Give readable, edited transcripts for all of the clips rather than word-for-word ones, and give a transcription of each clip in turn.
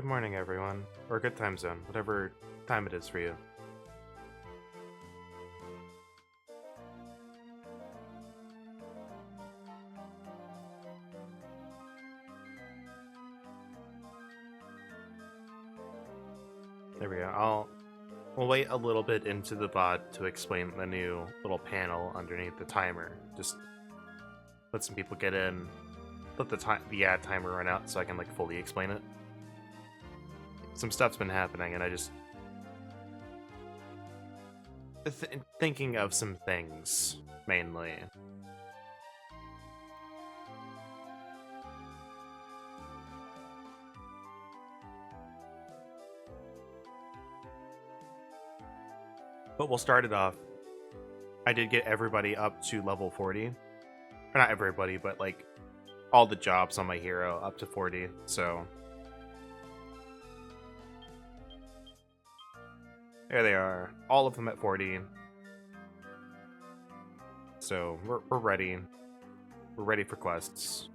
Good morning, everyone. Or good time zone, whatever time it is for you. There we go. We'll wait a little bit into the VOD to explain the new little panel underneath the timer. Just let some people get in, let the ad timer run out so I can like fully explain it. Some stuff's been happening, and I just thinking of some things mainly. But we'll start it off. I did get everybody up to level 40. Or not everybody, but like all the jobs on my hero up to 40, so there they are. All of them at 40. So we're ready. We're ready for quests.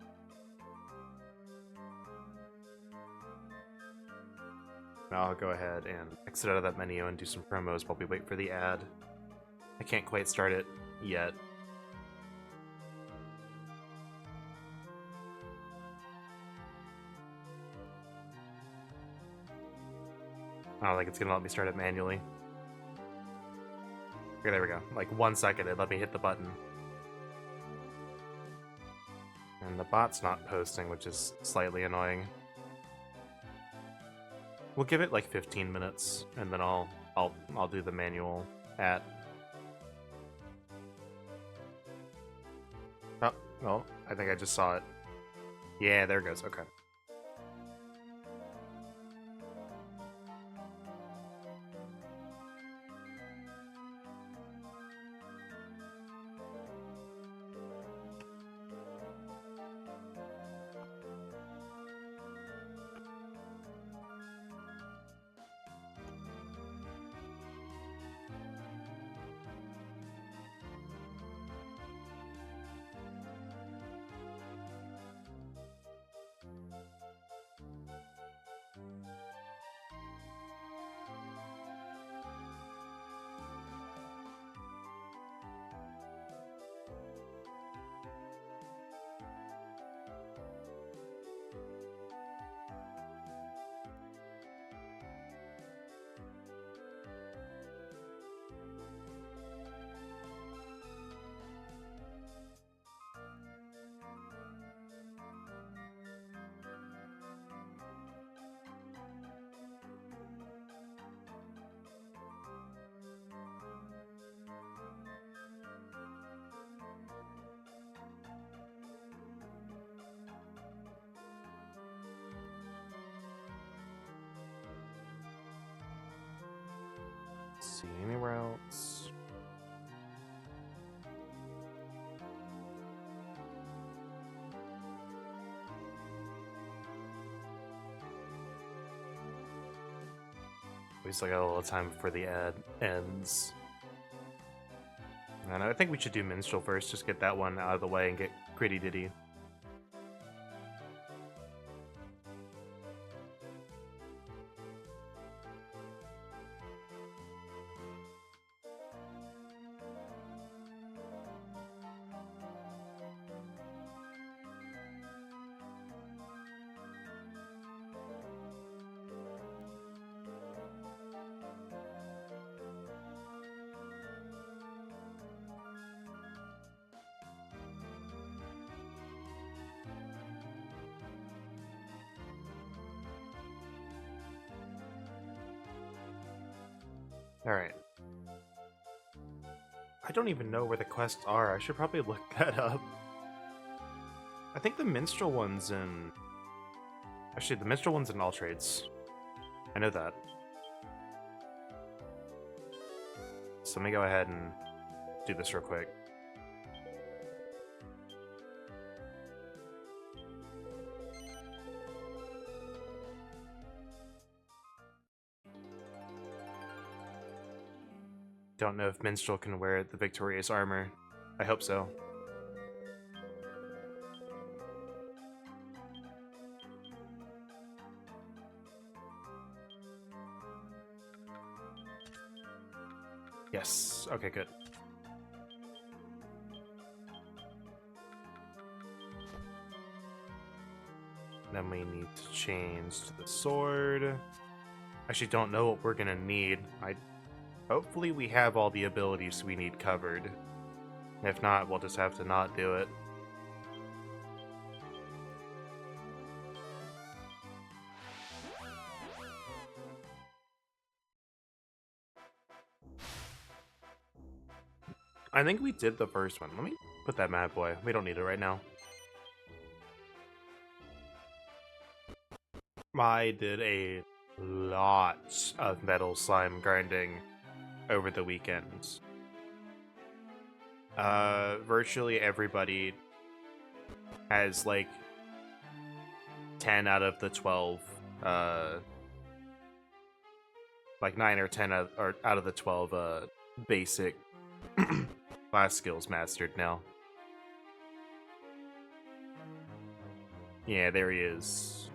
Now I'll go ahead and exit out of that menu and do some promos while we wait for the ad. I can't quite start it yet. I don't think it's gonna let me start it manually. Okay, there we go. Like 1 second, it let me hit the button. And the bot's not posting, which is slightly annoying. We'll give it like 15 minutes, and then I'll do the manual ad. Oh, well, I think I just saw it. Yeah, there it goes. Okay. See anywhere else? We still got a little time before the ad ends. And I think we should do Minstrel first, just get that one out of the way and get Gritty Ditty. Alright. I don't even know where the quests are. I should probably look that up. I think the Minstrel one's in... Actually, the Minstrel one's in all trades. I know that. So let me go ahead and do this real quick. Don't know if Minstrel can wear the Victorious armor. I hope so. Yes. Okay, good. Then we need to change to the sword. Actually, don't know what we're gonna need. Hopefully we have all the abilities we need covered. If not, we'll just have to not do it. I think we did the first one. Let me put that mad boy. We don't need it right now. I did a lot of metal slime grinding over the weekend. Virtually everybody has like 10 out of the 12, like 9 or 10 out of the 12 basic class skills mastered now. Yeah, there he is.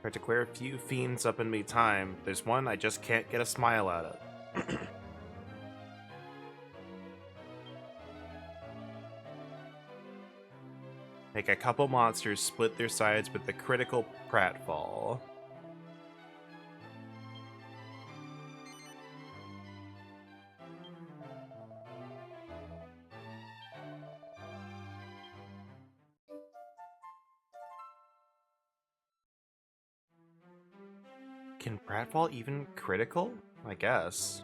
Tried to clear a few fiends up in me time. There's one I just can't get a smile out of. Make a couple monsters split their sides with the critical pratfall. Can pratfall even critical? I guess.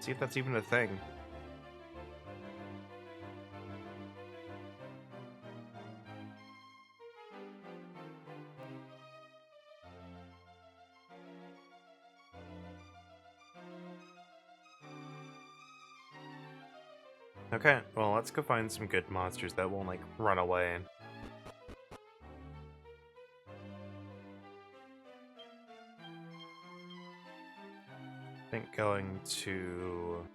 See if that's even a thing. Okay, well, let's go find some good monsters that won't, like, run away. I think going to...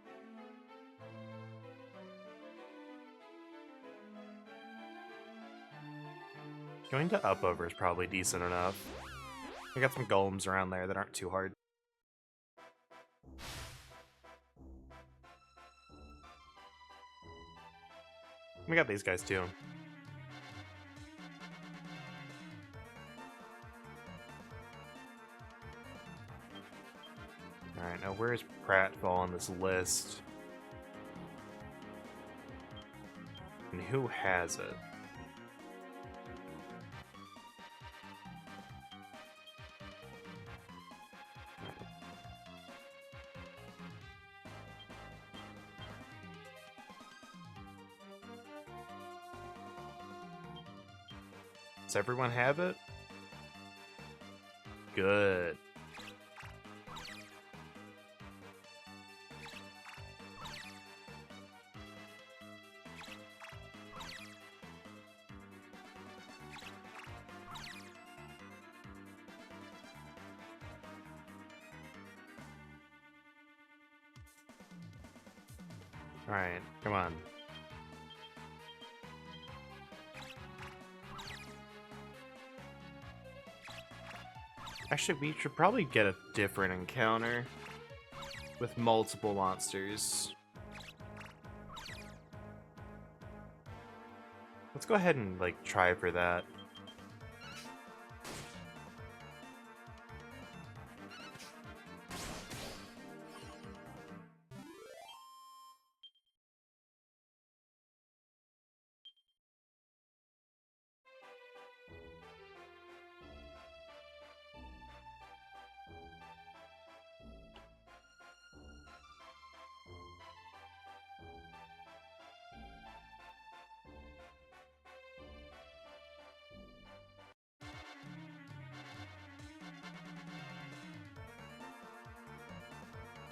Going to Upover is probably decent enough. We got some golems around there that aren't too hard. We got these guys too. Alright, now where's pratfall on this list? And who has it? Does everyone have it? Good. Alright, come on. Actually, we should probably get a different encounter with multiple monsters. Let's go ahead and, like, try for that.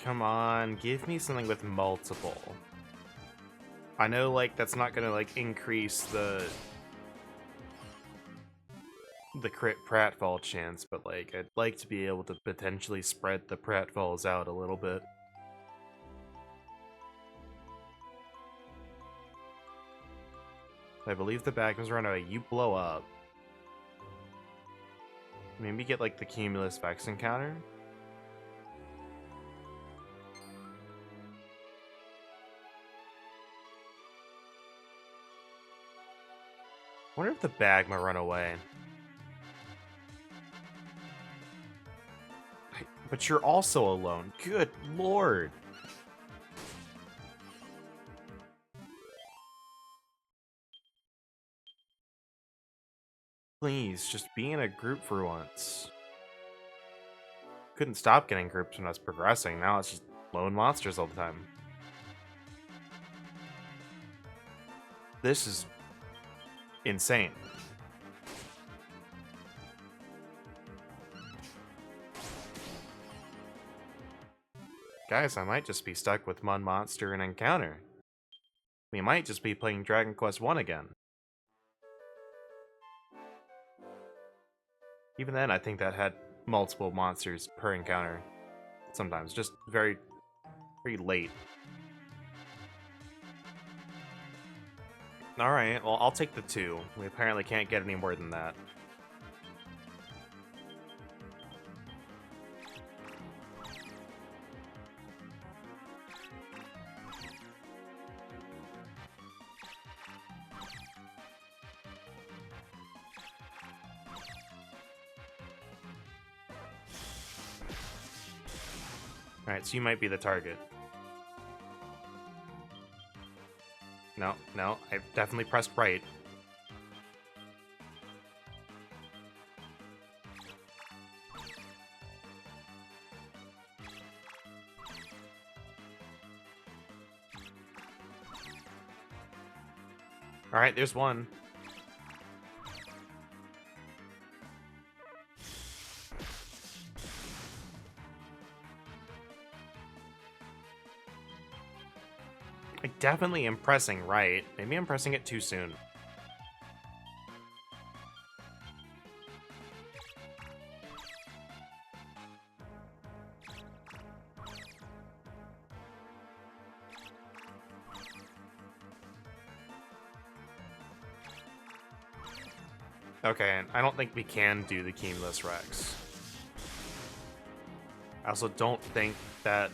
Come on, give me something with multiple. I know, like, that's not gonna, like, increase the crit pratfall chance, but, like, I'd like to be able to potentially spread the pratfalls out a little bit. I believe the bag was run away. You blow up. Maybe get like the Cumulus Vex encounter? Wonder if the bag might run away. But you're also alone. Good lord. Please, just be in a group for once. Couldn't stop getting groups when I was progressing. Now it's just lone monsters all the time. This is insane. Guys, I might just be stuck with one monster and encounter. We might just be playing Dragon Quest 1 again. Even then, I think that had multiple monsters per encounter. Sometimes, just very, very late. Alright, well, I'll take the 2. We apparently can't get any more than that. Alright, so you might be the target. No, I definitely pressed right. Alright, there's one. I definitely am pressing right. Maybe I'm pressing it too soon. Okay, I don't think we can do the Cumulus Rex. I also don't think that...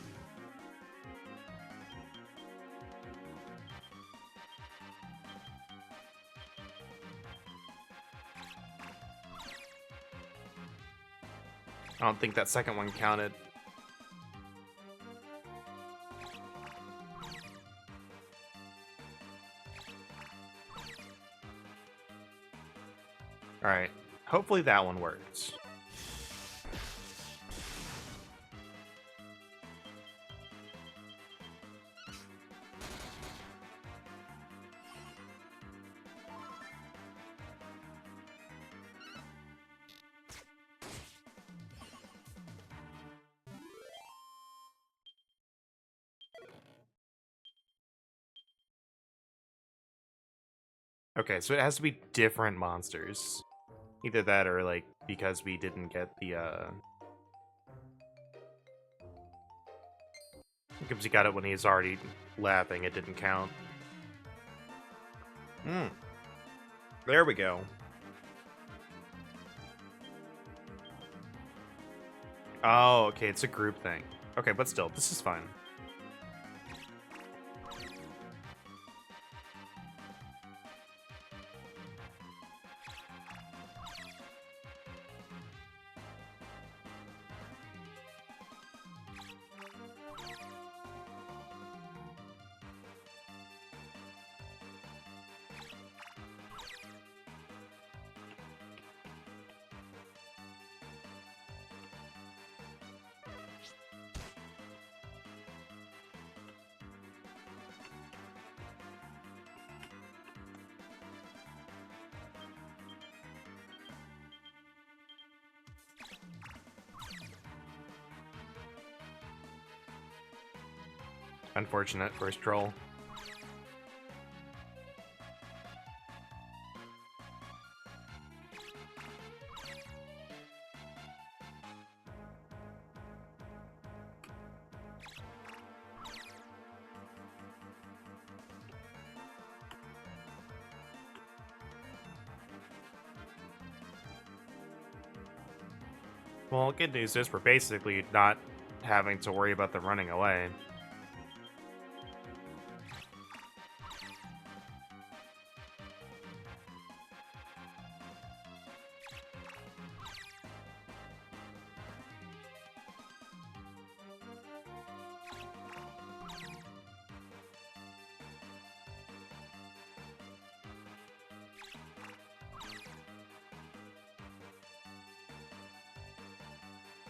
I don't think that second one counted. Alright, hopefully that one works. Okay, so it has to be different monsters. Either that or, like, because we didn't get the, because we got it when he's already laughing, it didn't count. There we go. Oh, okay, it's a group thing. Okay, but still, this is fine. Unfortunate first troll. Well, good news is we're basically not having to worry about them running away.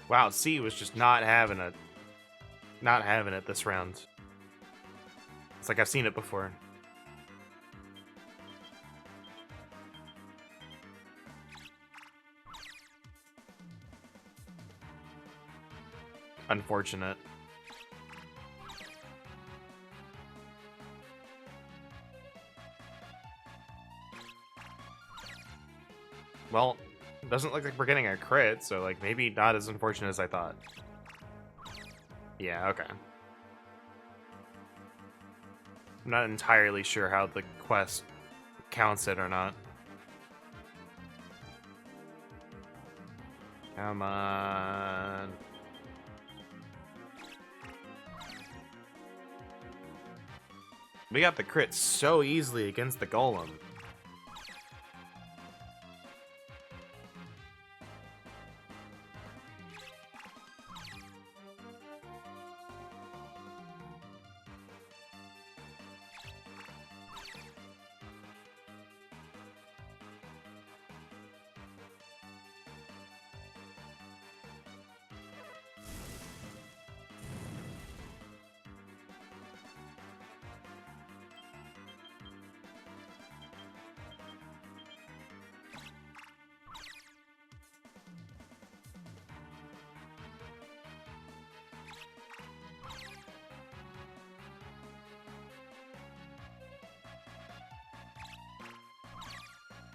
Wow, C was just not having it this round. It's like I've seen it before. Unfortunate. Well, it doesn't look like we're getting a crit, so like maybe not as unfortunate as I thought. Yeah, okay. I'm not entirely sure how the quest counts it or not. Come on. We got the crit so easily against the golem.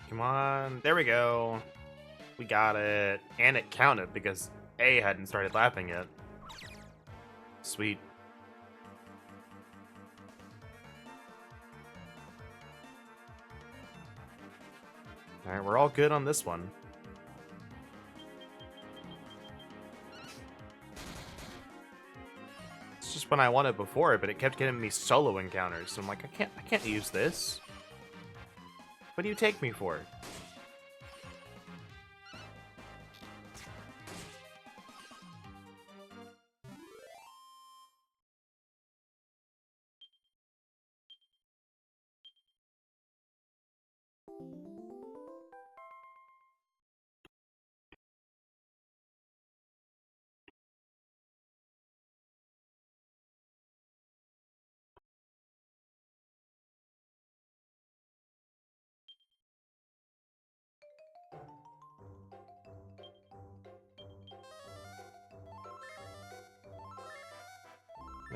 Come on. There we go. We got it. And it counted because A hadn't started laughing yet. Sweet. Alright, we're all good on this one. It's just when I wanted before, but it kept getting me solo encounters. So I'm like, I can't use this. What do you take me for?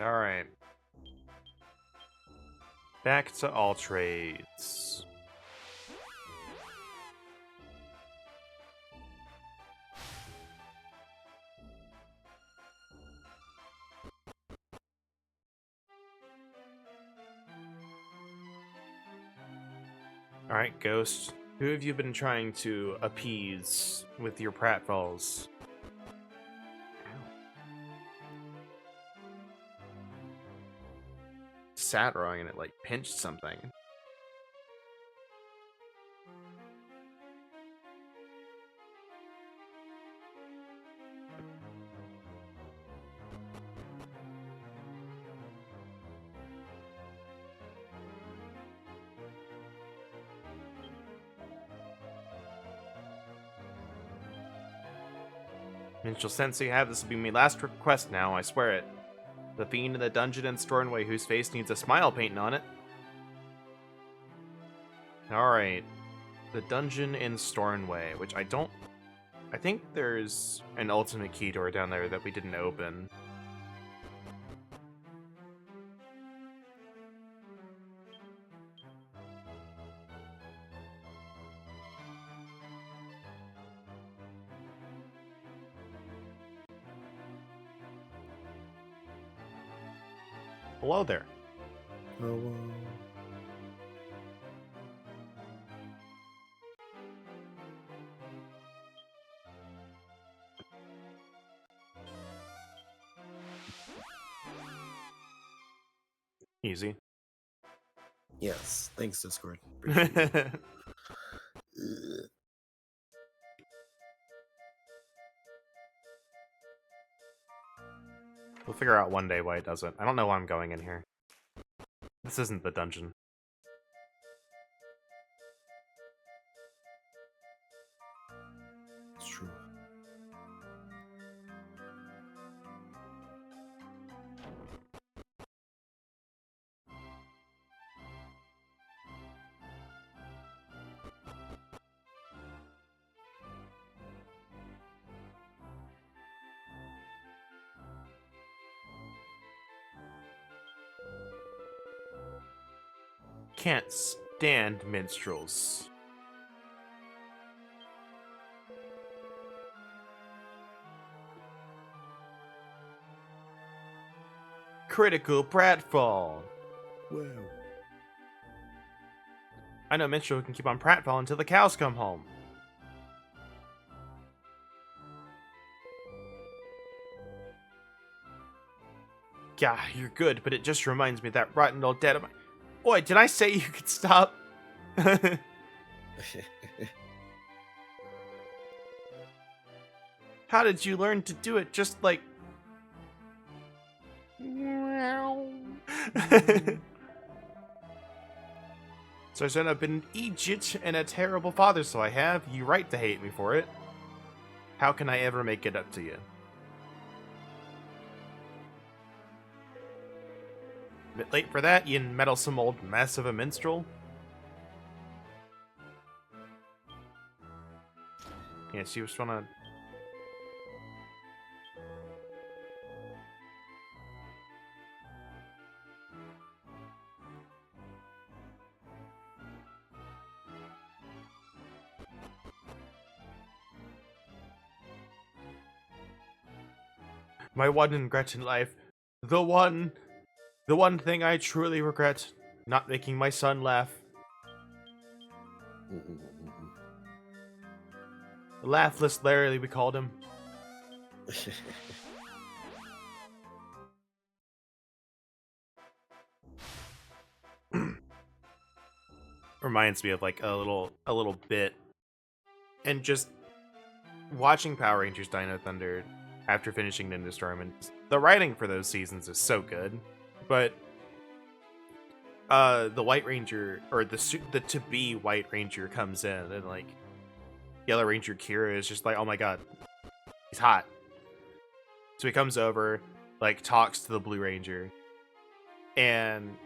Alright. Back to all trades. Alright, Ghost. Who have you been trying to appease with your pratfalls? Sat wrong and it like pinched something. Minstrel Sensei, have this will be my last request now, I swear it. The fiend in the dungeon in Stornway whose face needs a smile painting on it. Alright. The dungeon in Stornway, which I think there's an ultimate key door down there that we didn't open. Hello there. Hello. Easy. Yes, thanks, Discord. Appreciate it. We'll figure out one day why it doesn't. I don't know why I'm going in here. This isn't the dungeon. It's true. Can't stand minstrels. Critical pratfall. Wow. I know minstrel can keep on pratfall until the cows come home. Yeah, you're good, but it just reminds me of that rotten old dad of mine. Boy, did I say you could stop? How did you learn to do it just like... So I said I've been an Egypt and a terrible father, so I have. You right to hate me for it. How can I ever make it up to you? Bit late for that, you meddlesome old mess of a minstrel. Yeah, she was trying to... My one regret in life. The one thing I truly regret. Not making my son laugh. Laughless Larry, we called him. Reminds me of like a little bit. And just watching Power Rangers Dino Thunder after finishing Ninja Storm, and the writing for those seasons is so good. But the White Ranger, or the to-be White Ranger comes in, and like Yellow Ranger Kira is just like, oh my god, he's hot. So he comes over, like talks to the Blue Ranger, and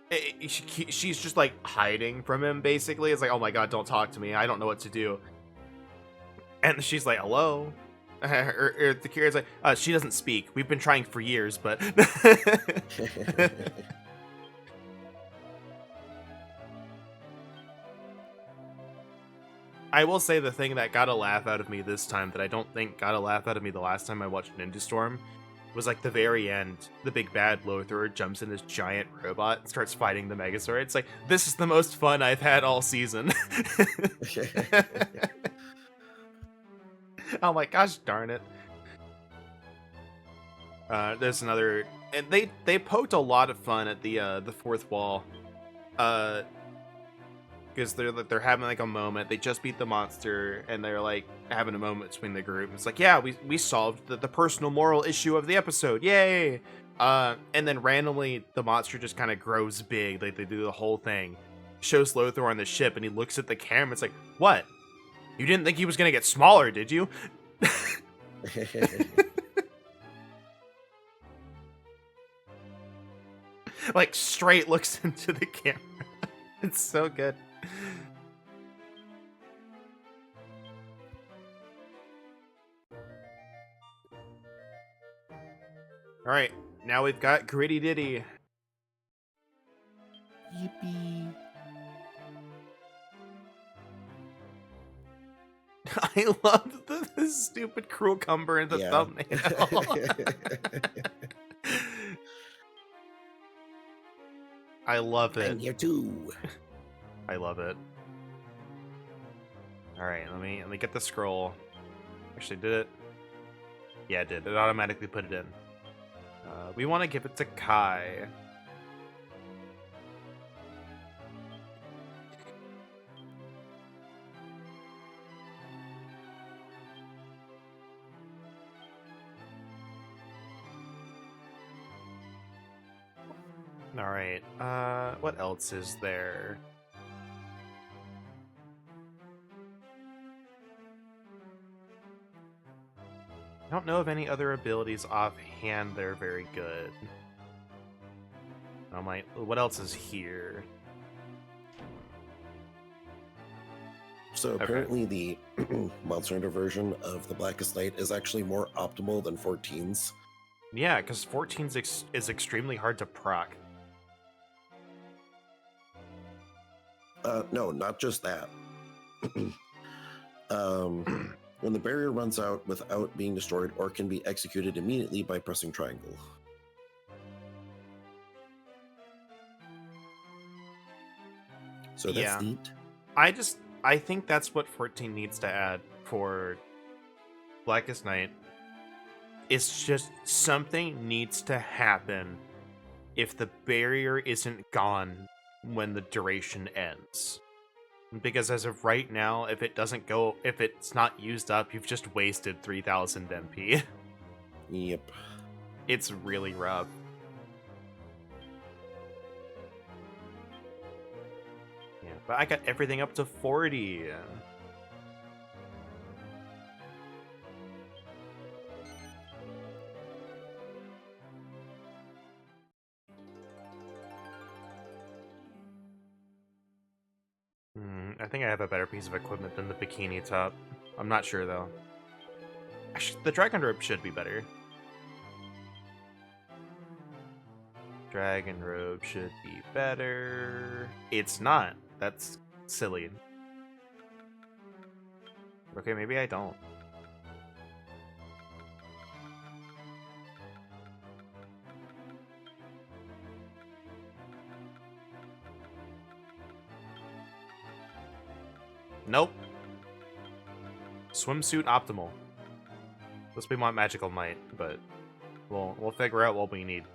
she's just like hiding from him basically. It's like, oh my god, don't talk to me, I don't know what to do. And she's like, hello? or the Kira's like, she doesn't speak, we've been trying for years, but I will say the thing that got a laugh out of me this time that I don't think got a laugh out of me the last time I watched Ninja Storm was like the very end. The big bad Lothar jumps in this giant robot and starts fighting the Megazord. It's like, this is the most fun I've had all season. Oh my gosh, darn it. There's another, and they poked a lot of fun at the fourth wall. Because they're having like a moment. They just beat the monster, and they're like having a moment between the group. It's like, yeah, we solved the personal moral issue of the episode, yay! And then randomly the monster just kind of grows big. Like they do the whole thing. Shows Lothar on the ship, and he looks at the camera. It's like, what? You didn't think he was gonna get smaller, did you? Like straight looks into the camera. It's so good. All right, now we've got Gritty Ditty. Yippee. I love the stupid cruel cumber in the thumbnail. I love it. I'm here too. I love it. All right, let me get the scroll. Actually, did it? Yeah, it did. It automatically put it in. We want to give it to Kai. Alright, what else is there? I don't know of any other abilities offhand that are very good. I'm like, what else is here? So apparently the Monster Hunter version of the Blackest Night is actually more optimal than 14's. Yeah, because 14's is extremely hard to proc. No, not just that. When the barrier runs out without being destroyed or can be executed immediately by pressing triangle. So that's Yeah. neat. I think that's what 14 needs to add for Blackest Night. It's just something needs to happen if the barrier isn't gone when the duration ends. Because as of right now, if it's not used up, you've just wasted 3000 MP. Yep. It's really rough. Yeah, but I got everything up to 40. I think I have a better piece of equipment than the bikini top. I'm not sure though. Actually, the dragon robe should be better. Dragon robe should be better. It's not. That's silly. Okay, maybe I don't. Nope. Swimsuit optimal. Unless we want magical might, but we'll figure out what we need.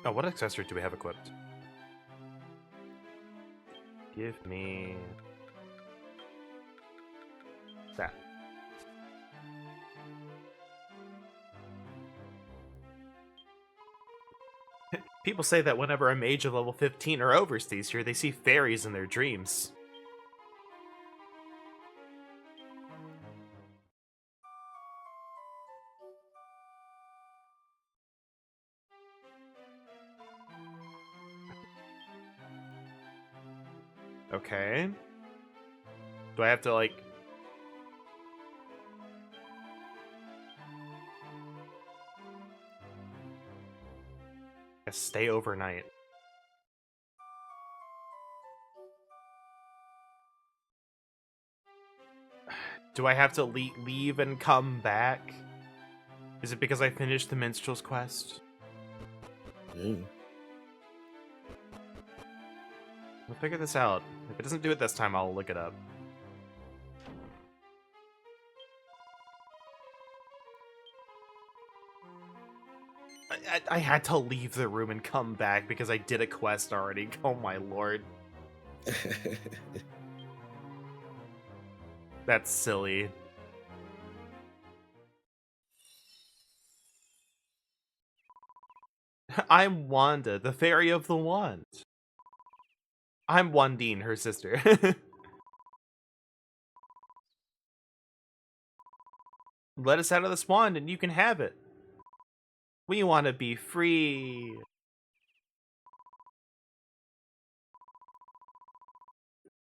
Oh, what accessory do we have equipped? Give me that. People say that whenever a mage of level 15 or over stays here, they see fairies in their dreams. Okay. Do I have to, like... stay overnight? Do I have to leave and come back? Is it because I finished the minstrel's quest? Mm. We'll figure this out. If it doesn't do it this time, I'll look it up. I had to leave the room and come back because I did a quest already. Oh my lord. That's silly. I'm Wanda, the fairy of the wand. I'm Wandine, her sister. Let us out of this wand and you can have it. We want to be free.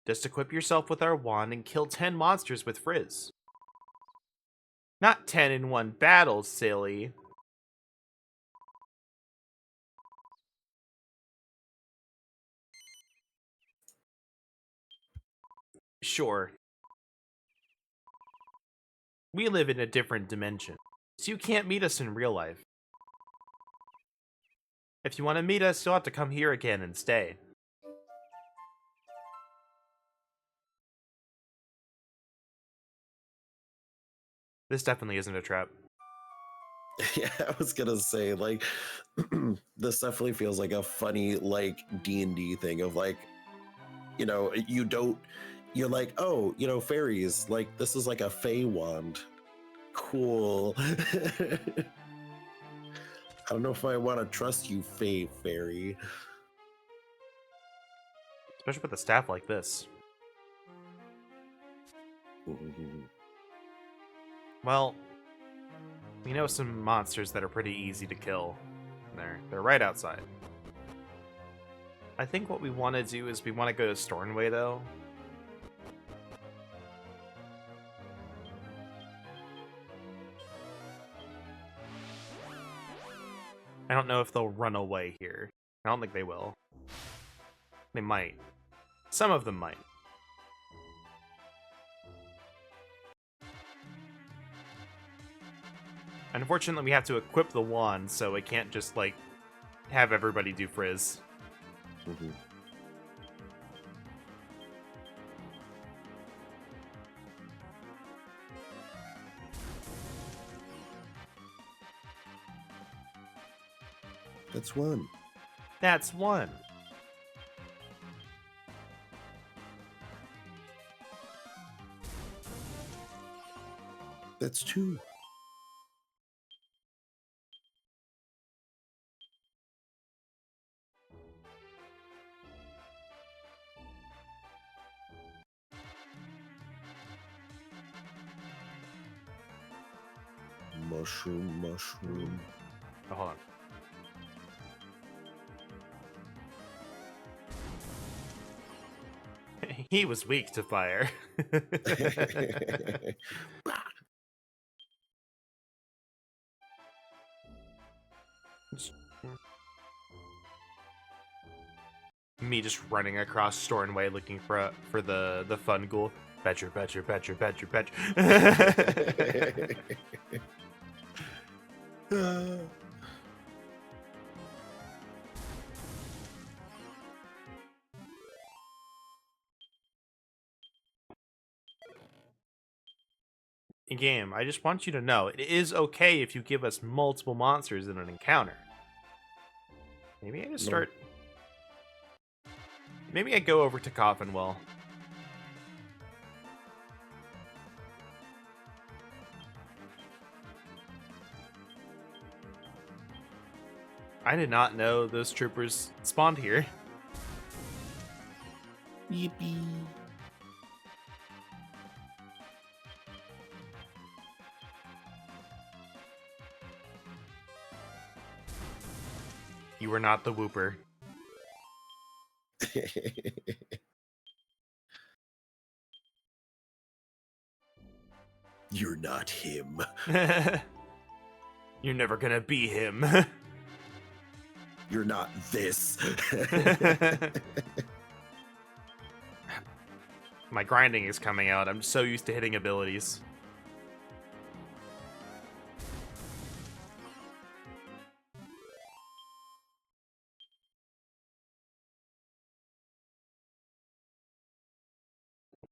Just equip yourself with our wand and kill 10 monsters with Frizz. Not 10 in one battle, silly. Sure. We live in a different dimension, so you can't meet us in real life. If you want to meet us, you'll have to come here again and stay. This definitely isn't a trap. Yeah, I was gonna say, like, this definitely feels like a funny, like, D&D thing of, like, you don't, you're like, oh, fairies, like, this is like a fey wand. Cool. I don't know if I want to trust you, fey fairy. Especially with a staff like this. Well, we know some monsters that are pretty easy to kill. They're right outside. I think what we want to do is we want to go to Stornway, though. I don't know if they'll run away here. I don't think they will. They might. Some of them might. Unfortunately, we have to equip the wand, so it can't just, like, have everybody do frizz. Mm-hmm. That's one. That's one. That's two. Mushroom. Oh, hold on. He was weak to fire. Me just running across Stornway looking for the fun ghoul. Betcher. Game, I just want you to know, it is okay if you give us multiple monsters in an encounter. Maybe I just start... Maybe I go over to Coffinwell. I did not know those troopers spawned here. Yippee. You were not the Whooper. You're not him. You're never gonna be him. You're not this. My grinding is coming out. I'm so used to hitting abilities.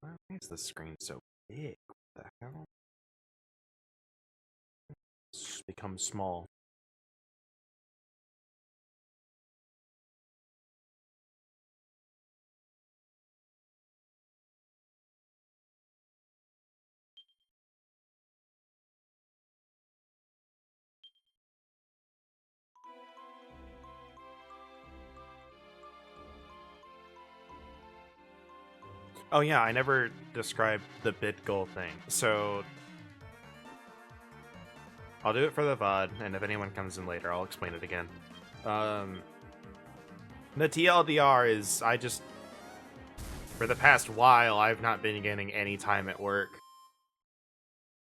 Why is the screen so big? What the hell? It's become small. Oh yeah, I never described the bit goal thing. So I'll do it for the VOD, and if anyone comes in later, I'll explain it again. The TLDR is for the past while, I've not been getting any time at work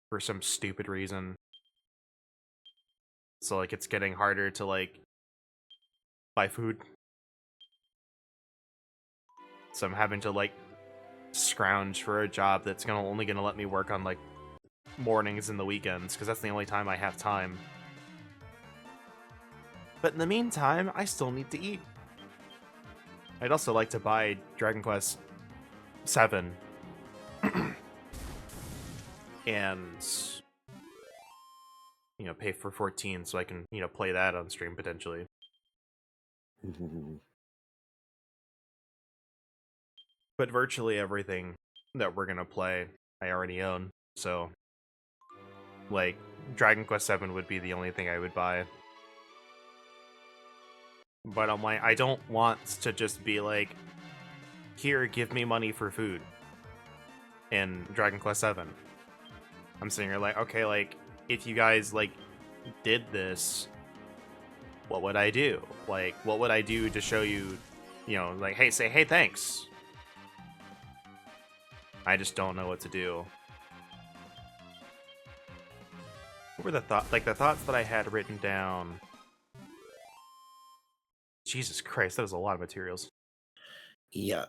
for some stupid reason. So like it's getting harder to like buy food. So I'm having to like scrounge for a job that's only gonna let me work on like mornings and the weekends, because that's the only time I have time. But in the meantime, I still need to eat. I'd also like to buy Dragon Quest VII. And pay for 14 so I can, play that on stream potentially. But virtually everything that we're gonna play, I already own. So, like, Dragon Quest VII would be the only thing I would buy. But I'm like, I don't want to just be like, here, give me money for food in Dragon Quest VII. I'm sitting here like, okay, like, if you guys, like, did this, what would I do? Like, what would I do to show you, like, hey, say, hey, thanks. I just don't know what to do. What were the thoughts? Like, the thoughts that I had written down. Jesus Christ, that was a lot of materials. Yeah.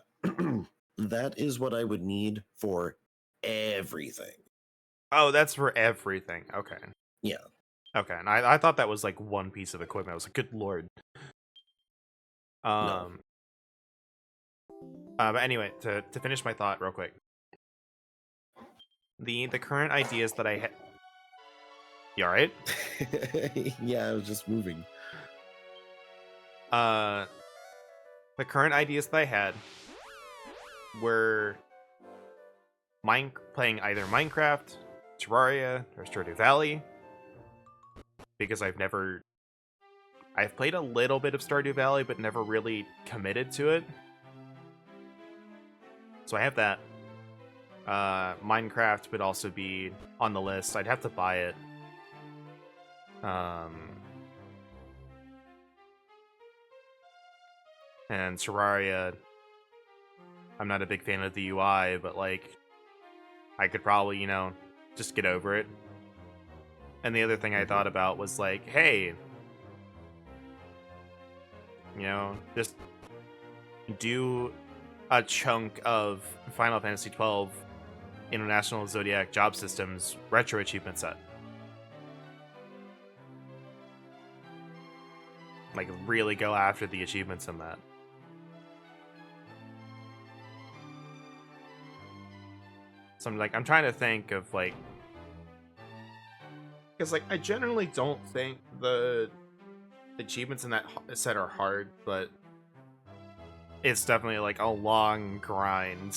That is what I would need for everything. Oh, that's for everything. Okay. Yeah. Okay, and I thought that was like one piece of equipment. I was like, good lord. No. But anyway, to finish my thought real quick. The current ideas that I had. You alright? Yeah, I was just moving. The current ideas that I had were playing either Minecraft, Terraria, or Stardew Valley. Because I've played a little bit of Stardew Valley, but never really committed to it. So I have that. Minecraft would also be on the list. I'd have to buy it. And Terraria, I'm not a big fan of the UI, but like, I could probably, just get over it. And the other thing I thought about was like, hey, just do a chunk of Final Fantasy XII International Zodiac Job Systems retro achievement set. Like, really go after the achievements in that. So I'm trying to think of like, because like I generally don't think the achievements in that set are hard, but it's definitely like a long grind.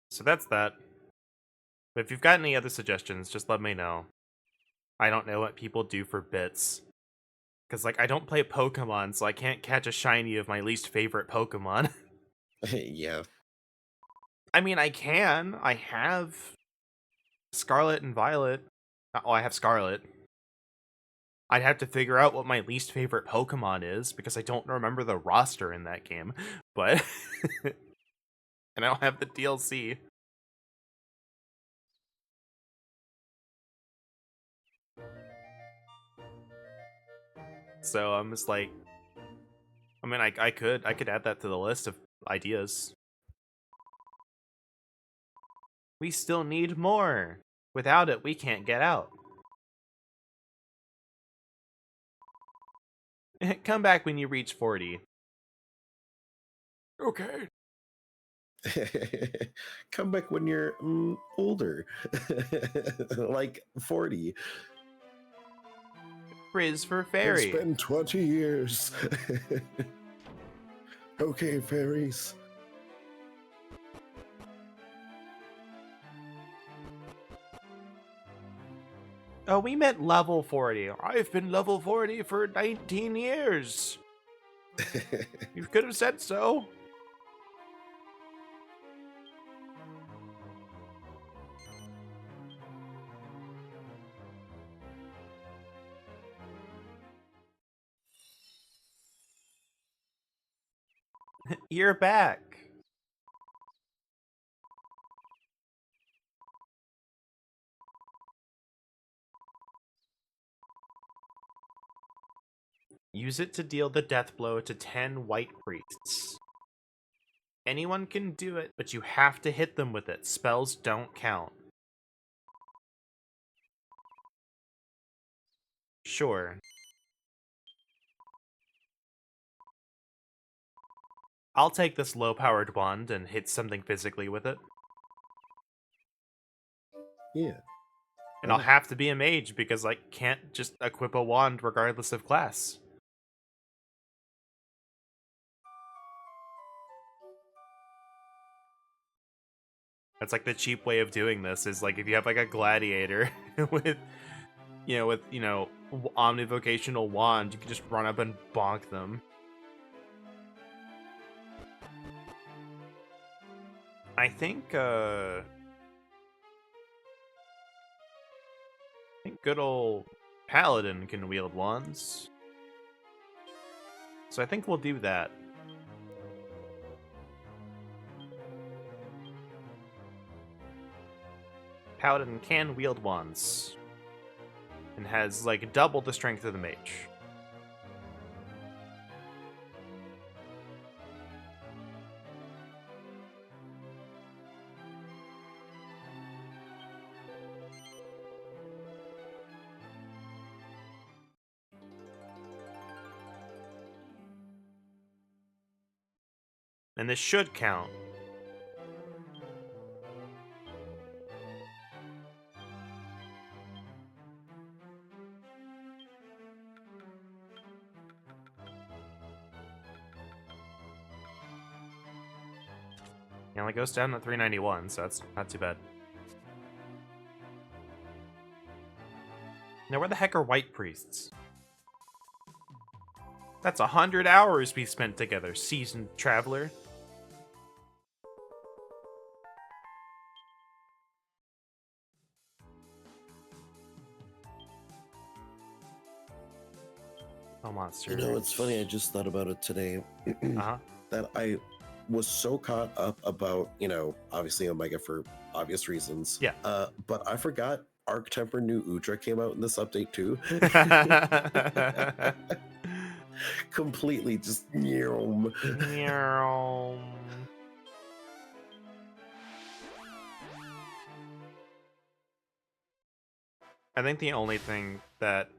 So that's that. But if you've got any other suggestions, just let me know. I don't know what people do for bits. Because, like, I don't play Pokemon, so I can't catch a shiny of my least favorite Pokemon. Yeah. I mean, I can. I have Scarlet and Violet. Oh, I have Scarlet. I'd have to figure out what my least favorite Pokemon is, because I don't remember the roster in that game. But... and I don't have the DLC. So I'm just like... I mean, I could add that to the list of ideas. We still need more. Without it, we can't get out. Come back when you reach 40. Okay. Come back when you're older. Like 40. Frizz for It's fairy. been 20 years. Okay, fairies. Oh, we meant level 40. I've been level 40 for 19 years. You could have said so. You're back. Use it to deal the death blow to 10 white priests. Anyone can do it, but you have to hit them with it. Spells don't count. Sure. I'll take this low-powered wand and hit something physically with it. Yeah. And I'll have to be a mage because I can't just equip a wand regardless of class. That's like the cheap way of doing this is like if you have like a gladiator with omnivocational wand, you can just run up and bonk them. I think good old Paladin can wield wands. So I think we'll do that. Paladin can wield wands. And has like double the strength of the mage. And this should count. It only goes down to 391, so that's not too bad. Now, where the heck are white priests? That's 100 hours we spent together, seasoned traveler. Oh, monster. You know, it's funny. I just thought about it today. Uh-huh. That I was so caught up about, obviously Omega for obvious reasons. Yeah. But I forgot Arc Temper New Udra came out in this update too. Completely just Meow. I think the only thing that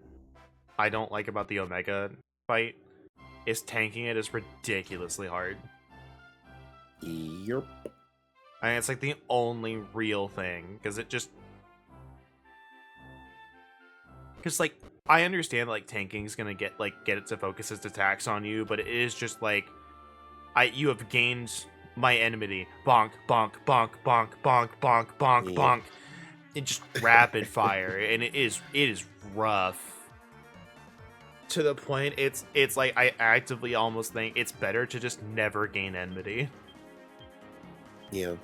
I don't like about the Omega fight is tanking it is ridiculously hard. Yep. I think it's like the only real thing because it just like I understand like tanking is gonna get it to focus its attacks on you, but it is just like you have gained my enmity. Bonk, bonk, bonk, bonk, bonk, bonk, bonk, bonk. It just rapid fire, and it is rough. To the point it's like I actively almost think it's better to just never gain enmity. Yeah.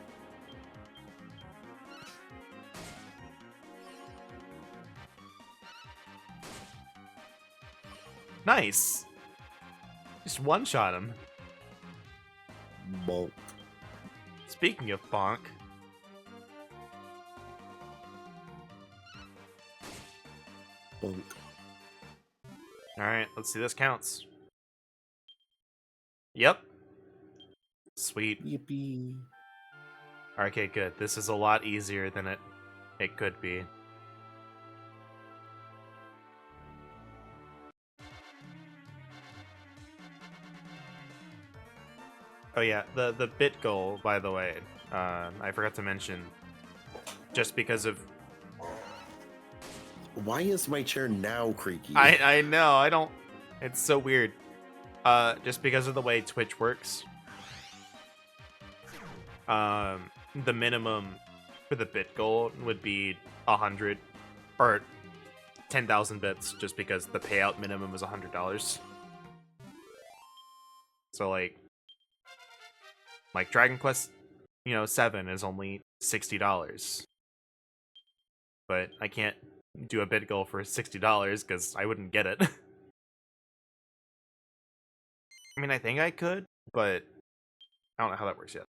Nice. Just one-shot him. Bonk. Speaking of bonk. Bonk. Alright, let's see this counts. Yep. Sweet. Yippee. Okay, good. This is a lot easier than it could be. Oh yeah, the bit goal, by the way, I forgot to mention, just because of... Why is my chair now creaky? I know, I don't... It's so weird. Just because of the way Twitch works. The minimum for the bit goal would be 100, or 10,000 bits, just because the payout minimum is $100. So like Dragon Quest, 7 is only $60. But I can't do a bid goal for $60 because I wouldn't get it. I mean, I think I could, but I don't know how that works yet.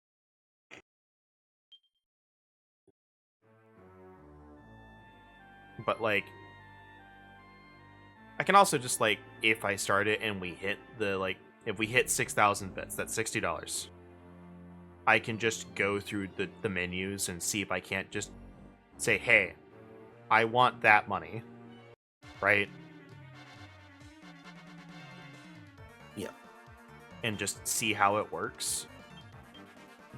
But like, I can also just like, if I start it and we hit if we hit 6,000 bits, that's $60. I can just go through the menus and see if I can't just say, hey, I want that money, right? and just see how it works.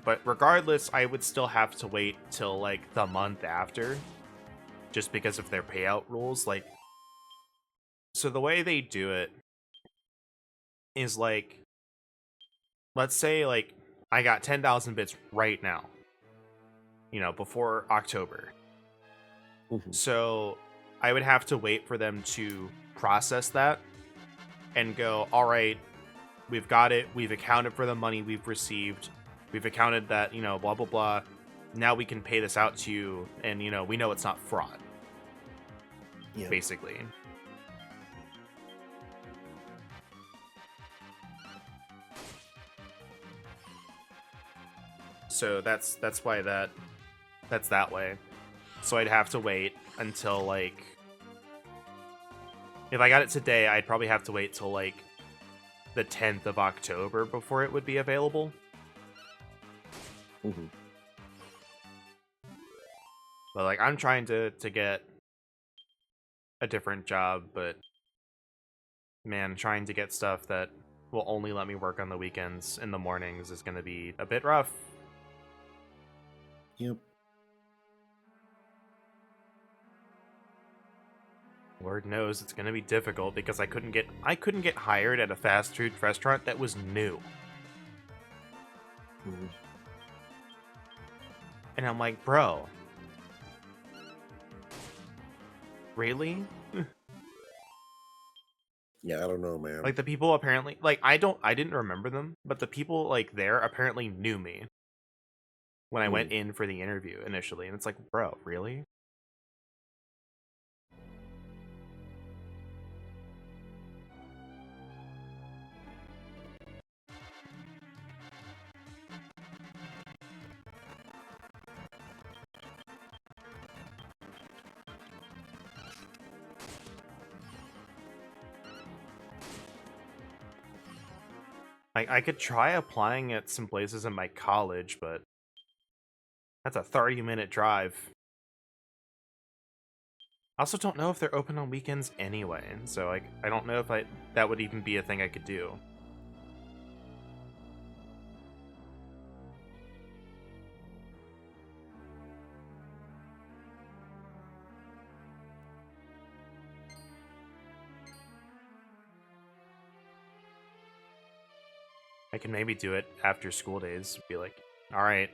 But regardless, I would still have to wait till like the month after, just because of their payout rules. Like, so the way they do it is like, let's say like I got 10,000 bits right now, before October. Mhm. So I would have to wait for them to process that and go, all right, we've got it. We've accounted for the money we've received. We've accounted that, blah, blah, blah. Now we can pay this out to you. And, we know it's not fraud, Yeah. basically. So that's why that's that way. So I'd have to wait until like, if I got it today, I'd probably have to wait till like the 10th of October before it would be available. Mhm. But like, I'm trying to get a different job, but man, trying to get stuff that will only let me work on the weekends in the mornings is going to be a bit rough. Yep. Lord knows it's going to be difficult because I couldn't get hired at a fast food restaurant that was new. Mhm. And I'm like, bro, really? Yeah, I don't know, man. Like, the people apparently, like, I didn't remember them, but the people like there apparently knew me when I went in for the interview initially, and it's like, bro, really? I could try applying at some places in my college, but that's a 30-minute drive. I also don't know if they're open on weekends anyway, so like I don't know if that would even be a thing I could do. I can maybe do it after school days. Be like, all right,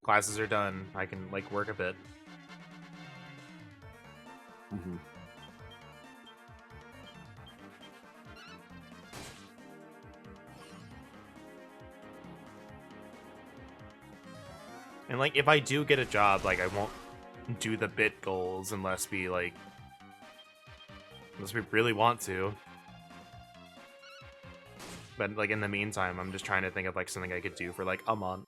classes are done. I can like work a bit. Mhm. And like if I do get a job, like I won't do the bit goals unless we really want to. But like in the meantime, I'm just trying to think of like something I could do for like a month.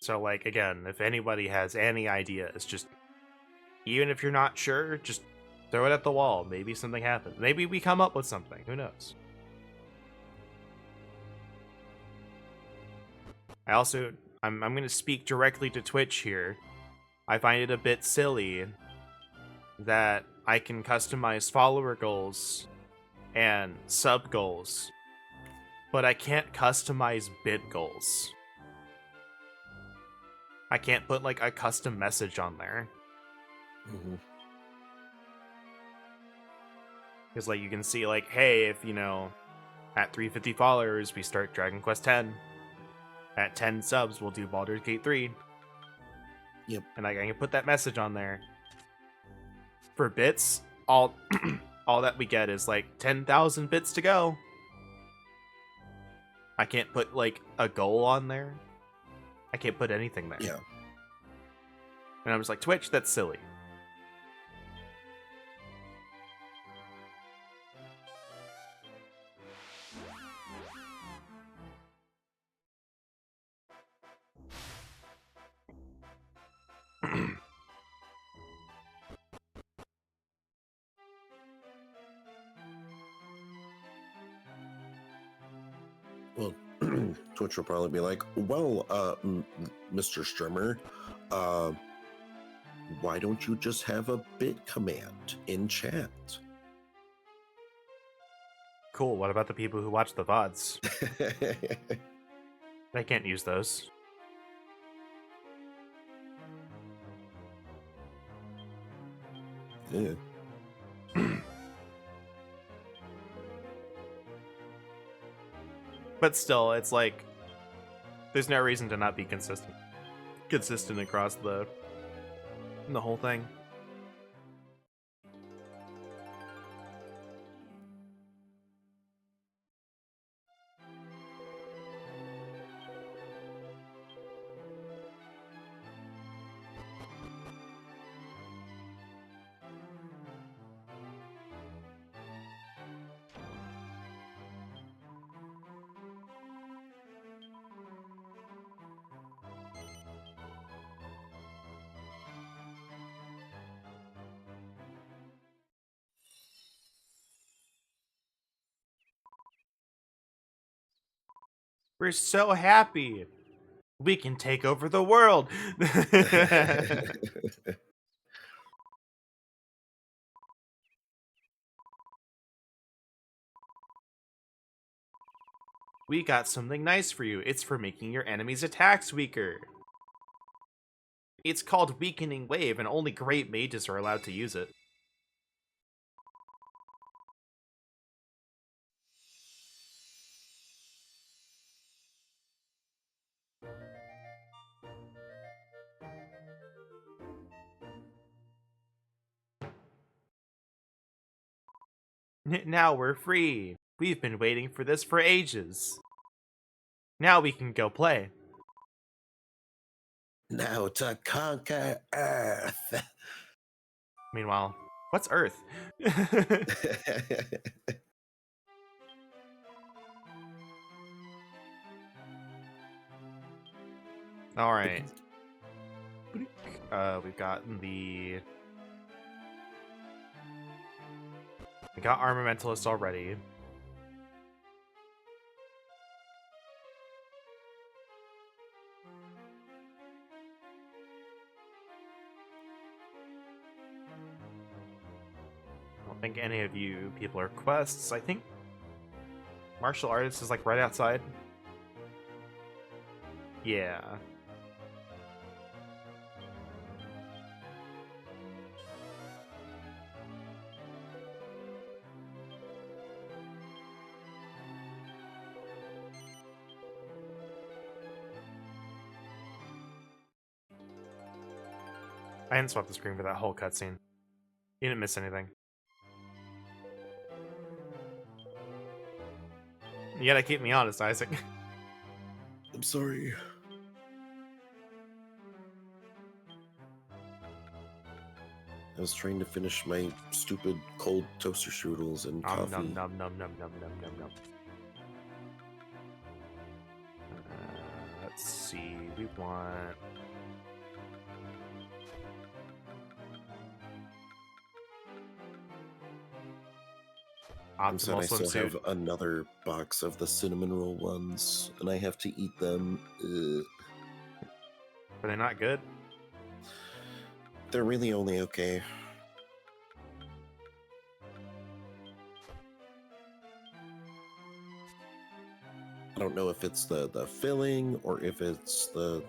So like again, if anybody has any ideas, just even if you're not sure, just throw it at the wall. Maybe something happens. Maybe we come up with something. Who knows? I'm going to speak directly to Twitch here. I find it a bit silly that I can customize follower goals and sub goals, but I can't customize bit goals. I can't put like a custom message on there. Mhm. Because like you can see like, hey, if at 350 followers we start Dragon Quest X. At 10 subs we'll do Baldur's Gate 3. Yep. And like I can put that message on there. For bits, all all that we get is like 10,000 bits to go. I can't put like a goal on there. I can't put anything there. Yeah. And I'm just like, Twitch, that's silly. Well, Twitch will probably be like, well, Mr. Strimmer, uh, why don't you just have a bit command in chat? Cool. What about the people who watch the VODs? I can't use those. Yeah. But still, it's like there's no reason to not be consistent across the whole thing. We're so happy. We can take over the world. We got something nice for you. It's for making your enemy's attacks weaker. It's called Weakening Wave, and only great mages are allowed to use it. Now we're free. We've been waiting for this for ages. Now we can go play. Now to conquer Earth. Meanwhile, what's Earth? All right. We've gotten the... We got Armamentalist already. I don't think any of you people are quests. I think Martial Artist is like right outside. Yeah. I didn't swap the screen for that whole cutscene. You didn't miss anything. You gotta keep me honest, Isaac. I'm sorry. I was trying to finish my stupid cold toaster strudels and coffee. Nom nom nom nom nom nom nom nom. Let's see. We want... And so Optimal I still swimsuit. have another box of the cinnamon roll ones, and I have to eat them. Are they not good? They're really only okay. I don't know if it's the filling or if it's the,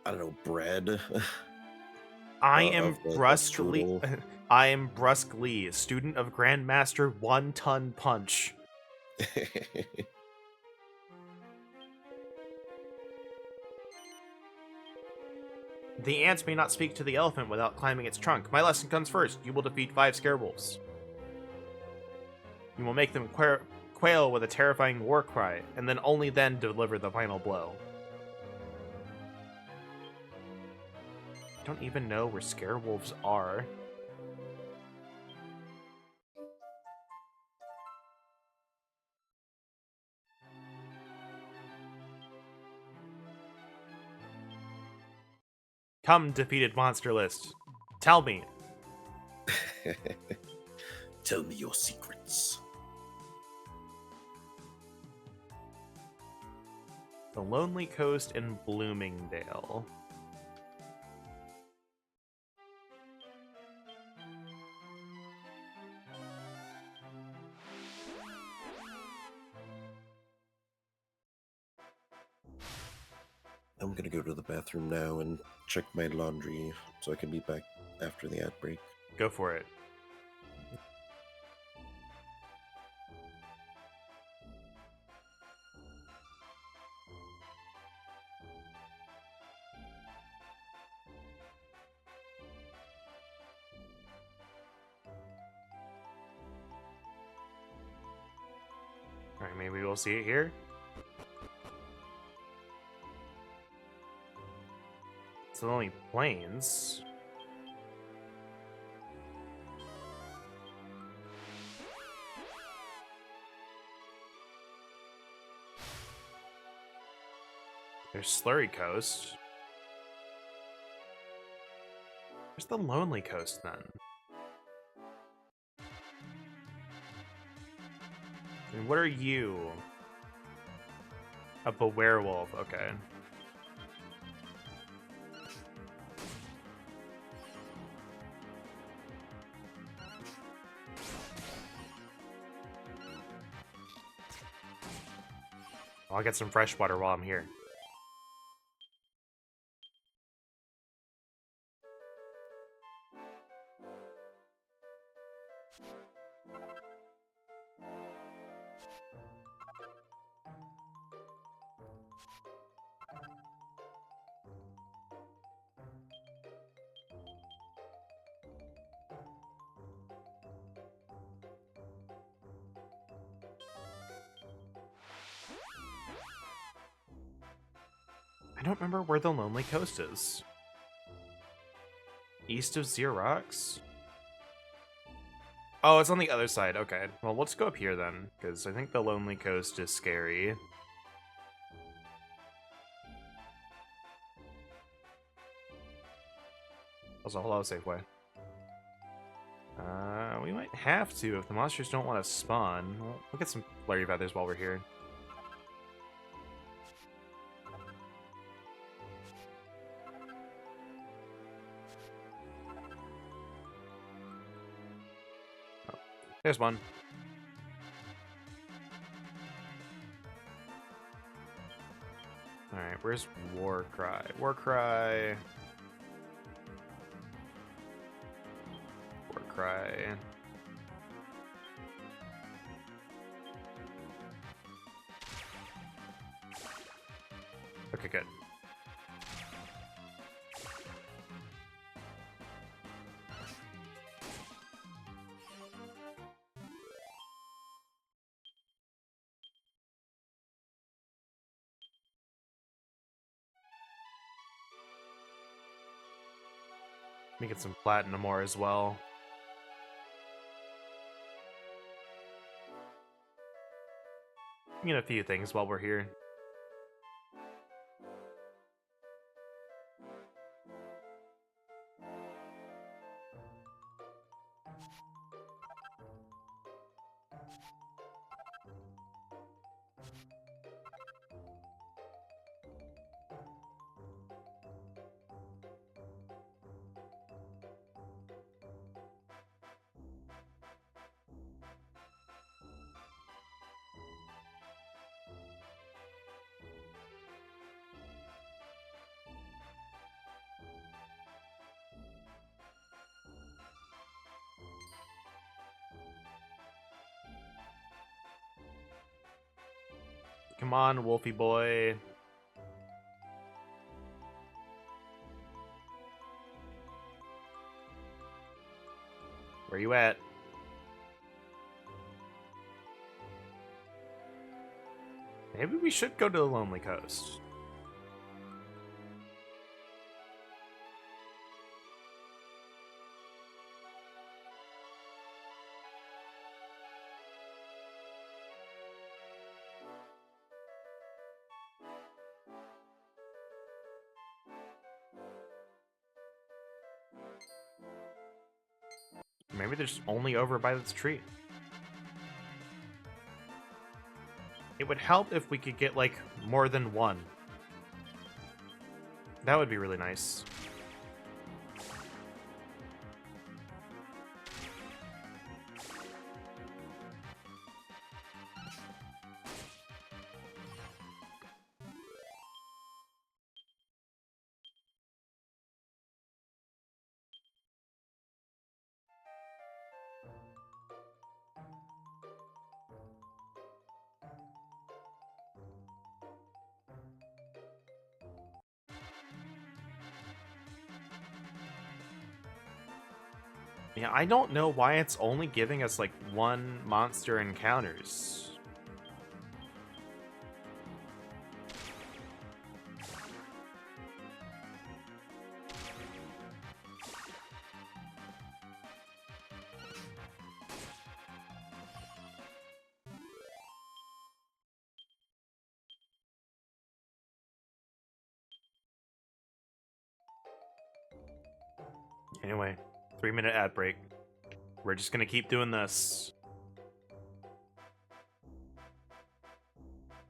I don't know, bread. I am of the brusquely. strudel. I am Brusque Lee, student of Grandmaster One Ton Punch. The ants may not speak to the elephant without climbing its trunk. My lesson comes first. You will defeat 5 scarewolves. You will make them quail with a terrifying war cry, and then only then deliver the final blow. I don't even know where scarewolves are. Come, defeated monster list. Tell me. Tell me your secrets. The Lonely Coast in Bloomingdale. I'm gonna go to the bathroom now and check my laundry so I can be back after the ad break. Go for it. Alright, maybe we'll see it here. It's only planes. There's Slurry Coast. Where's the Lonely Coast then? And what are you? A werewolf, okay. I'll get some fresh water while I'm here. I don't remember where the Lonely Coast is. East of Xerox? Oh, it's on the other side. Okay. Well, let's go up here then, because I think the Lonely Coast is scary. Also, hello, Safeway. We might have to if the monsters don't want to spawn. We'll get some flurry feathers while we're here. Oh, there's one. Alright, where's Warcry? Warcry. Warcry. Okay, good. Let me get some platinum ore as well. Get a few things while we're here. Come on, Wolfie boy. Where you at? Maybe we should go to the Lonely Coast. Maybe they're just only over by this tree. It would help if we could get, like, more than one. That would be really nice. Yeah, I don't know why it's only giving us like one monster encounters. Anyway, 3-minute ad break. We're just gonna keep doing this.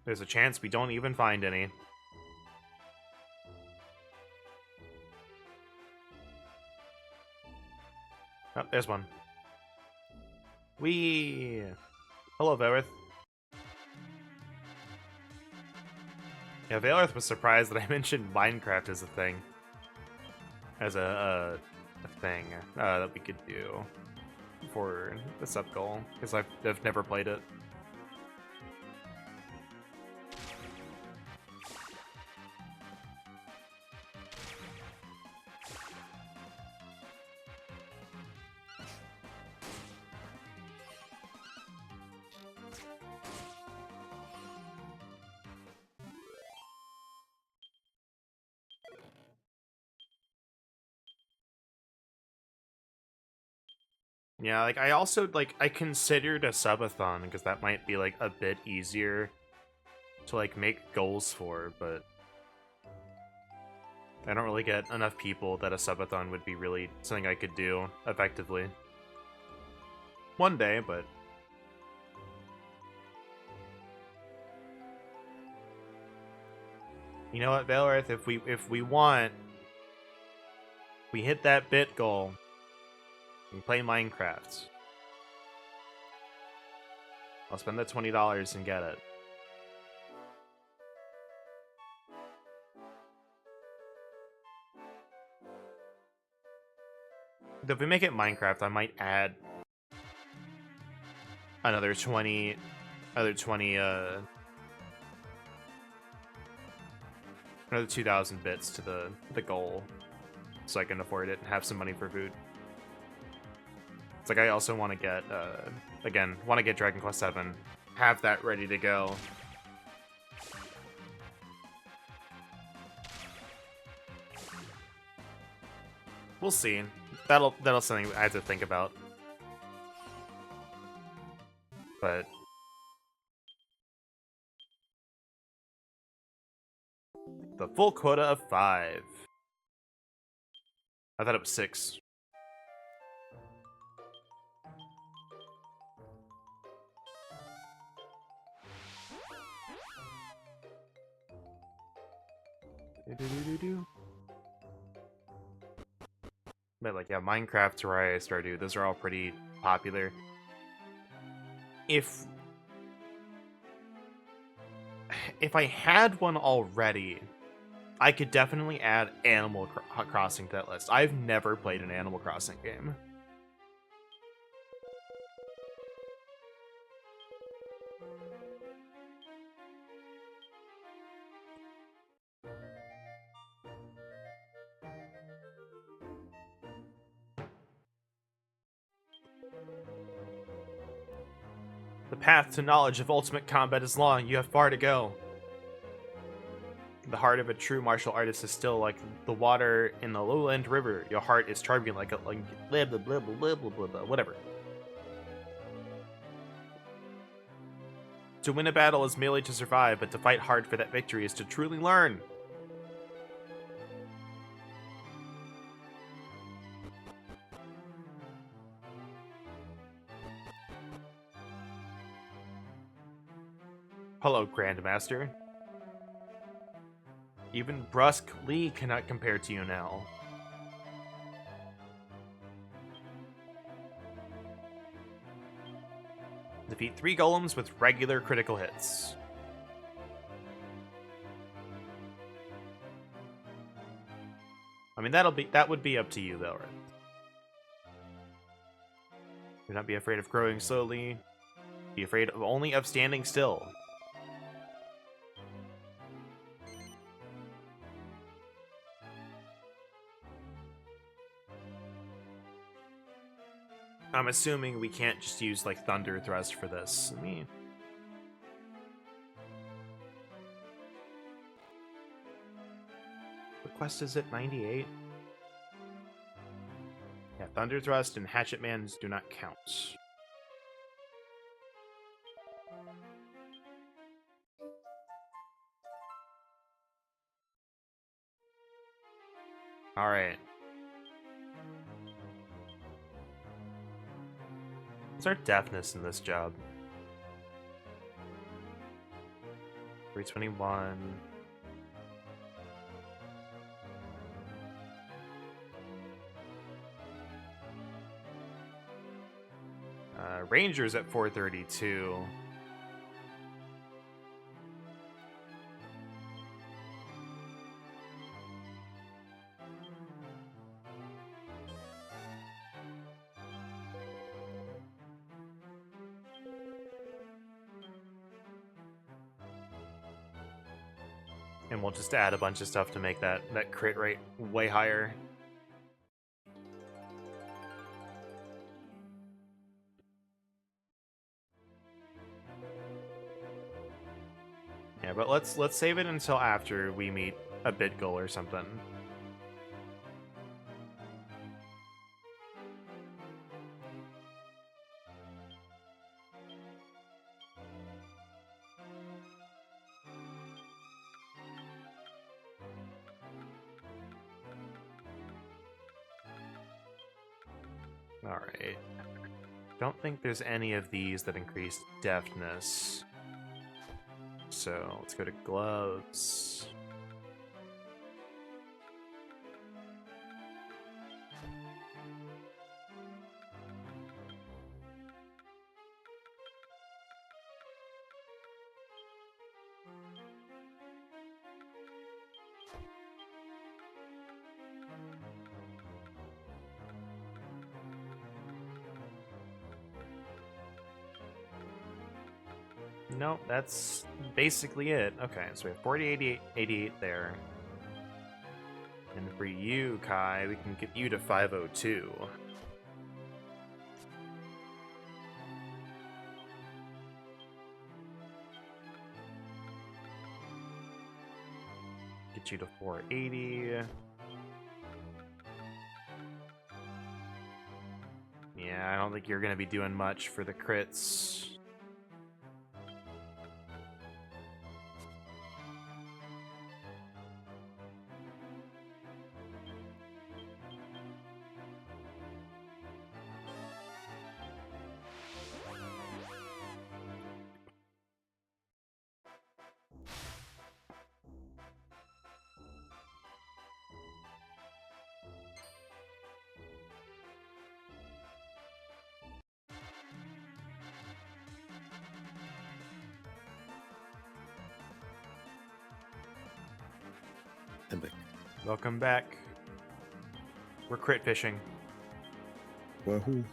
There's a chance we don't even find any. Oh, there's one. Whee! Hello, Velrith. Yeah, Velrith was surprised that I mentioned Minecraft as a thing. As a thing that we could do for the sub goal, because I've never played it. Yeah, like I also I considered a subathon because that might be like a bit easier to like make goals for, but I don't really get enough people that a subathon would be really something I could do effectively. One day, but you know what, Valorith, if we want, we hit that bit goal. We play Minecraft. I'll spend the $20 and get it. If we make it Minecraft, I might add another 20 another 2,000 bits to the goal so I can afford it and have some money for food. It's like I also want to get again, want to get Dragon Quest 7, have that ready to go. We'll see. That'll something I have to think about. But the full quota of 5. I thought it was 6. But like, yeah, Minecraft, Terraria, Stardew, those are all pretty popular. If I had one already, I could definitely add Animal Crossing to that list. I've never played an Animal Crossing game. The path to knowledge of ultimate combat is long. You have far to go. The heart of a true martial artist is still like the water in the lowland river. Your heart is turbulent like blah blah blah blah blah blah blah blah, whatever. To win a battle is merely to survive, but to fight hard for that victory is to truly learn. Hello, Grandmaster. Even Brusque Lee cannot compare to you now. Defeat 3 golems with regular critical hits. I mean, that would be up to you, though, right? Do not be afraid of growing slowly. Be afraid of only of standing still. I'm assuming we can't just use like Thunder Thrust for this. I mean, what quest is it? 98? Yeah, Thunder Thrust and Hatchet Mans do not count. Alright. What's our deafness in this job? 321. Ranger's at 432. And we'll just add a bunch of stuff to make that crit rate way higher. Yeah, but let's save it until after we meet a bid goal or something. Alright. Don't think there's any of these that increase deafness. So let's go to gloves. Nope, that's basically it. Okay, so we have 40, 88, 88 there. And for you, Kai, we can get you to 502. Get you to 480. Yeah, I don't think you're going to be doing much for the crits. Epic. Welcome back. We're crit fishing. Wahoo.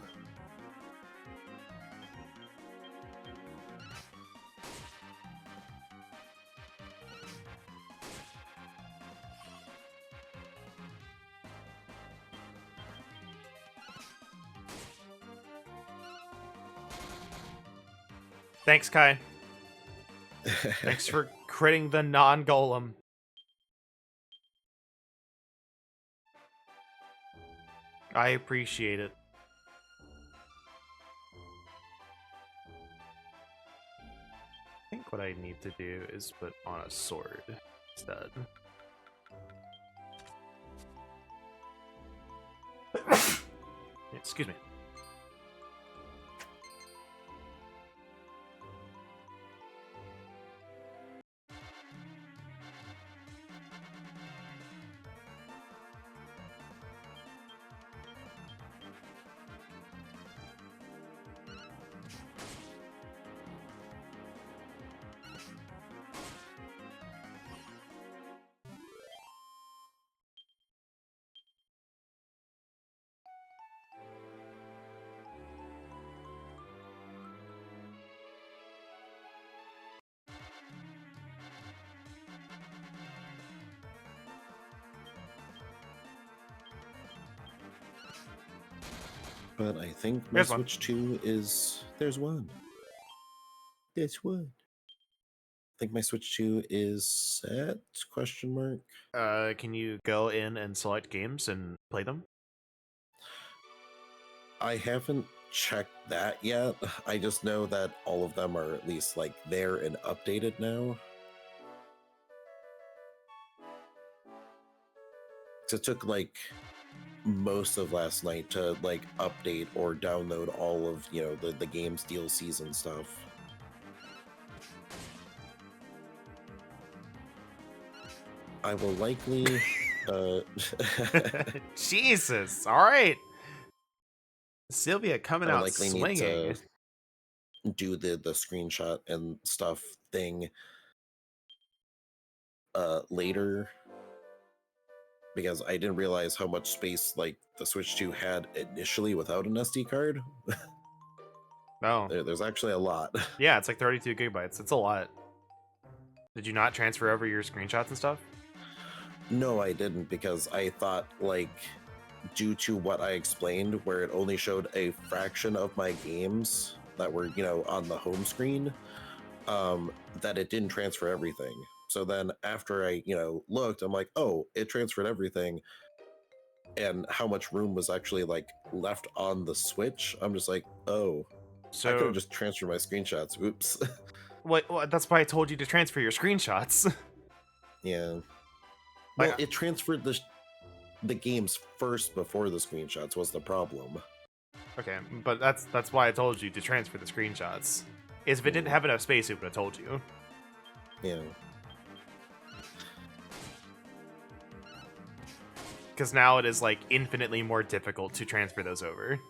Thanks, Kai. Thanks for critting the non-golem. I appreciate it. I think what I need to do is put on a sword instead. Excuse me. But I think my There's one. Switch 2 is... There's one. There's one. I think my Switch 2 is set? Question mark. Can you go in and select games and play them? I haven't checked that yet. I just know that all of them are at least like there and updated now. So it took like most of last night to like update or download all of, you know, the game's DLCs and stuff. I will likely Jesus. All right. Sylvia coming I will out likely need swinging. to do the screenshot and stuff thing later, because I didn't realize how much space like the Switch 2 had initially without an SD card. Oh. There's actually a lot. Yeah, it's like 32 gigabytes. It's a lot. Did you not transfer over your screenshots and stuff? No, I didn't, because I thought, like, due to what I explained, where it only showed a fraction of my games that were, you know, on the home screen, that it didn't transfer everything. So then after I, you know, looked, I'm like, oh, it transferred everything. And how much room was actually, like, left on the Switch, I'm just like, oh, I could So, have just transferred my screenshots. Oops. what? That's why I told you to transfer your screenshots. Yeah. Like, Well, it transferred the games first before the screenshots was the problem. okay, but that's why I told you to transfer the screenshots. Is if it didn't have enough space, it would have told you. Yeah. Because now it is like infinitely more difficult to transfer those over.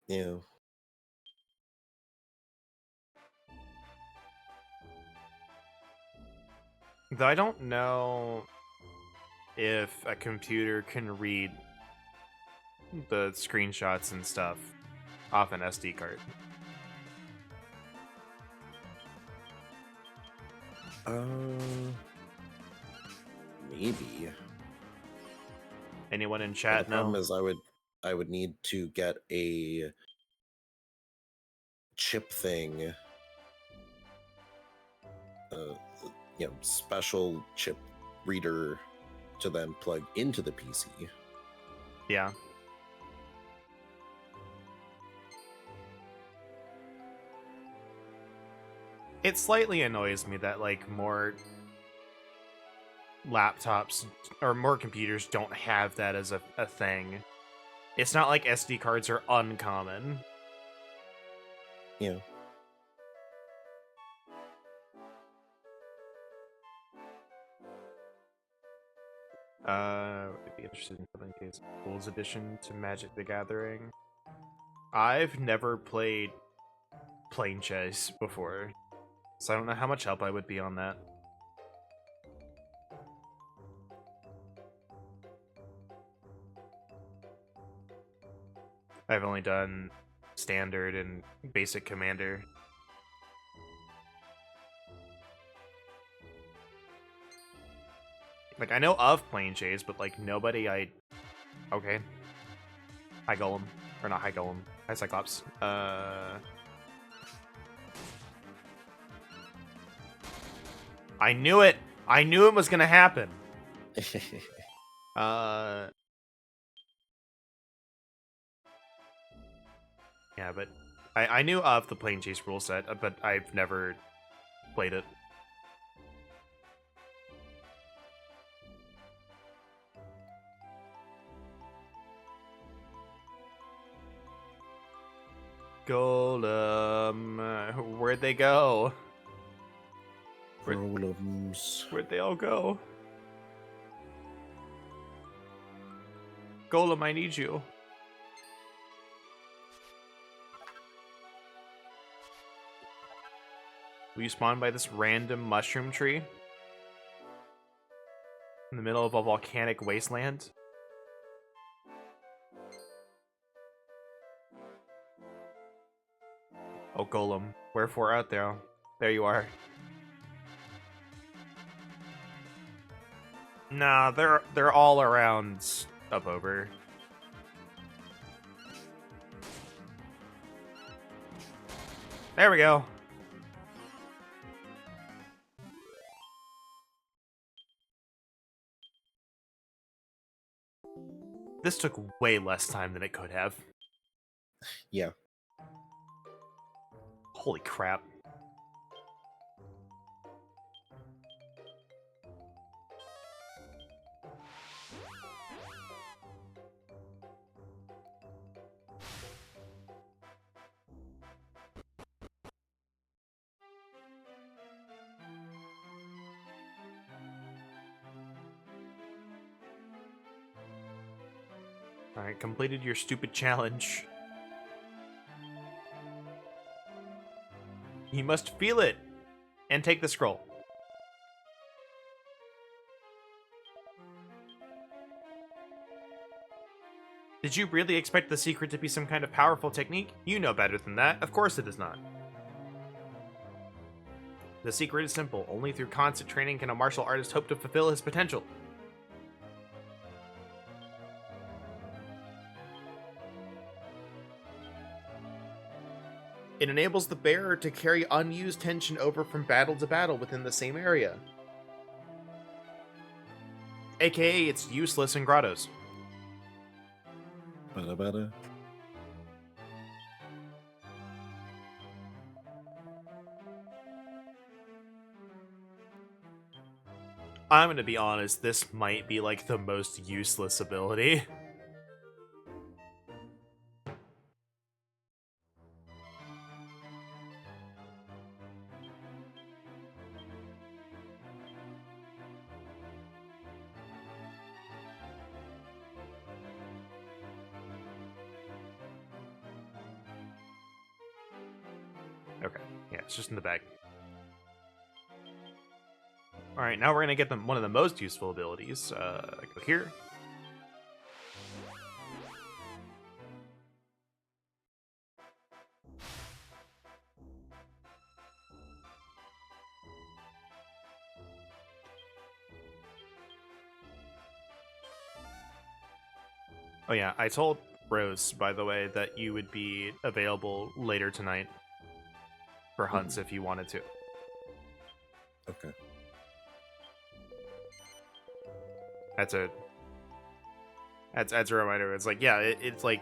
Yeah. Though I don't know if a computer can read the screenshots and stuff off an SD card. Maybe. Anyone in But chat the problem know? is I would need to get a chip thing, uh, you know, special chip reader to then plug into the PC. Yeah. It slightly annoys me that like more laptops or more computers don't have that as a thing. It's not like SD cards are uncommon. Yeah. I'd be interested in something case Fool's Edition to Magic the Gathering. I've never played Plane Chase before, so I don't know how much help I would be on that. I've only done Standard and Basic Commander. Like, I know of Plane Chase, but, like, nobody I... Okay. High Golem. Or not High Golem. High Cyclops. I knew it! I knew it was gonna happen! Yeah, but... I knew of the Plane Chase rule set, but I've never played it. Golem... Where'd they go? Golems. Where'd they all go? Golem, I need you. Will you spawn by this random mushroom tree? In the middle of a volcanic wasteland? Oh, Golem. Wherefore art thou? There you are. Nah, they're all around up over. There we go. This took way less time than it could have. Yeah. Holy crap. Alright, completed your stupid challenge. You must feel it and take the scroll. Did you really expect the secret to be some kind of powerful technique? You know better than that. Of course it is not. The secret is simple. Only through constant training can a martial artist hope to fulfill his potential. It enables the bearer to carry unused tension over from battle to battle within the same area. AKA, it's useless in grottos. Bada. I'm gonna be honest, this might be like the most useless ability. Okay, yeah, it's just in the bag. Alright, now we're gonna get them one of the most useful abilities. Go here. Oh yeah, I told Rose, by the way, that you would be available later tonight for hunts if you wanted to. Okay. That's a reminder. It's like, yeah, it's like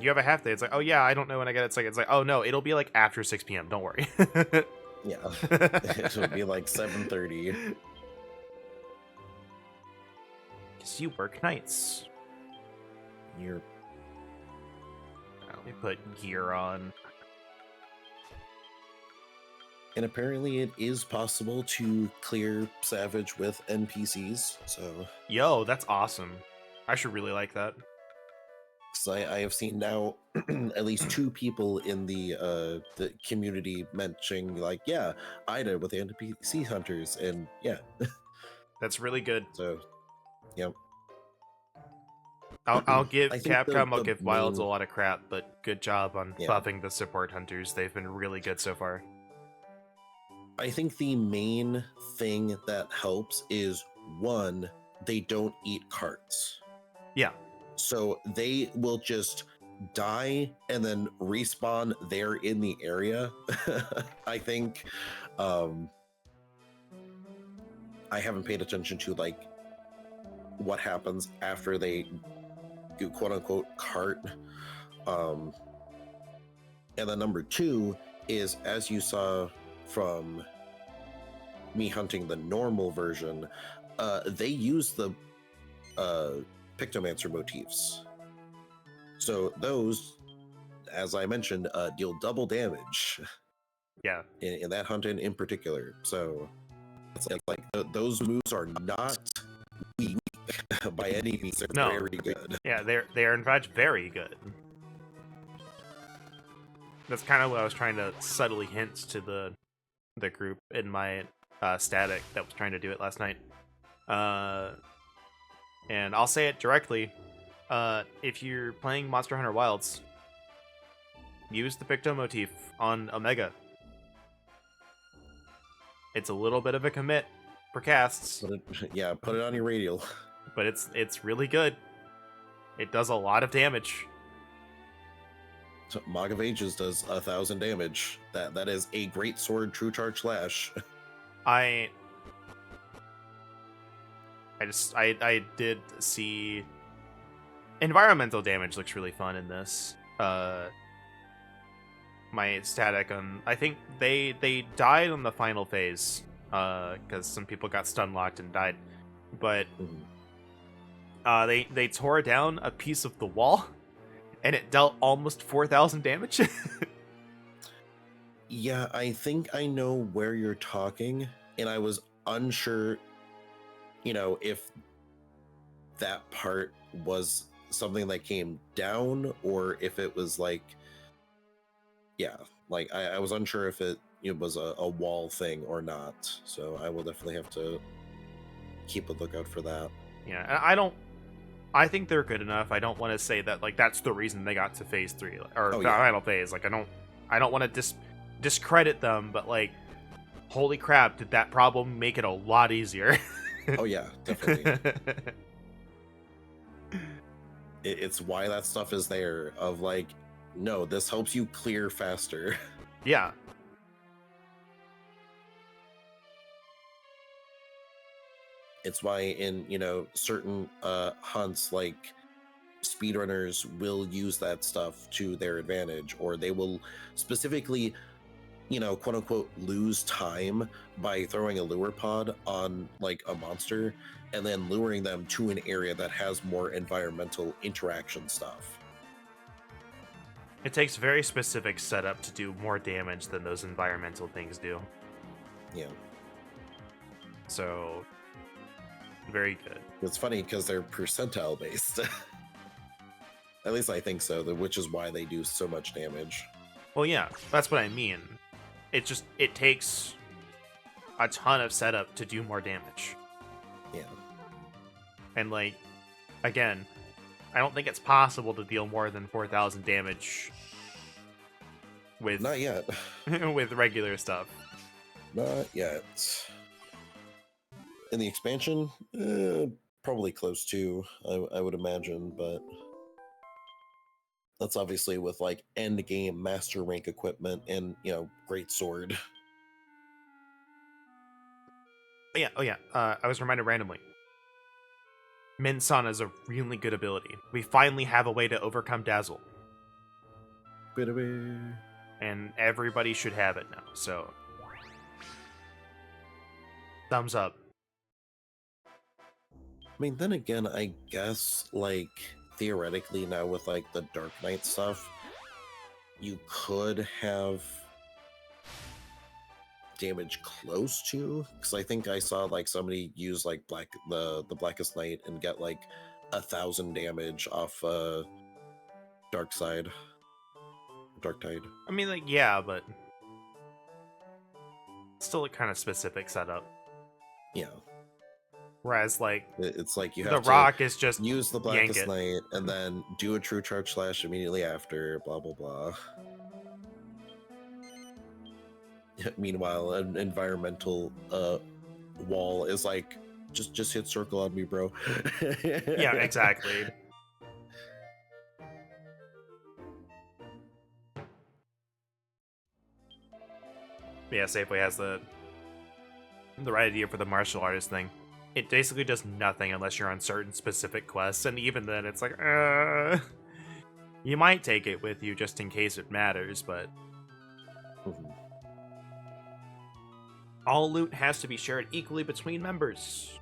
you have a half day. It's like, oh yeah, I don't know when I get it. It's like, oh no, it'll be like after 6 p.m. Don't worry. Yeah. It would be like 7:30. Because you work nights. You're Let me put gear on. And apparently it is possible to clear Savage with NPCs, so... Yo, that's awesome. I should really like that. So I have seen now at least 2 people in the community mentioning, like, yeah, I did with the NPC hunters, and yeah. That's really good. So, yeah. I'll give I think Capcom, I'll the give Wilds a lot of crap, but good job on Yeah. buffing the support hunters. They've been really good so far. I think the main thing that helps is, 1, they don't eat carts. Yeah. So they will just die and then respawn there in the area. I think I haven't paid attention to like what happens after they do quote unquote cart. And then number 2 is, as you saw from me hunting the normal version, they use the Pictomancer motifs. So those, as I mentioned, deal double damage. Yeah. In that hunt in particular. So it's like those moves are not weak by any means. They're No. very good. Yeah, they are in fact very good. That's kind of what I was trying to subtly hint to the group in my static that was trying to do it last night. And I'll say it directly. If you're playing Monster Hunter Wilds, use the Picto motif on Omega. It's a little bit of a commit for casts. Put it on your radial. But it's really good. It does a lot of damage. Mog of Ages does 1,000 damage. That is a great sword, true charge slash. I I did see environmental damage looks really fun in this. My static on, I think they died on the final phase because some people got stun locked and died, but they tore down a piece of the wall and it dealt almost 4,000 damage. Yeah, I think I know where you're talking, and I was unsure, if that part was something that came down or if it was like, yeah, like I was unsure if it was a wall thing or not. So I will definitely have to keep a lookout for that. Yeah, and I think they're good enough. I don't want to say that like that's the reason they got to phase 3 or Oh, the yeah. final phase. Like I don't want to discredit them, but like holy crap, did that problem make it a lot easier? Oh yeah, definitely. It's why that stuff is there. Of like, no, this helps you clear faster. Yeah. It's why in certain hunts, like speedrunners will use that stuff to their advantage, or they will specifically, quote unquote, lose time by throwing a lure pod on like a monster and then luring them to an area that has more environmental interaction stuff. It takes very specific setup to do more damage than those environmental things do. Yeah. So, very good. It's funny because they're percentile based. At least I think so, which is why they do so much damage. Well, yeah, that's what I mean. It takes a ton of setup to do more damage. Yeah. And like, again, I don't think it's possible to deal more than 4,000 damage with Not yet. with regular stuff. Not yet. In the expansion, probably close to, I would imagine, but that's obviously with like end game master rank equipment and great sword. Oh yeah. I was reminded randomly. Min-san is a really good ability. We finally have a way to overcome Dazzle, and everybody should have it now. So, thumbs up. I mean, then again, I guess like theoretically now with like the Dark Knight stuff, you could have damage close to, because I think I saw like somebody use like the Blackest Night and get like 1,000 damage off Dark Tide. I mean, like, yeah, but still a kind of specific setup. Yeah. Whereas, like, It's like you have the to Rock is just use the yank Blackest it. Night and then do a true charge slash immediately after, blah blah blah. Meanwhile, an environmental wall is like, just hit circle on me, bro. Yeah, exactly. Yeah, Safeway has the right idea for the martial artist thing. It basically does nothing unless you're on certain specific quests, and even then, it's like, you might take it with you just in case it matters, but all loot has to be shared equally between members.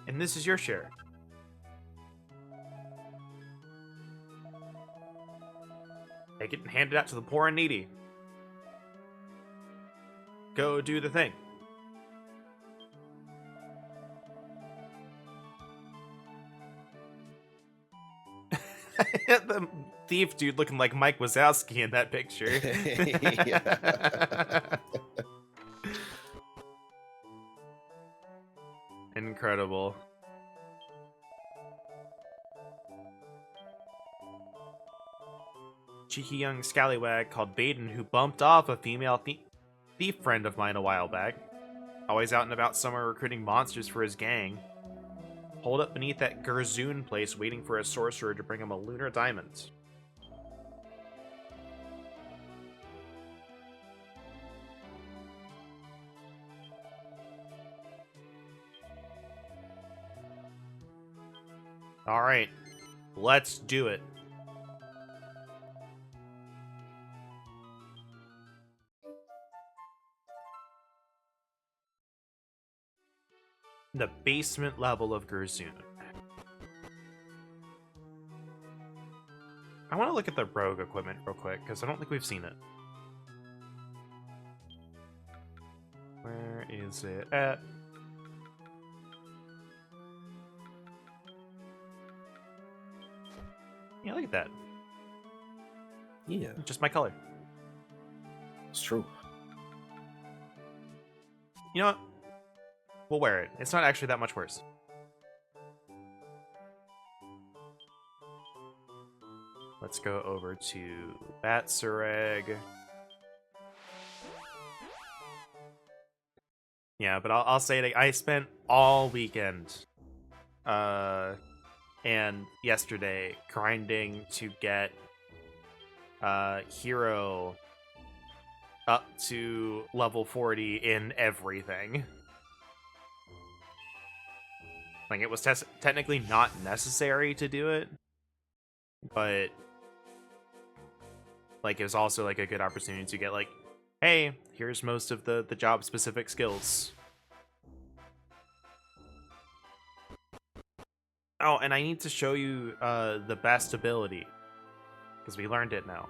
And this is your share. Take it and hand it out to the poor and needy. Go do the thing. The thief dude looking like Mike Wazowski in that picture. Incredible. Cheeky young scallywag called Baden who bumped off a female thief friend of mine a while back. Always out and about somewhere recruiting monsters for his gang. Holed up beneath that Gerzoon place waiting for a sorcerer to bring him a lunar diamond. Alright, let's do it. The basement level of Gerzoon. I want to look at the rogue equipment real quick, because I don't think we've seen it. Where is it at? Yeah, look at that. Yeah, Just my color. it's true. You know what? We'll wear it. It's not actually that much worse. Let's go over to Batsureg. Yeah, but I'll say that I spent all weekend and yesterday grinding to get Hero up to level 40 in everything. Like, it was technically not necessary to do it, but like, it was also like a good opportunity to get like, hey, here's most of the job specific skills. Oh, and I need to show you the best ability, because we learned it now.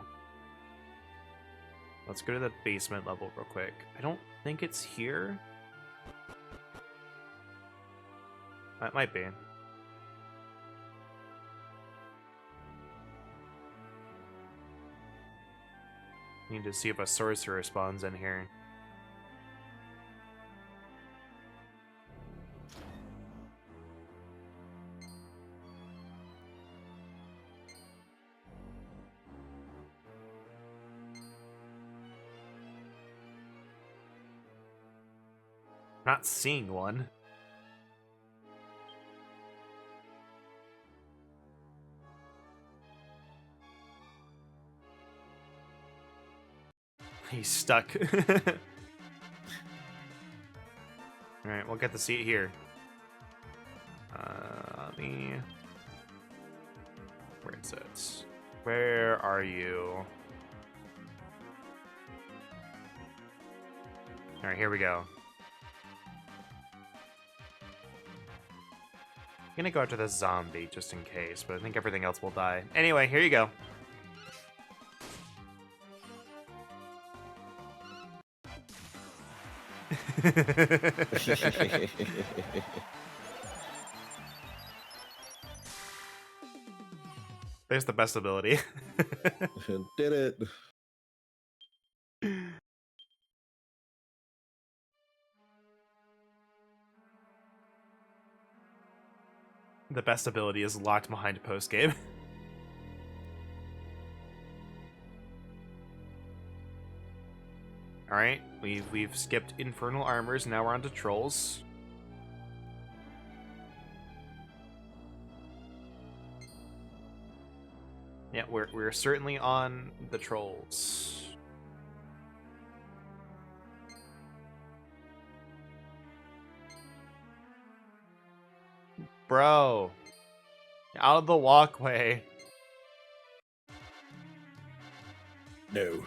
Let's go to the basement level real quick. I don't think it's here. That might be. Need to see if a sorcerer spawns in here. Not seeing one. He's stuck. Alright, we'll get the seat here. Where is it? Where are you? Alright, here we go. I'm gonna go after the zombie just in case, but I think everything else will die. Anyway, here you go. There's the best ability. Did it. The best ability is locked behind post game. All right, we've skipped infernal armors. Now we're on to trolls. Yeah, we're certainly on the trolls. Bro, out of the walkway. No.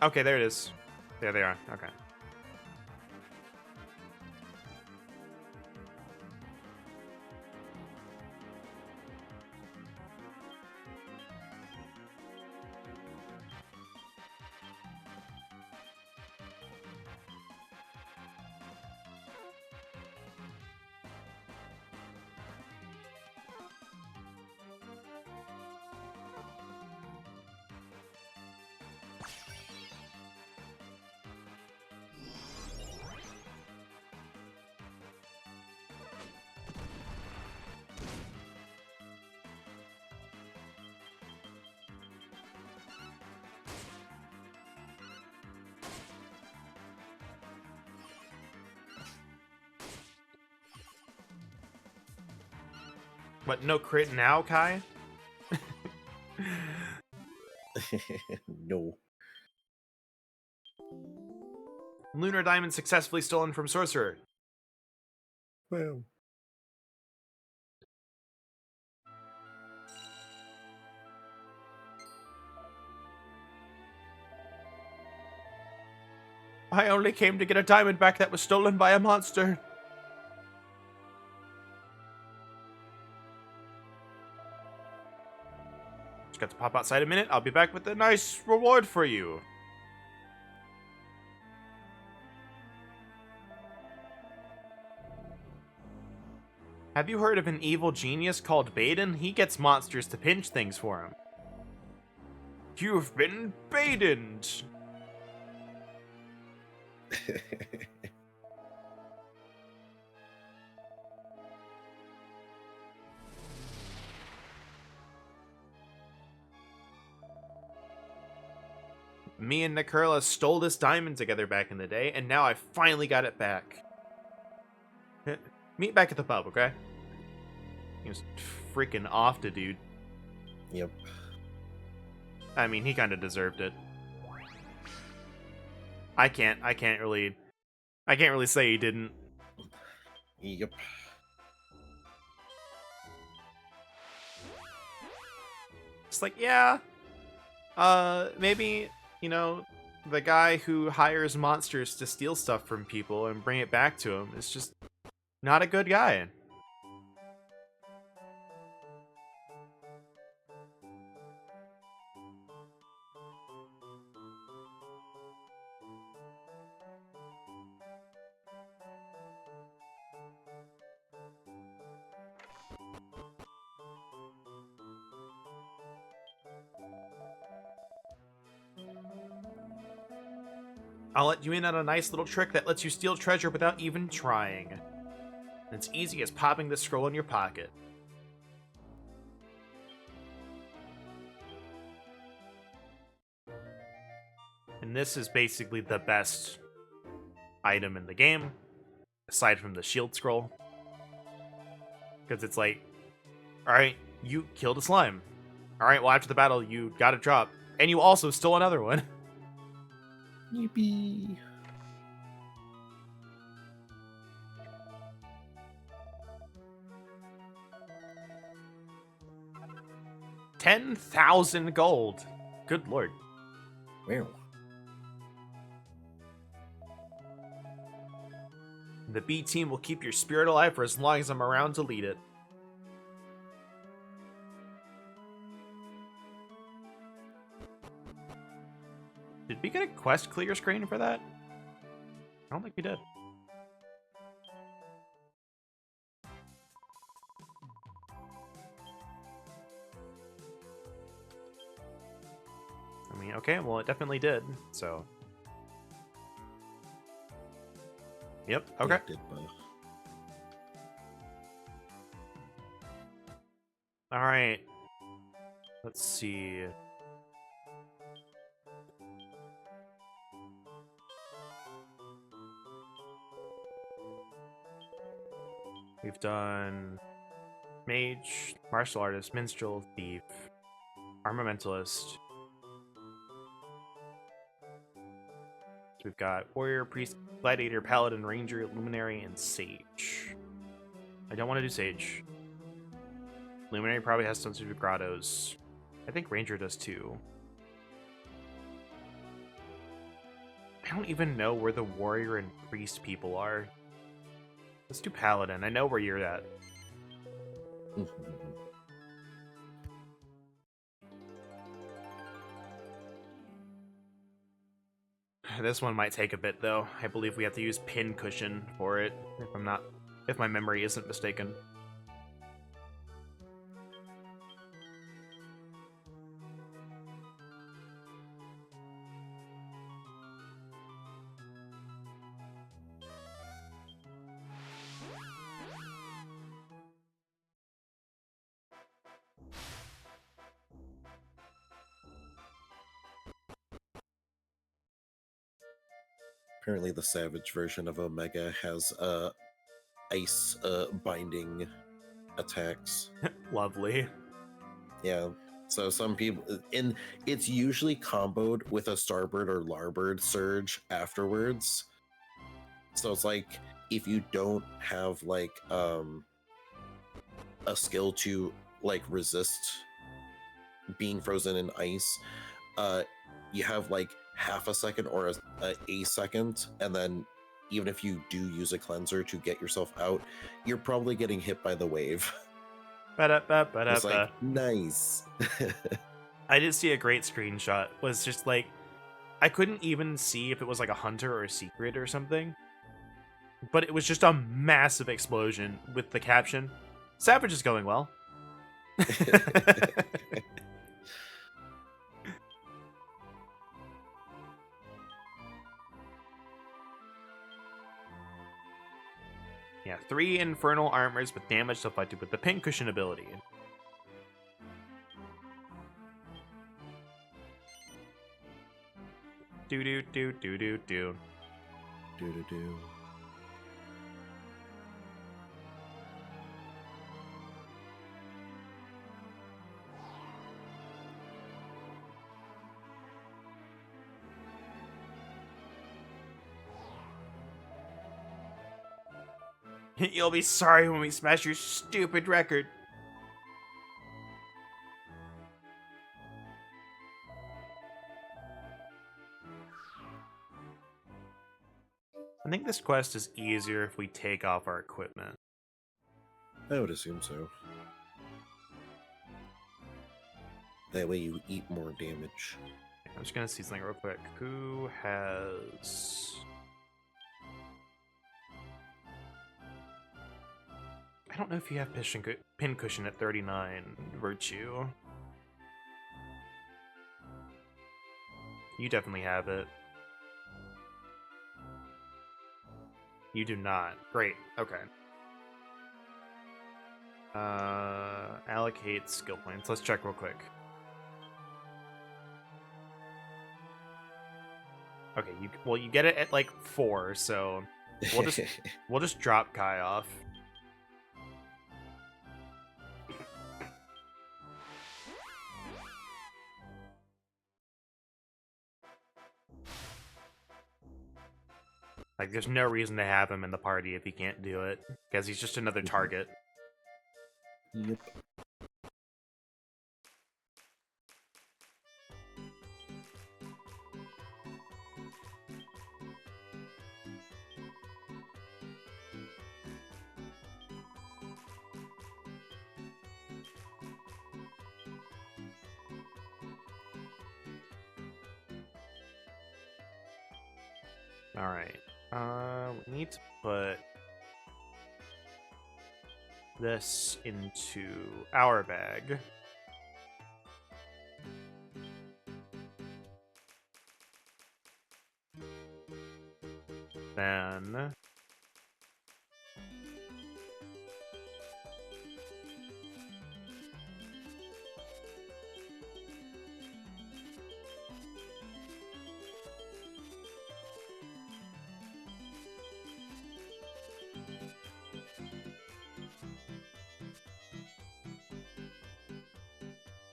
Okay, there it is. There they are. Okay. What, no crit now, Kai? No. Lunar diamond successfully stolen from sorcerer. Well. I only came to get a diamond back that was stolen by a monster. Just got to pop outside a minute. I'll be back with a nice reward for you. Have you heard of an evil genius called Baden? He gets monsters to pinch things for him. You've been Badened. Me and Nikurla stole this diamond together back in the day, and now I finally got it back. Meet back at the pub, okay? He was freaking off to dude. Yep. I mean, he kind of deserved it. I can't really say he didn't. Yep. It's like, yeah, maybe, you know, the guy who hires monsters to steal stuff from people and bring it back to him is just not a good guy. I'll let you in on a nice little trick that lets you steal treasure without even trying. It's easy as popping this scroll in your pocket. And this is basically the best item in the game, aside from the shield scroll. Because it's like, alright, you killed a slime. Alright, well after the battle you got a drop. And you also stole another one. Yippee. $10,000 gold. Good lord. Wow. The B team will keep your spirit alive for as long as I'm around to lead it. Did we get a quest clear screen for that? I don't think we did. I mean, okay, well, it definitely did, so. Yep, okay. It did both. Alright. Let's see. We've done mage, martial artist, minstrel, thief, armamentalist. So we've got warrior, priest, gladiator, paladin, ranger, luminary, and sage. I don't want to do sage. Luminary probably has some sort of grottos. I think ranger does too. I don't even know where the warrior and priest people are. Let's do paladin. I know where you're at. This one might take a bit though. I believe we have to use pin cushion for it, if my memory isn't mistaken. Apparently the savage version of Omega has ice binding attacks. Lovely. Yeah. So some people, and it's usually comboed with a starboard or larboard surge afterwards. So it's like if you don't have like a skill to like resist being frozen in ice, uh you have like half a second or a second, and then even if you do use a cleanser to get yourself out, you're probably getting hit by the wave. It's like Ba-da-ba-ba-da-ba. nice. I did see a great screenshot. Was just like, I couldn't even see if it was like a hunter or a secret or something, but it was just a massive explosion with the caption, "Savage is going well." Yeah, 3 infernal armors with damage deflected with the pincushion ability. Do do do do do do. Do do do. You'll be sorry when we smash your stupid record. I think this quest is easier if we take off our equipment. I would assume so. That way you eat more damage. I'm just gonna see something real quick. Who has... I don't know if you have pincushion at 39 virtue. You definitely have it. You do not. Great. Okay. Allocate skill points. Let's check real quick. Okay, you get it at like 4, so we'll just drop Kai off. Like, there's no reason to have him in the party if he can't do it, because he's just another target. Yep. Alright. We need to put this into our bag. Then...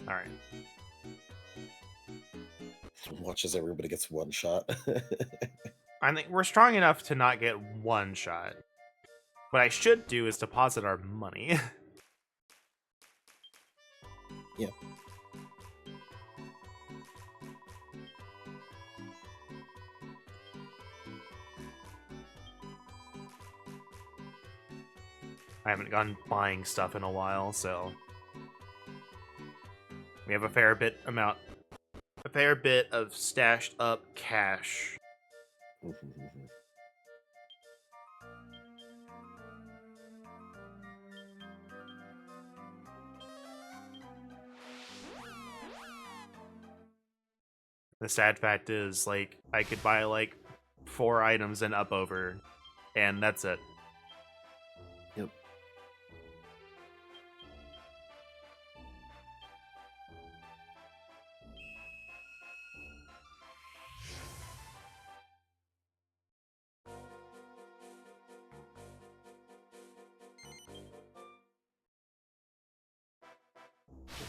Alright. Watch as everybody gets one shot. I think we're strong enough to not get one shot. What I should do is deposit our money. Yeah. I haven't gone buying stuff in a while, so we have a fair bit of stashed up cash. The sad fact is, like, I could buy like 4 items and up over, and that's it. Yep.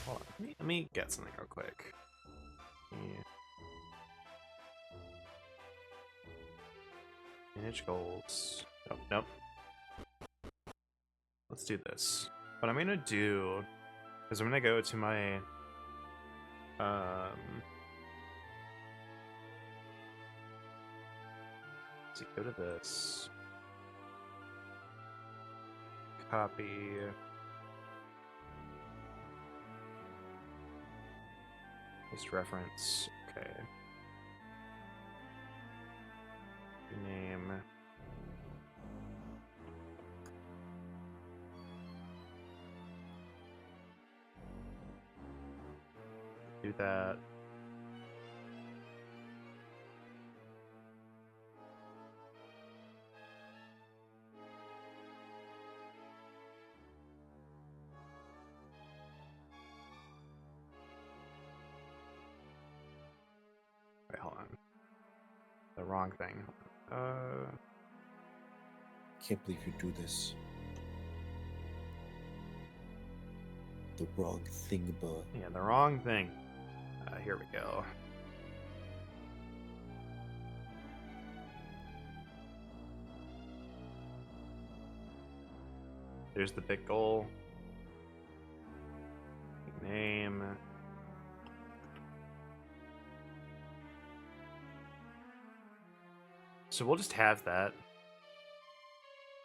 Hold on, let me get something real quick. Yeah. Manage goals. Nope, nope. Let's do this. What I'm gonna do is I'm gonna go to my let's see, go to this. Copy. Paste reference. Okay. Name. Do that. Wait, hold on. The wrong thing. Can't believe you do this. The wrong thing, but Yeah, the wrong thing. Here we go. There's the big goal. Name. So we'll just have that.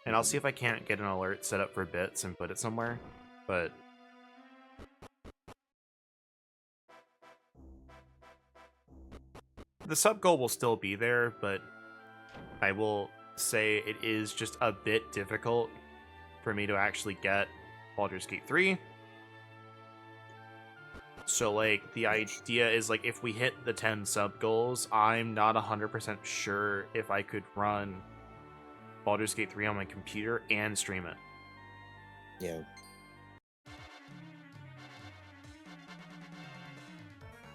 And I'll see if I can't get an alert set up for bits and put it somewhere. But the sub goal will still be there, but I will say it is just a bit difficult for me to actually get Baldur's Gate 3. So, like, the idea is, like, if we hit the 10 sub goals, I'm not 100% sure if I could run Baldur's Gate 3 on my computer and stream it. yeah.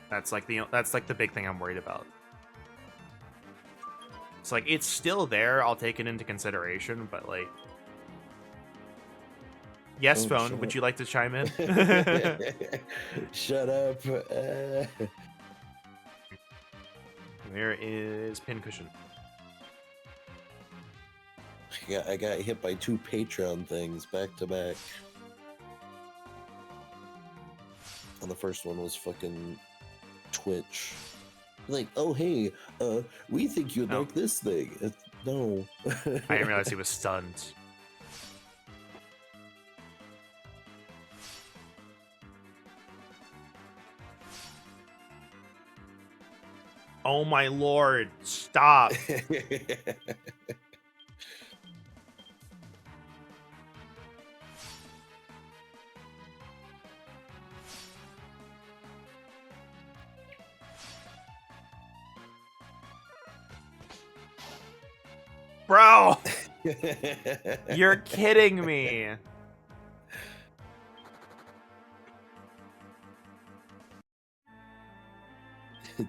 That's like the big thing I'm worried about. It's like, it's still there, I'll take it into consideration, but, like, yes, Oh, phone, shut would up. you like to chime in? Shut up. Where is Pincushion? I got hit by 2 Patreon things back to back. And the first one was fucking Twitch. Like, oh hey, we think you'd No. like this thing. No. I didn't realize he was stunned. Oh my lord, stop. Bro, you're kidding me.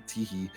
Teehee.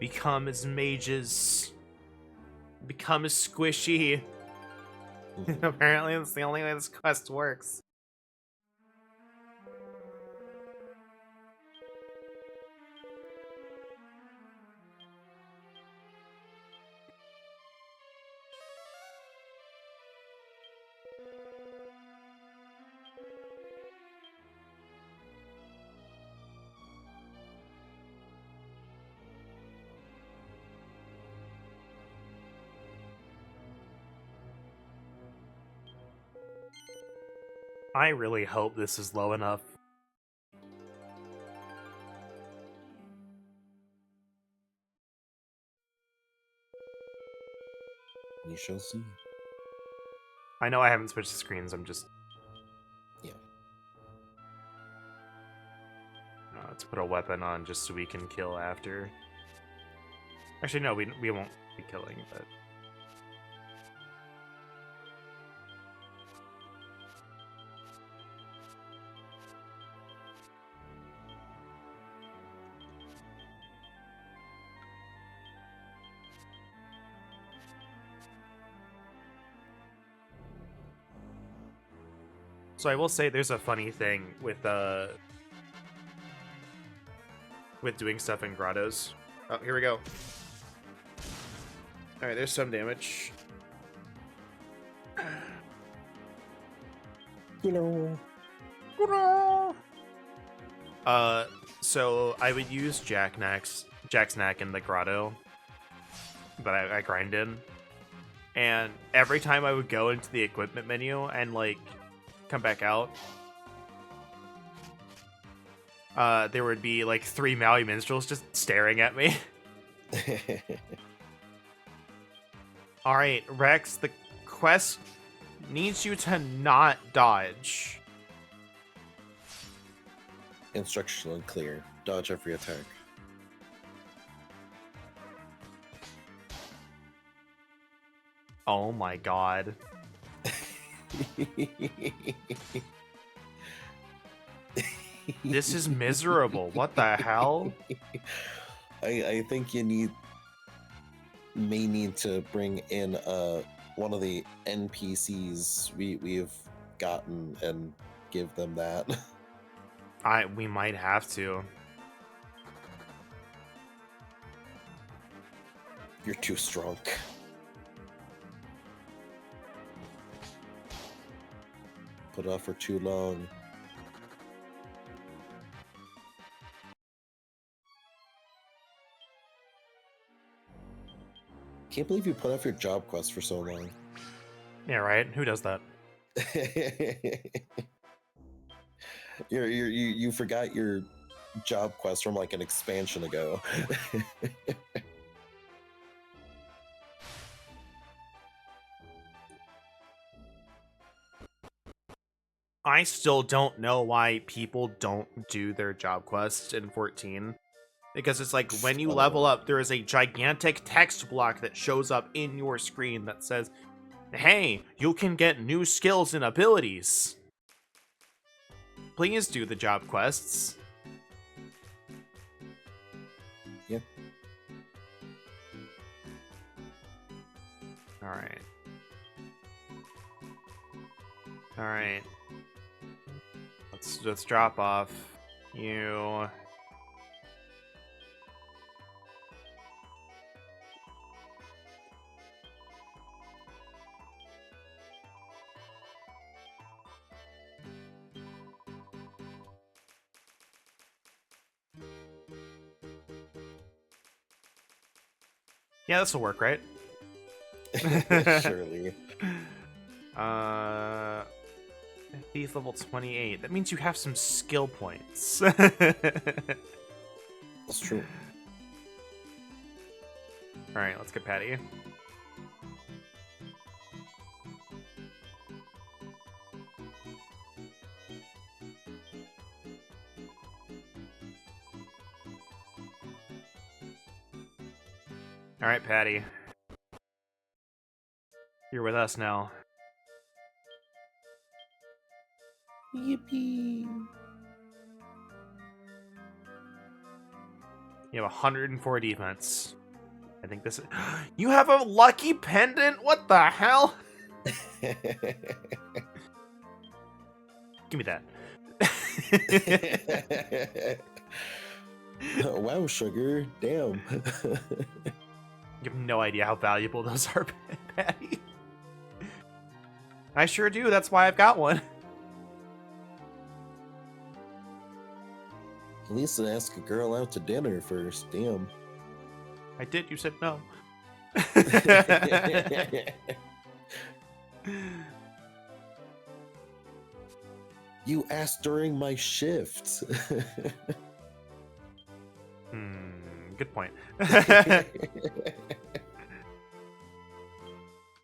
Become as mages. Become as squishy. Apparently, that's the only way this quest works. I really hope this is low enough. We shall see. I know I haven't switched the screens, I'm just... Yeah. Let's put a weapon on just so we can kill after. Actually, no, we won't be killing, but... So I will say there's a funny thing with doing stuff in grottos. Oh, here we go. Alright, there's some damage. Hello. So I would use Jack's Knack in the grotto that I grind in. And every time I would go into the equipment menu and, like, come back out, there would be, like, 3 Maui minstrels just staring at me. Alright, Rex, the quest needs you to not dodge. Instruction unclear. Dodge every attack. Oh my god. This is miserable. What the hell? I think you may need to bring in one of the NPCs we've gotten and give them that. We might have to. You're too strong. Put off for too long. Can't believe you put off your job quest for so long. Yeah, right? Who does that? You forgot your job quest from like an expansion ago. I still don't know why people don't do their job quests in 14. Because it's like, when you level up, there is a gigantic text block that shows up in your screen that says, hey, you can get new skills and abilities. Please do the job quests. Yeah. Alright. Alright. Let's drop off you. Yeah, this will work, right? Surely. Thief level 28. That means you have some skill points. That's true. Alright, let's get Patty. Alright, Patty. You're with us now. Yippee! You have 104 defense. I think this is... You have a lucky pendant? What the hell? Give me that. Wow, sugar. Damn. You have no idea how valuable those are, Patty. I sure do. That's why I've got one. At least ask a girl out to dinner first. Damn. I did. You said no. You asked during my shift. Good point.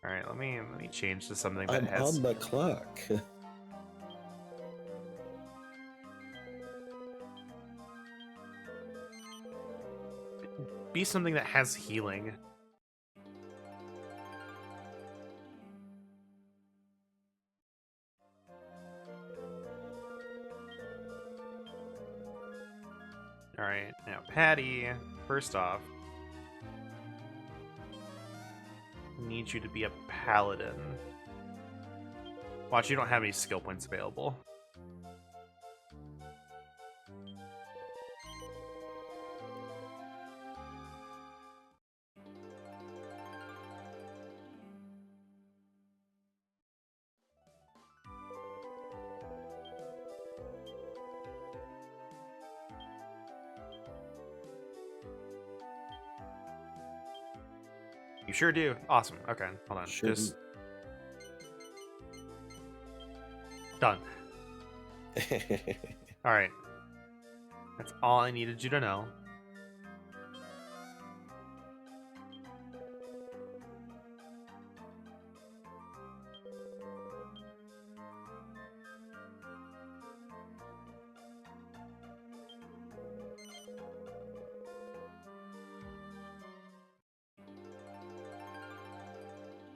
All right, let me change to something that I'm has on the clock. be something that has healing. All right, now Patty. First off, I need you to be a paladin. Watch, you don't have any skill points available. You sure do. Awesome. Okay, hold on. Sure Just done. All right. That's all I needed you to know.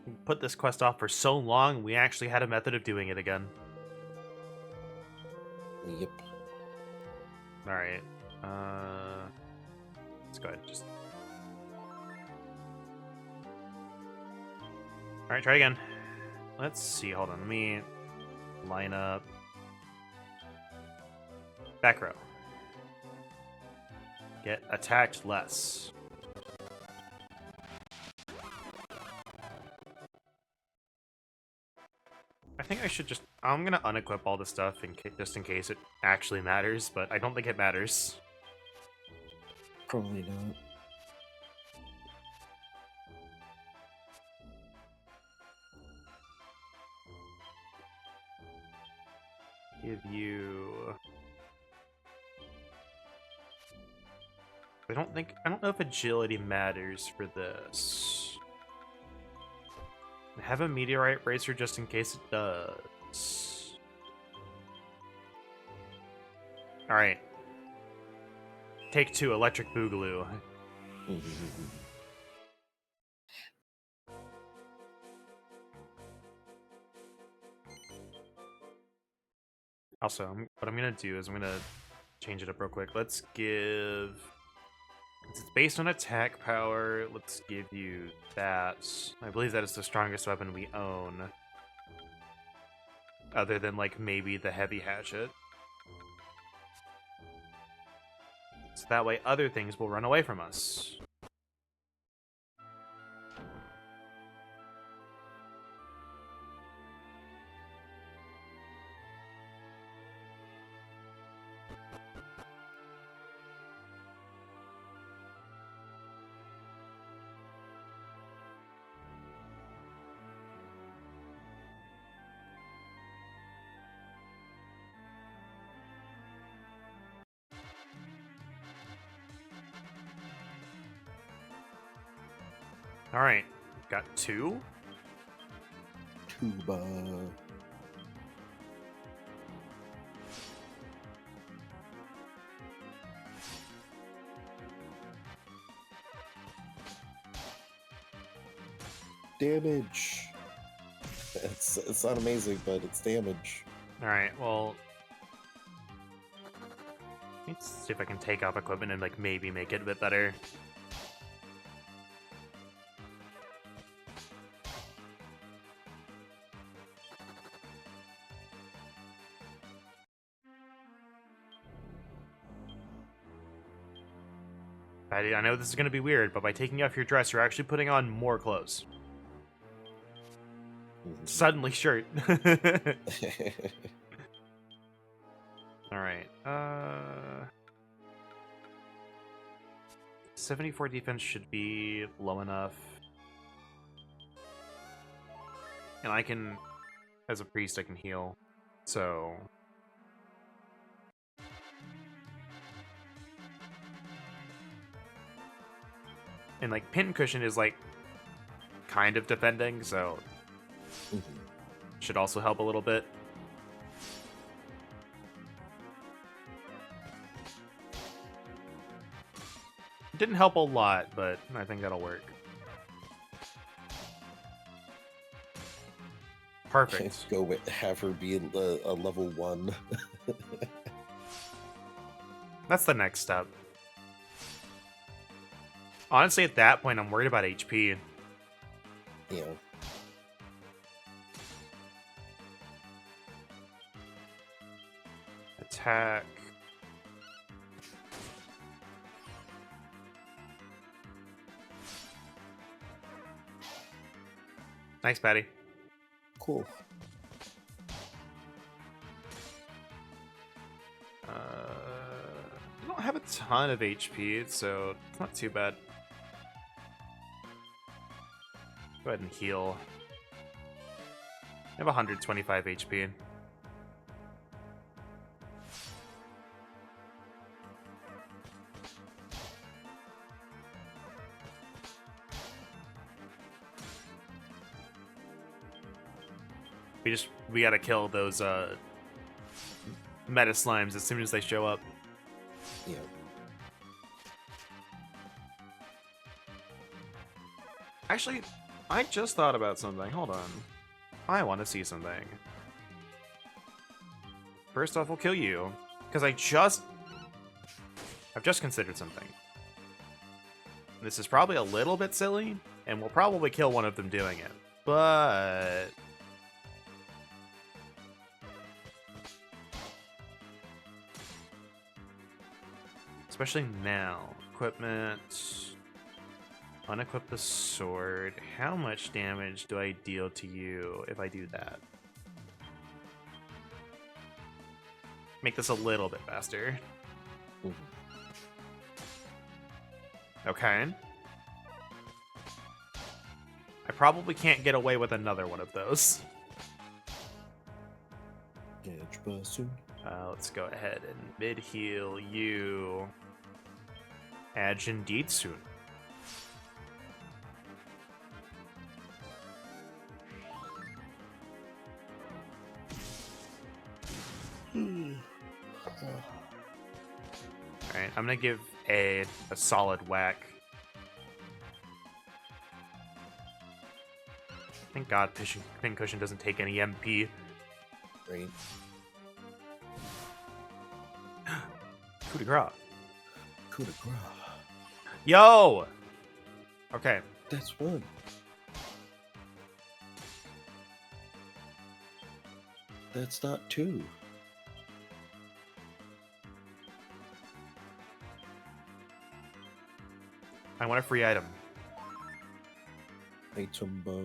We put this quest off for so long, we actually had a method of doing it again. Yep. All right. Let's go ahead. Just. All right, try again. Let's see. Hold on. Let me line up. Back row. Get attacked less. I think I should just. I'm gonna unequip all the stuff just in case it actually matters, but I don't think it matters. Probably not. Give you. I don't know if agility matters for this. Have a meteorite bracer just in case it does. All right. Take 2, electric boogaloo. Also, what I'm gonna do is I'm gonna change it up real quick. Let's give. Since it's based on attack power, let's give you that. I believe that is the strongest weapon we own. Other than, like, maybe the heavy hatchet. So that way other things will run away from us. Alright, got 2. Tuba. Damage. It's not amazing, but it's damage. Alright, well... Let's see if I can take off equipment and, like, maybe make it a bit better. I know this is going to be weird, but by taking off your dress, you're actually putting on more clothes. Suddenly shirt. Alright, 74 defense should be low enough. And I can, as a priest, I can heal. So, And like pincushion is like kind of defending, so Mhm. should also help a little bit. Didn't help a lot, but I think that'll work. Perfect. Go with have her be a level 1. That's the next step. Honestly, at that point, I'm worried about HP. Yeah. Attack. Nice, Patty. Cool. I don't have a ton of HP, so it's not too bad. Go ahead and heal. I have 125 HP. We gotta kill those meta slimes as soon as they show up. Yeah. Actually, I just thought about something. Hold on. I want to see something. First off, we'll kill you. Because I've just considered something. This is probably a little bit silly, and we'll probably kill one of them doing it. But... especially now. Equipment... unequip the sword. How much damage do I deal to you if I do that? Make this a little bit faster. Mhm. Okay. I probably can't get away with another one of those. Edge Buster. Let's go ahead and mid-heal you. Edge indeed soon. Alright, I'm gonna give a solid whack. Thank God Pincushion doesn't take any MP. Right. Coup de grace. Coup de grace. Yo! Okay. That's one. That's not 2. I want a free item. Item bar.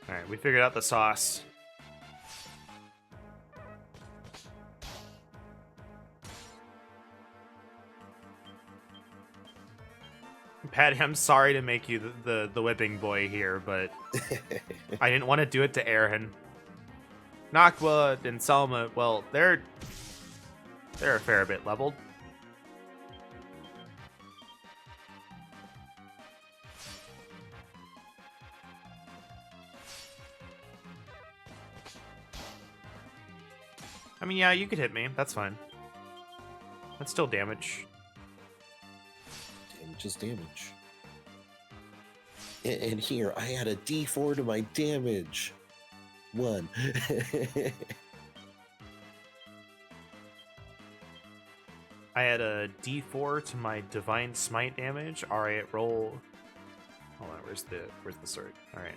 Alright, we figured out the sauce. Patty, I'm sorry to make you the whipping boy here, but I didn't want to do it to Aaron. Nakwa and Selma, well, they're a fair bit leveled. I mean, yeah, you could hit me. That's fine. That's still damage. Damage is damage. And here, I add a D4 to my damage. 1. I add a D4 to my divine smite damage. All right, roll. Hold on, where's the sword? All right.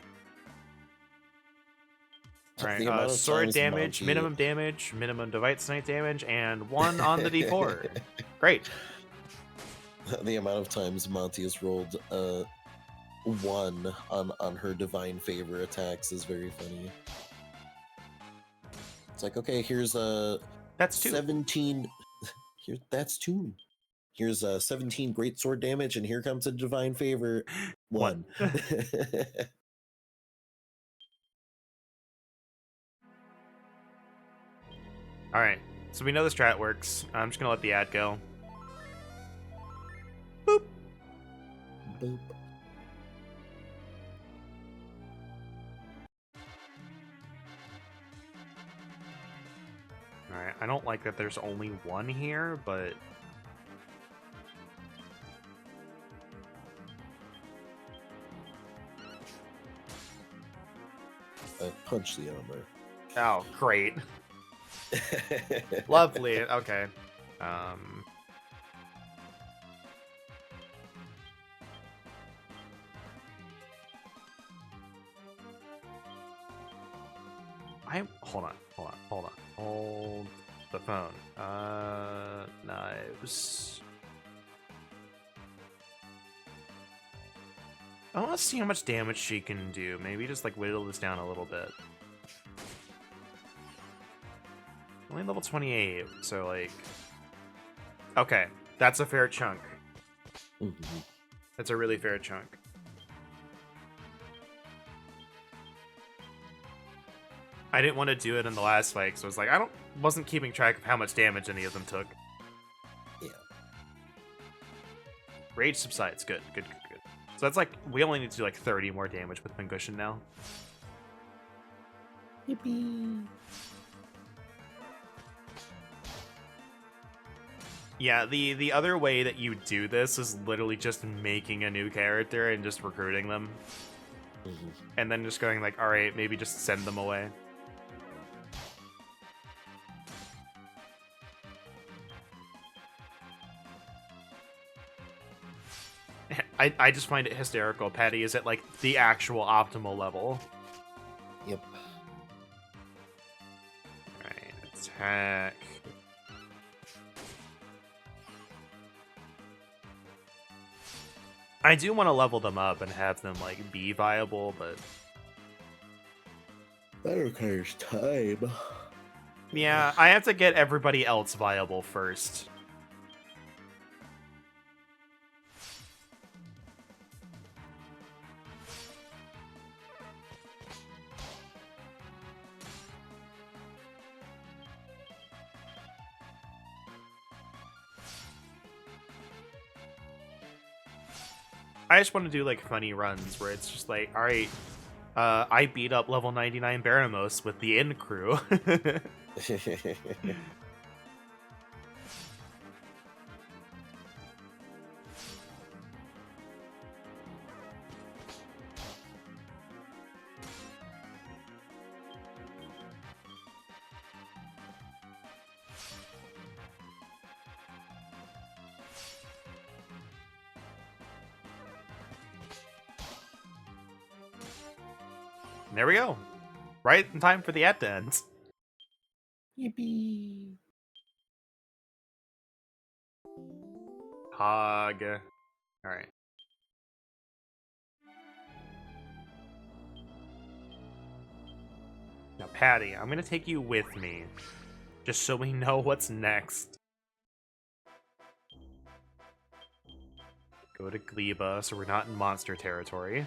All The amount right, of sword times damage, minimum divine smite damage, and 1 on the D4. Great. The amount of times Monty has rolled 1 on her divine favor attacks is very funny. It's like, okay, here's a That's 2. 17. Here, that's 2. Here's 17 great sword damage, and here comes a divine favor. 1. All right, so we know the strat works. I'm just gonna let the ad go. Boop. Boop. All right, I don't like that there's only one here, but Punch the armor. oh, great. Lovely. Okay. Hold the phone. Knives. I want to see how much damage she can do. Maybe just like whittle this down a little bit. Only level 28, so like... Okay, that's a fair chunk. That's a really fair chunk. I didn't want to do it in the last fight, so I was like, wasn't keeping track of how much damage any of them took. Yeah. Rage subsides. Good. So that's like, we only need to do like 30 more damage with Pingushin now. Yippee. Yeah, the other way that you do this is literally just making a new character and just recruiting them. And then just going like, alright, maybe just send them away. I just find it hysterical. Patty is at like the actual optimal level. Yep. Alright, attack. I do want to level them up and have them like be viable, but that requires time. Yeah, I have to get everybody else viable first. I just want to do like funny runs where it's just like, all right, I beat up level 99 Baramos with the Inn crew. There we go. Right in time for the ad to end. Yippee. Hog. Alright. Now, Patty, I'm gonna take you with me. Just so we know what's next. Go to Gleba, so we're not in monster territory.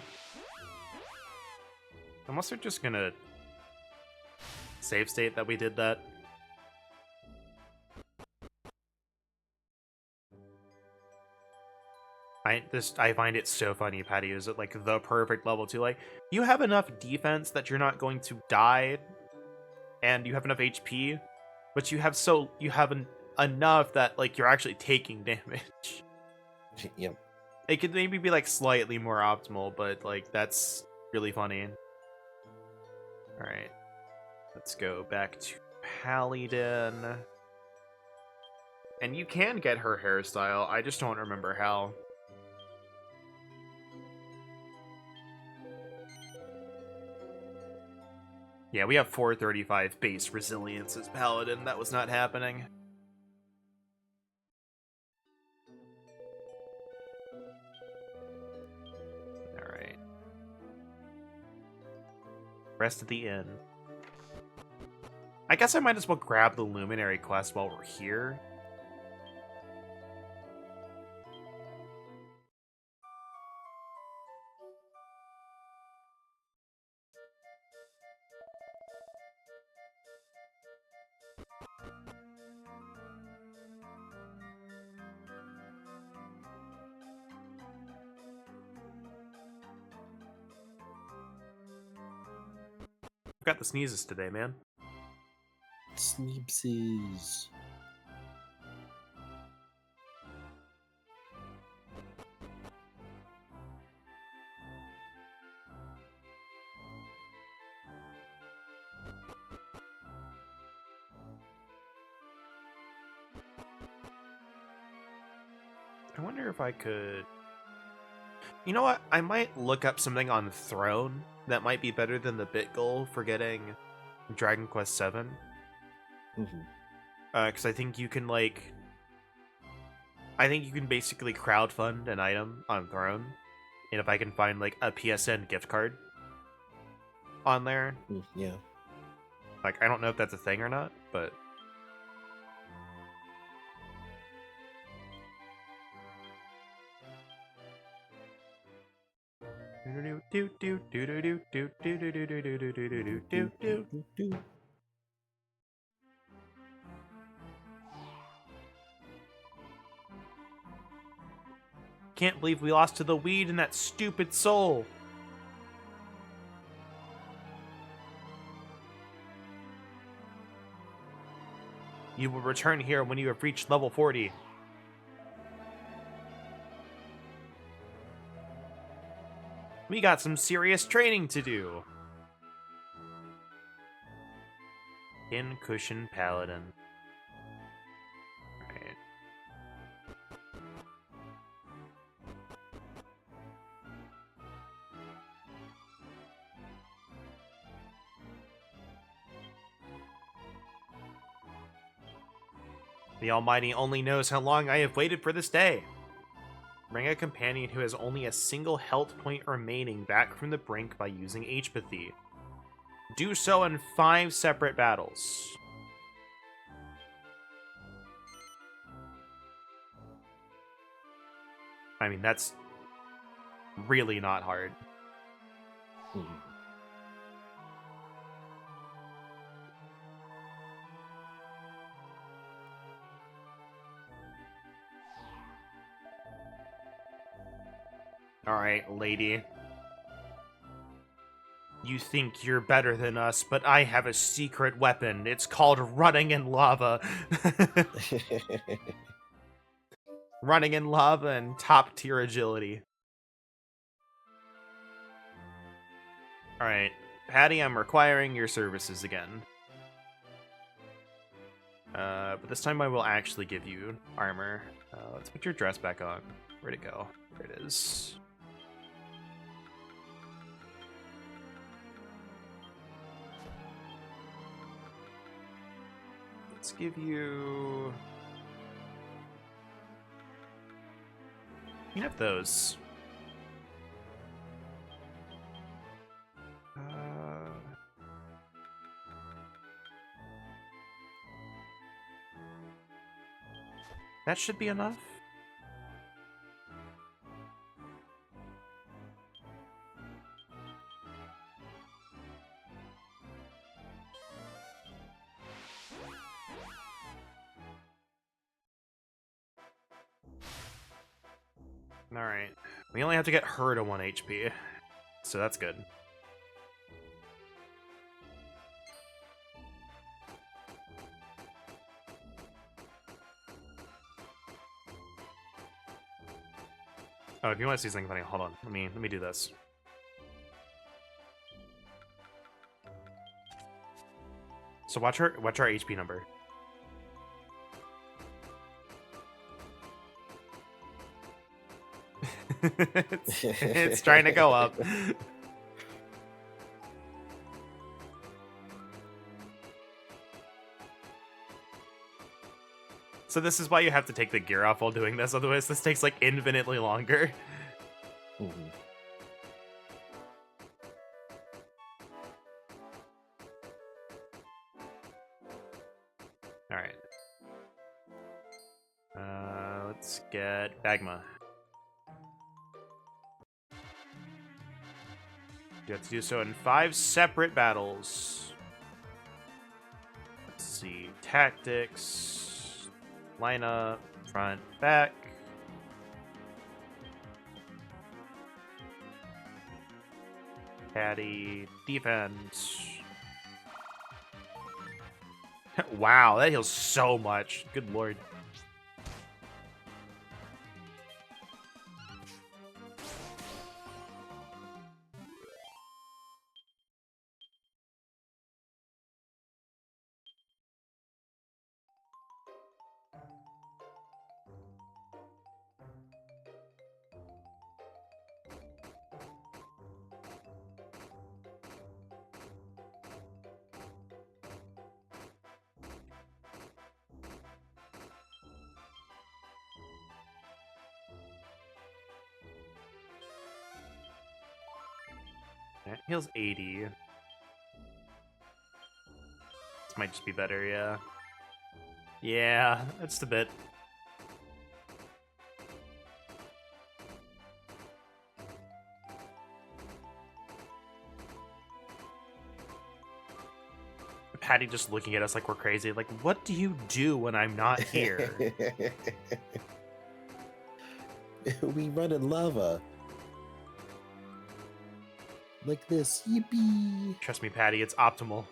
Unless they're just gonna save state that we did that. I find it so funny, Patty, is it like the perfect level 2? Like, you have enough defense that you're not going to die, and you have enough HP, but you have enough that like you're actually taking damage. Yep. It could maybe be like slightly more optimal, but like that's really funny. Alright. Let's go back to Paladin. And you can get her hairstyle, I just don't remember how. Yeah, we have 435 base resilience as Paladin. That was not happening. Alright. Rest of the inn. I guess I might as well grab the Luminary quest while we're here. Got the sneezes today, man. Sneepsies. I wonder if I could... You know what? I might look up something on Throne that might be better than the bit goal for getting Dragon Quest VII. Because I think you can, like... I think you can basically crowdfund an item on Throne. And if I can find, like, a PSN gift card on there... Yeah. Like, I don't know if that's a thing or not, but... Can't believe we lost to the weed and that stupid soul. You will return here when you have reached level 40. We got some serious training to do. Cushion Paladin. Right. The Almighty only knows how long I have waited for this day. Bring a companion who has only a single health point remaining back from the brink by using H-Pathy. Do so in 5 separate battles. I mean, that's really not hard. Alright, lady. You think you're better than us, but I have a secret weapon. It's called running in lava. Running in lava and top tier agility. Alright, Patty, I'm requiring your services again. But this time I will actually give you armor. Let's put your dress back on. Where'd it go? There it is. Let's give you... You have those. That should be enough. Alright. We only have to get her to 1 HP. So that's good. Oh, if you want to see something funny, hold on. Let me do this. So watch our HP number. it's trying to go up. So this is why you have to take the gear off while doing this, otherwise this takes like infinitely longer. Alright. Let's get Bagma. You have to do so in 5 separate battles. Let's see. Tactics. Lineup. Front. Back. Patty. Defense. Wow, that heals so much. Good lord. It heals 80. This might just be better, yeah. Yeah, that's a bit. Patty just looking at us like we're crazy. Like, what do you do when I'm not here? We run in lava. Like this. Yippee. Trust me, Patty, it's optimal.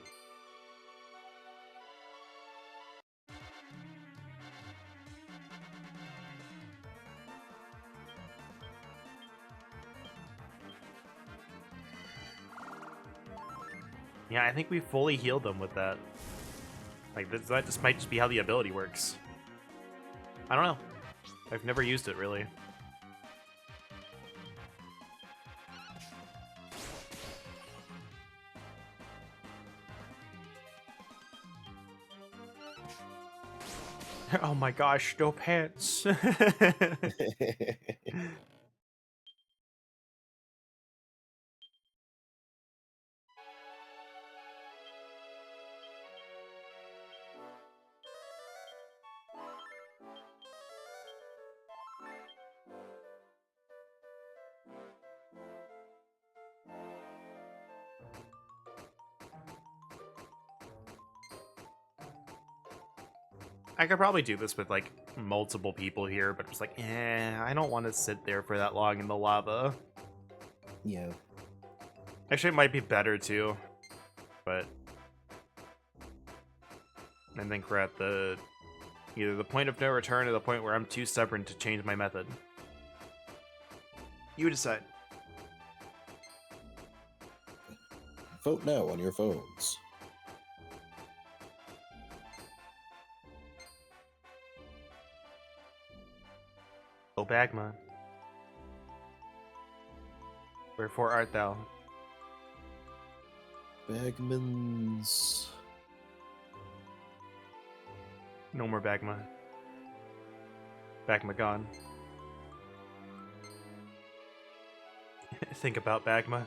Yeah, I think we fully healed them with that. Like, that just might just be how the ability works. I don't know. I've never used it, really. Oh my gosh, no pants. I could probably do this with like multiple people here, but it's like, I don't want to sit there for that long in the lava. Yeah. Actually, it might be better too, but I think we're at the either the point of no return or the point where I'm too stubborn to change my method. You decide. Vote now on your phones. O Bagma, wherefore art thou? Bagman's. No more Bagma. Bagma gone. Think about Bagma.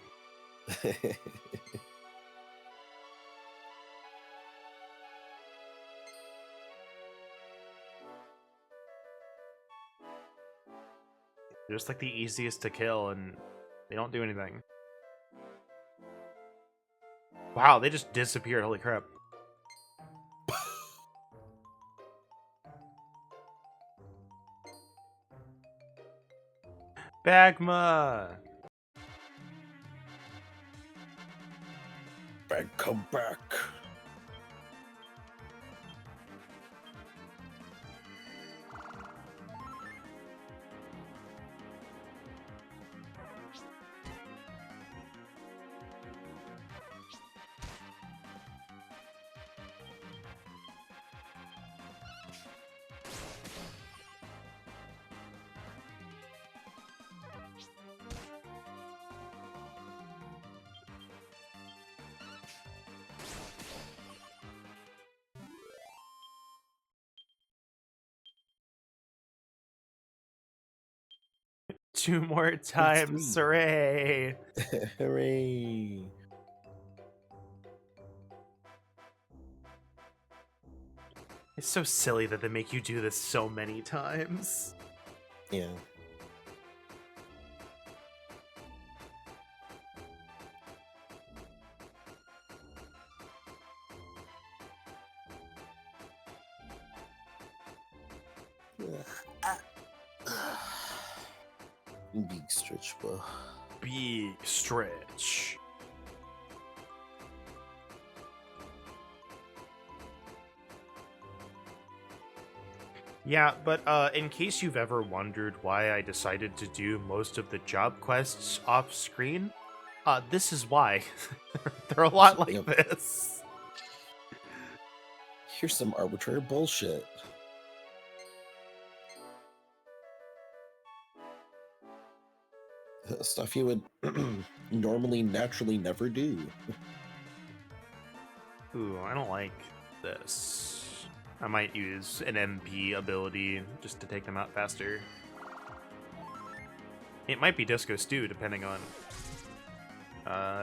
They're just like the easiest to kill, and they don't do anything. Wow, they just disappeared. Holy crap. Bagma! Come back. Two more It's times, 3. hooray! Hooray. It's so silly that they make you do this so many times. Yeah. Big stretch, bro. Big stretch. Yeah, but in case you've ever wondered why I decided to do most of the job quests off screen, this is why. They're a lot like Yep. this. Here's some arbitrary bullshit. Stuff you would normally naturally never do. Ooh, I don't like this. I might use an MP ability just to take them out faster. It might be Disco Stew, depending on...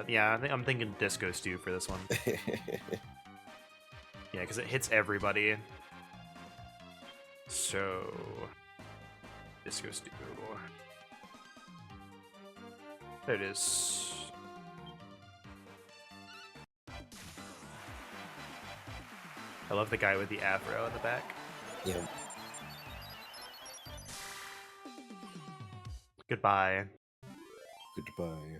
yeah, I'm thinking Disco Stew for this one. Yeah, because it hits everybody. So... Disco Stew. There it is. I love the guy with the afro in the back. Yeah. Goodbye. Goodbye.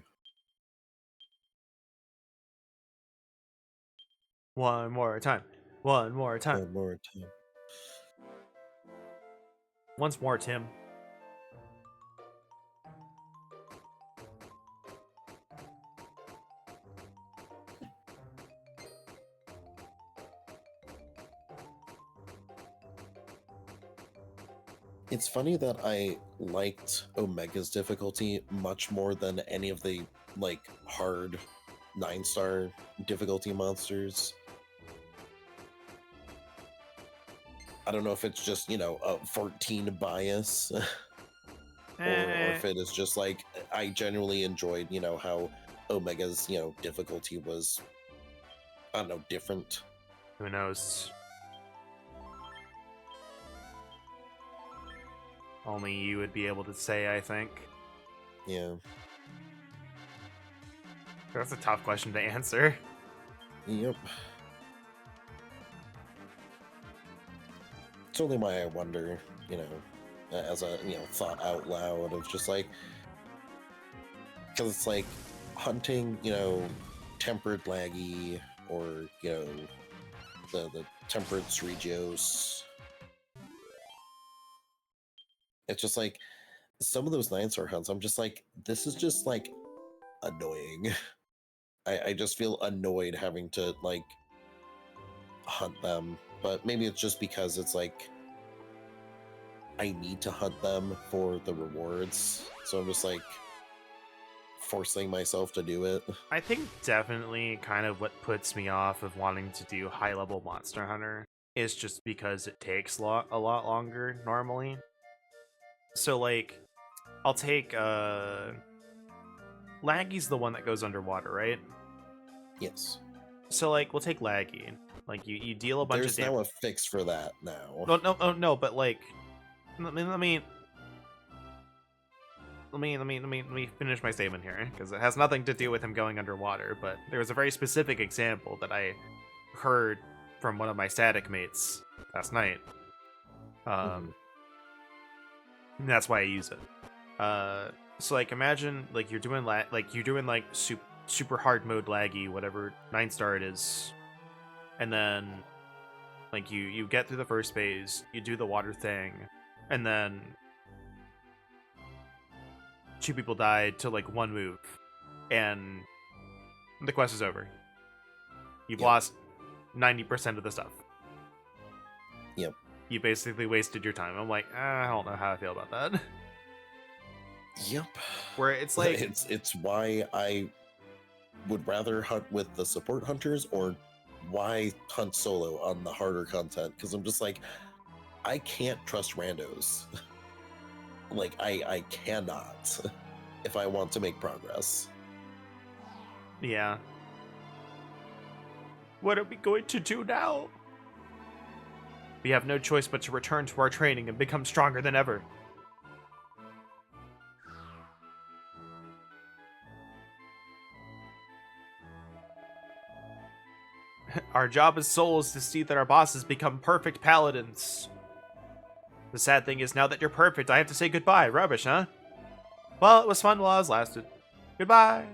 One more time. One more time. One more time. Once more, Tim. It's funny that I liked Omega's difficulty much more than any of the like hard 9-star difficulty monsters. I don't know if it's just, you know, a 14 bias or if it is just like I genuinely enjoyed, you know, how Omega's, you know, difficulty was, I don't know, different. Who knows? Only you would be able to say, I think. Yeah. That's a tough question to answer. Yep. It's only why I wonder, you know, as a, you know, thought out loud of just like, because it's like hunting, you know, tempered laggy or, you know, the tempered Sregios. It's just like some of those 9-star hunts, I'm just like, this is just like annoying. I just feel annoyed having to like hunt them, but maybe it's just because it's like I need to hunt them for the rewards, so I'm just like forcing myself to do it. I think definitely kind of what puts me off of wanting to do high-level Monster Hunter is just because it takes a lot longer normally. So, like, I'll take, Laggy's the one that goes underwater, right? Yes. So, like, we'll take Laggy. Like, you deal a bunch There's of damage. now a fix for that now. No, but, like, let me finish my statement here, because it has nothing to do with him going underwater, but there was a very specific example that I heard from one of my static mates last night. And that's why I use it. So like imagine like you're doing like super hard mode laggy, whatever 9-star it is, and then like you get through the first phase, you do the water thing, and then 2 people died to like 1 move, and the quest is over. You've Yep. lost 90% of the stuff. Yep. You basically wasted your time. I'm like, I don't know how I feel about that. Yep. Where it's like it's why I would rather hunt with the support hunters or why hunt solo on the harder content, because I'm just like, I can't trust randos. Like I cannot if I want to make progress. yeah. What are we going to do now? We have no choice but to return to our training and become stronger than ever. Our job as souls is to see that our bosses become perfect paladins. The sad thing is, now that you're perfect, I have to say goodbye. Rubbish, huh? Well, it was fun while I was lasted. Goodbye.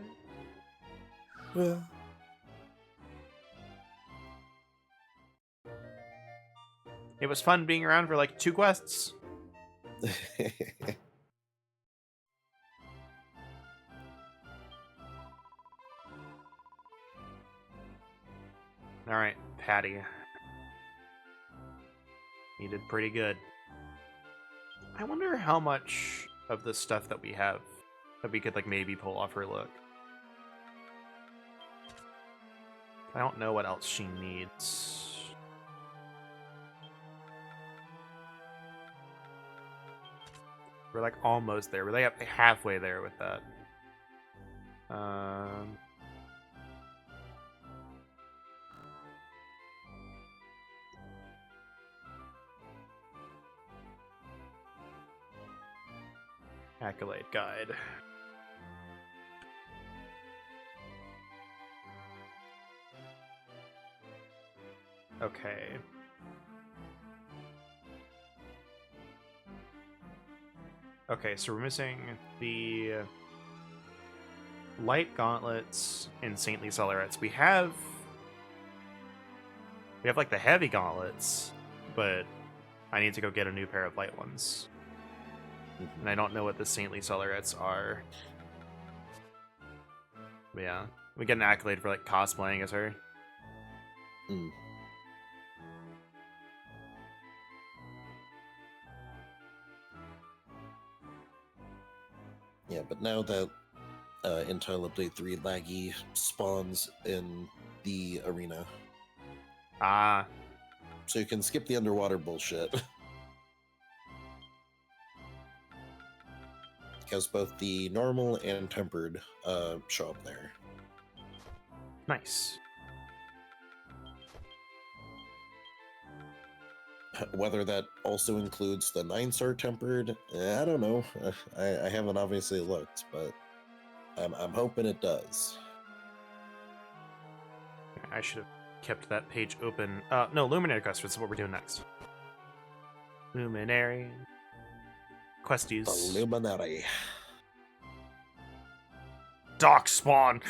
It was fun being around for like 2 quests. All right, Patty. You did pretty good. I wonder how much of the stuff that we have that we could like maybe pull off her look. I don't know what else she needs. We're like almost there. We're like halfway there with that. Accolade guide. Okay. Okay, so we're missing the light gauntlets and saintly cellarettes. We have like the heavy gauntlets, but I need to go get a new pair of light ones. And I don't know what the saintly cellarettes are. But yeah, we get an accolade for like cosplaying as her. Mm. Yeah, but now that Intel Update 3 laggy spawns in the arena. Ah. So you can skip the underwater bullshit. Because both the normal and tempered show up there. Nice. Whether that also includes the 9-star tempered, I don't know. I haven't obviously looked, but I'm hoping it does. I should have kept that page open. No, Luminary Quest is what we're doing next. Luminary Questies. The Luminary. Dock spawn.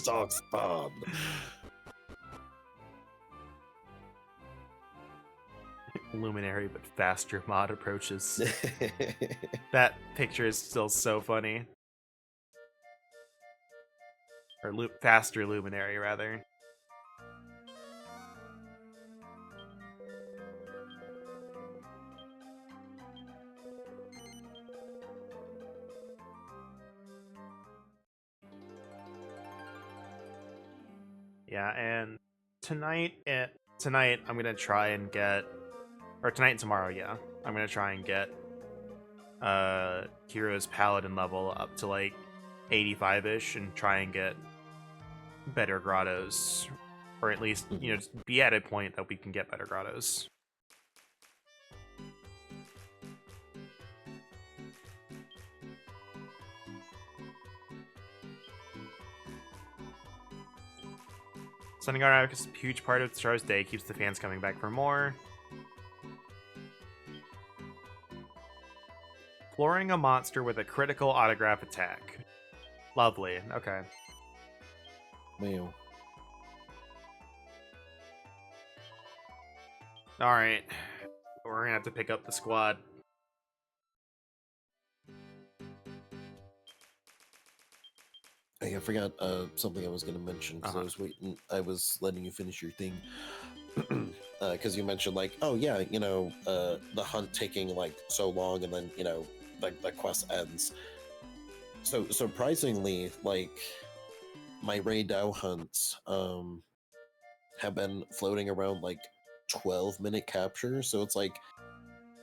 Dock spawn. Luminary, but faster mod approaches. That picture is still so funny. Or faster Luminary, rather. Yeah, and tonight I'm gonna try and get, or tonight and tomorrow, yeah, I'm gonna try and get Hero's Paladin level up to like 85-ish and try and get better grottos, or at least just be at a point that we can get better grottos. Sending our Atticus is a huge part of Star's day, keeps the fans coming back for more. Flooring a monster with a critical autograph attack. Lovely, okay. Wow. Alright. We're gonna have to pick up the squad. Hey, I forgot something I was going to mention because I was letting you finish your thing. Because you mentioned like, oh yeah, the hunt taking like so long and then, like the quest ends. So surprisingly, like my Ray Dow hunts have been floating around like 12-minute capture. So it's like,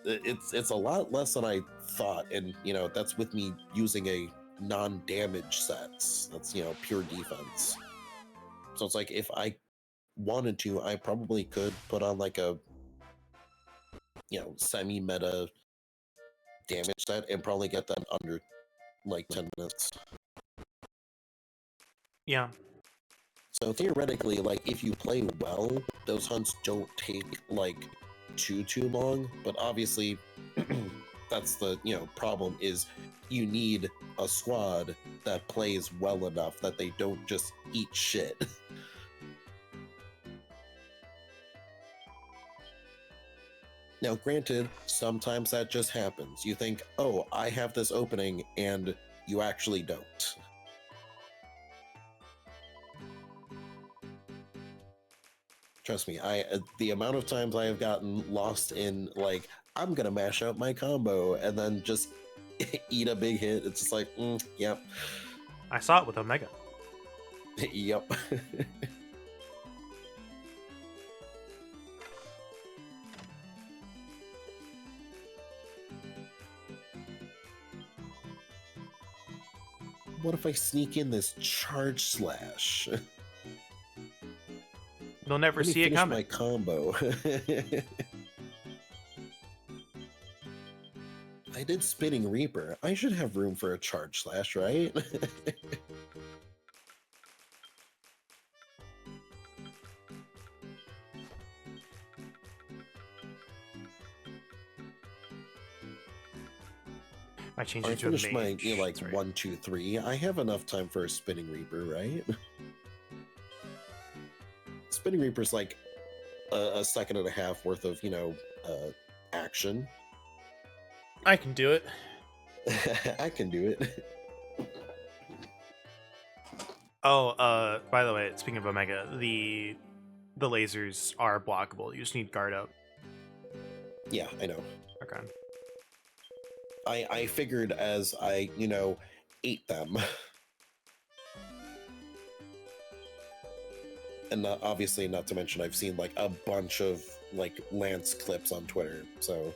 it's a lot less than I thought. And, that's with me using a non-damage sets. That's pure defense. So it's like if I wanted to, I probably could put on like a semi-meta damage set and probably get that under like 10 minutes. Yeah. So theoretically, like if you play well, those hunts don't take like too long, but obviously that's the problem is you need a squad that plays well enough that they don't just eat shit. Now, granted, sometimes that just happens. You think, oh, I have this opening, and you actually don't. Trust me, the amount of times I have gotten lost in like I'm gonna mash out my combo and then just eat a big hit. It's just like, yep, I saw it with Omega. yep. What if I sneak in this charge slash? You'll never Let me see it finish coming. my combo. I did Spinning Reaper. I should have room for a charge slash, right? I changed I it to a finished my mage. like That's right. 1, 2, 3. I have enough time for a Spinning Reaper, right? Spinning Reaper's like a second and a half worth of, action. I can do it. I can do it. Oh, by the way, speaking of Omega, the lasers are blockable. You just need guard up. Yeah, I know. Okay. I figured as I, ate them. And obviously, not to mention, I've seen like a bunch of like Lance clips on Twitter, so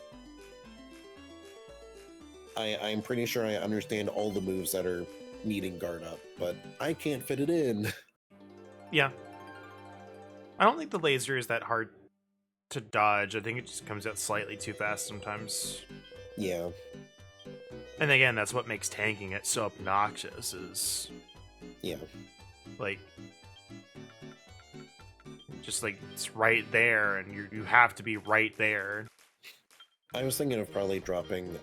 I'm pretty sure I understand all the moves that are needing guard up, but I can't fit it in. Yeah. I don't think the laser is that hard to dodge. I think it just comes out slightly too fast sometimes. Yeah. And again, that's what makes tanking it so obnoxious is Yeah. like just like it's right there and you have to be right there. I was thinking of probably dropping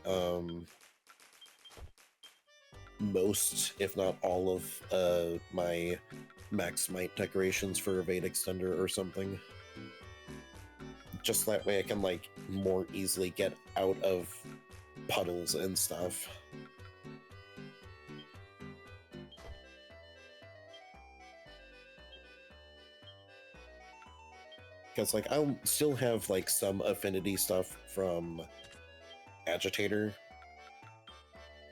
most, if not all of my max might decorations for Evade Extender or something. Just that way I can like more easily get out of puddles and stuff. Because like I'll still have like some affinity stuff from Agitator,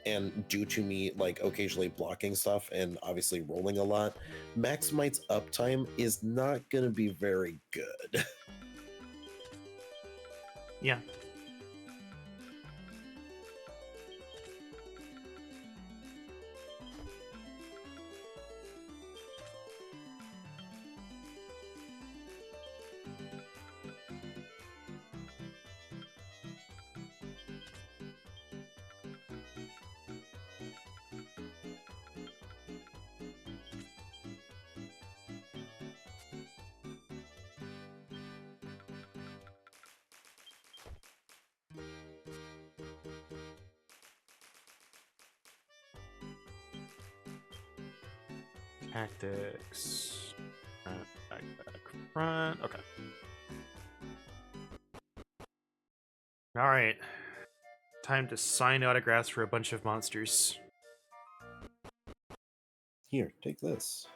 and due to me like occasionally blocking stuff and obviously rolling a lot, Max Might's uptime is not gonna be very good. Yeah. Tactics. Back, front. Okay. Alright. Time to sign autographs for a bunch of monsters. Here, take this.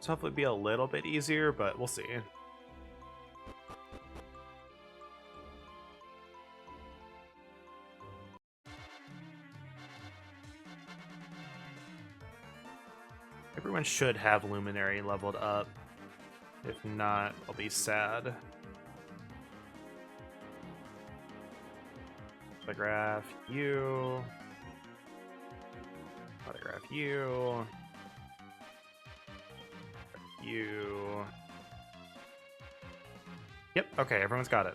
So hopefully be a little bit easier, but we'll see. Everyone should have Luminary leveled up. If not, I'll be sad. Autograph you. Autograph you. You. Yep, okay, everyone's got it.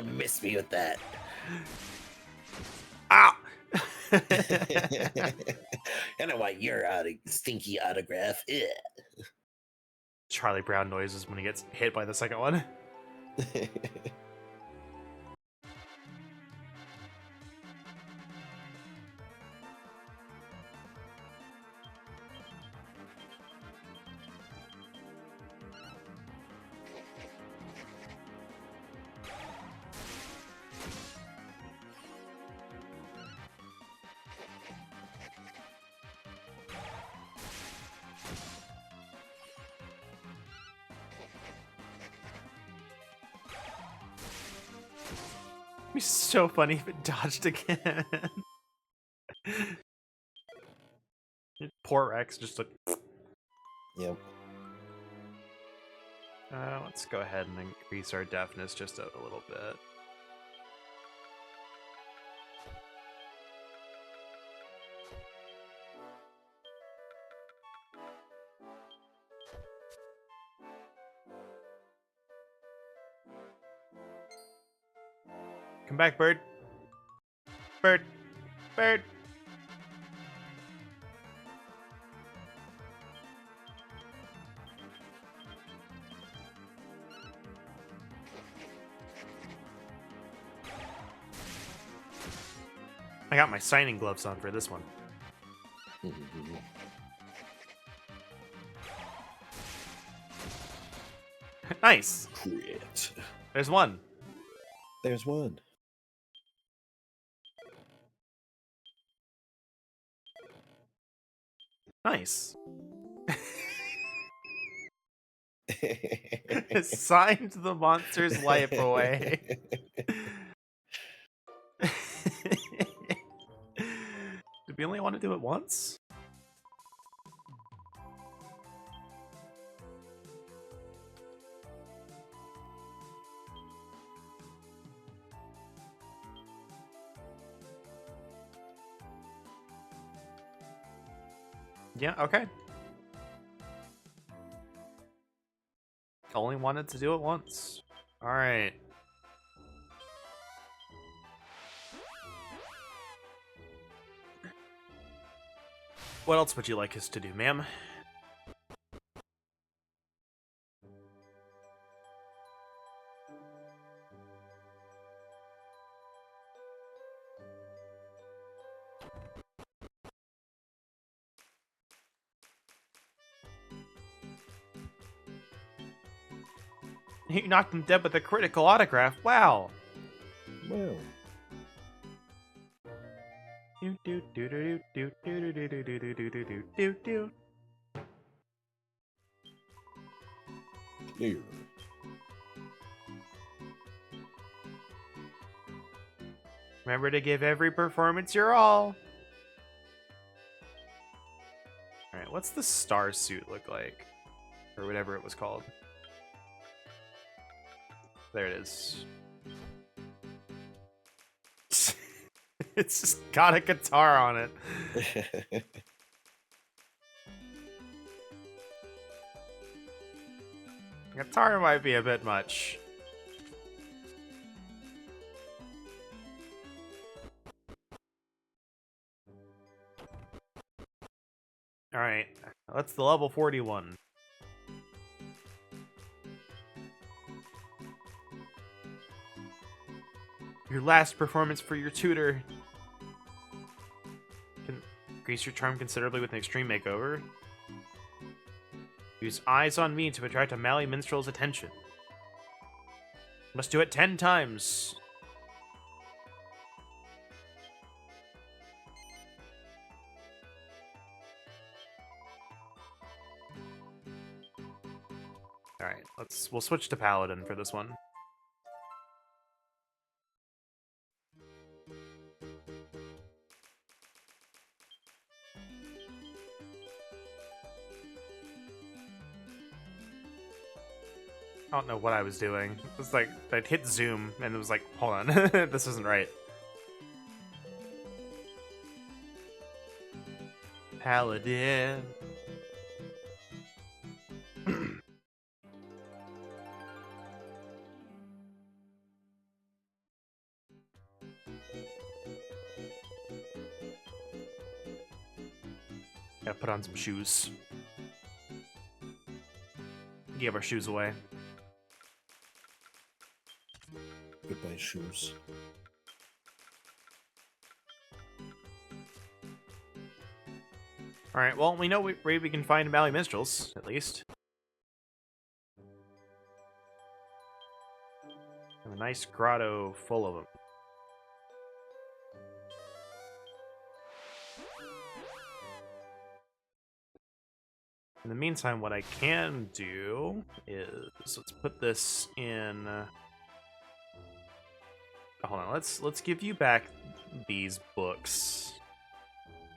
Miss me with that. Ow! And I want your stinky autograph. Ugh. Charlie Brown noises when he gets hit by the second one. It'd be so funny if it dodged again. Poor Rex just like. Yep. Let's go ahead and increase our deafness just a little bit. Come back, bird. Bird. Bird. I got my signing gloves on for this one. Nice. Crit. There's one. There's one. Nice. Signed the monster's life away. Did we only want to do it once? Yeah, okay. Only wanted to do it once. Alright. What else would you like us to do, ma'am? You knocked him dead with a critical autograph. Wow. Well. Do do do do do do do do do do do do do do do. Here. Remember to give every performance your all. Alright, what's the star suit look like? Or whatever it was called. There it is. It's just got a guitar on it. Guitar might be a bit much. Alright, that's the level 41. Your last performance for your tutor. Can increase your charm considerably with an extreme makeover. Use eyes on me to attract a Mally minstrel's attention. Must do it 10 times. Alright, we'll switch to Paladin for this one. I don't know what I was doing. It was like, I'd hit zoom, and it was like, hold on, this isn't right. Paladin. Gotta put on some shoes. Give our shoes away. Goodbye, shoes. Alright, well, we know where we can find Valley Minstrels, at least. And a nice grotto full of them. In the meantime, what I can do is let's put this in. Hold on, let's give you back these books.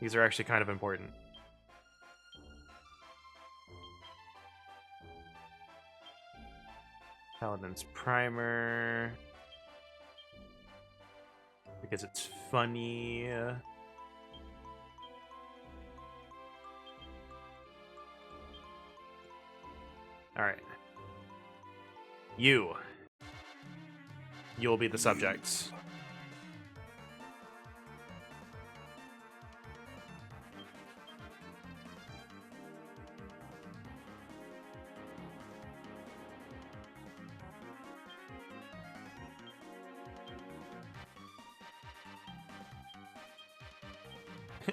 These are actually kind of important. Paladin's Primer, because it's funny. Alright. You'll be the subjects.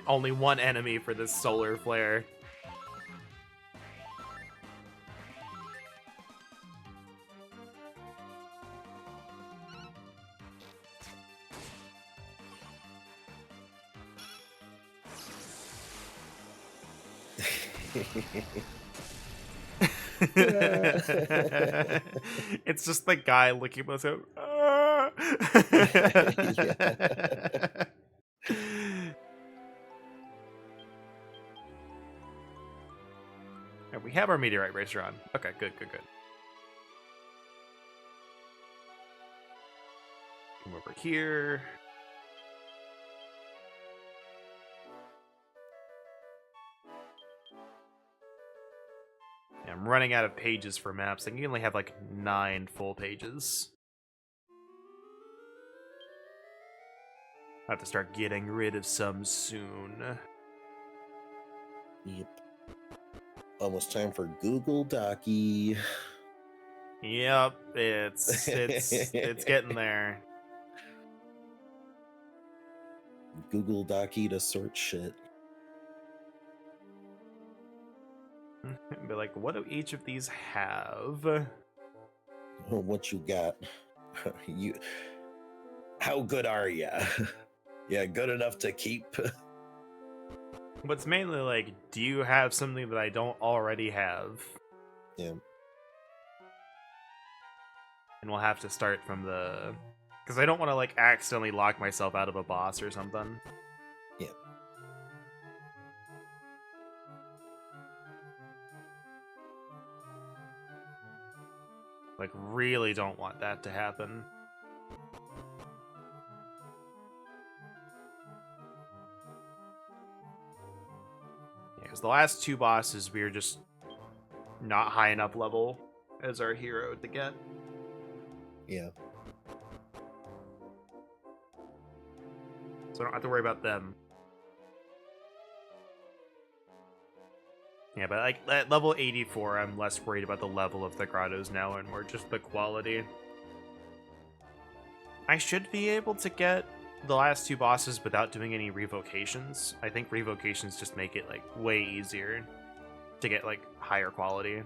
Only one enemy for this solar flare. It's just the guy looking at us out. And we have our meteorite racer on. Okay, good. Come over here. I'm running out of pages for maps. I can only have like 9 full pages. I have to start getting rid of some soon. Yep. Almost time for Google Docky. Yep, it's getting there. Google Docky to sort shit. Be like, what do each of these have? What you got? How good are ya? Yeah, good enough to keep. But it's mainly like, do you have something that I don't already have? Yeah. And we'll have to start from the... Because I don't want to, like, accidentally lock myself out of a boss or something. Yeah. Like, really don't want that to happen. Yeah, because the last 2 bosses, we were just not high enough level as our hero to get. Yeah. So I don't have to worry about them. Yeah, but like at level 84, I'm less worried about the level of the grottos now and more just the quality. I should be able to get the last 2 bosses without doing any revocations. I think revocations just make it like way easier to get like higher quality.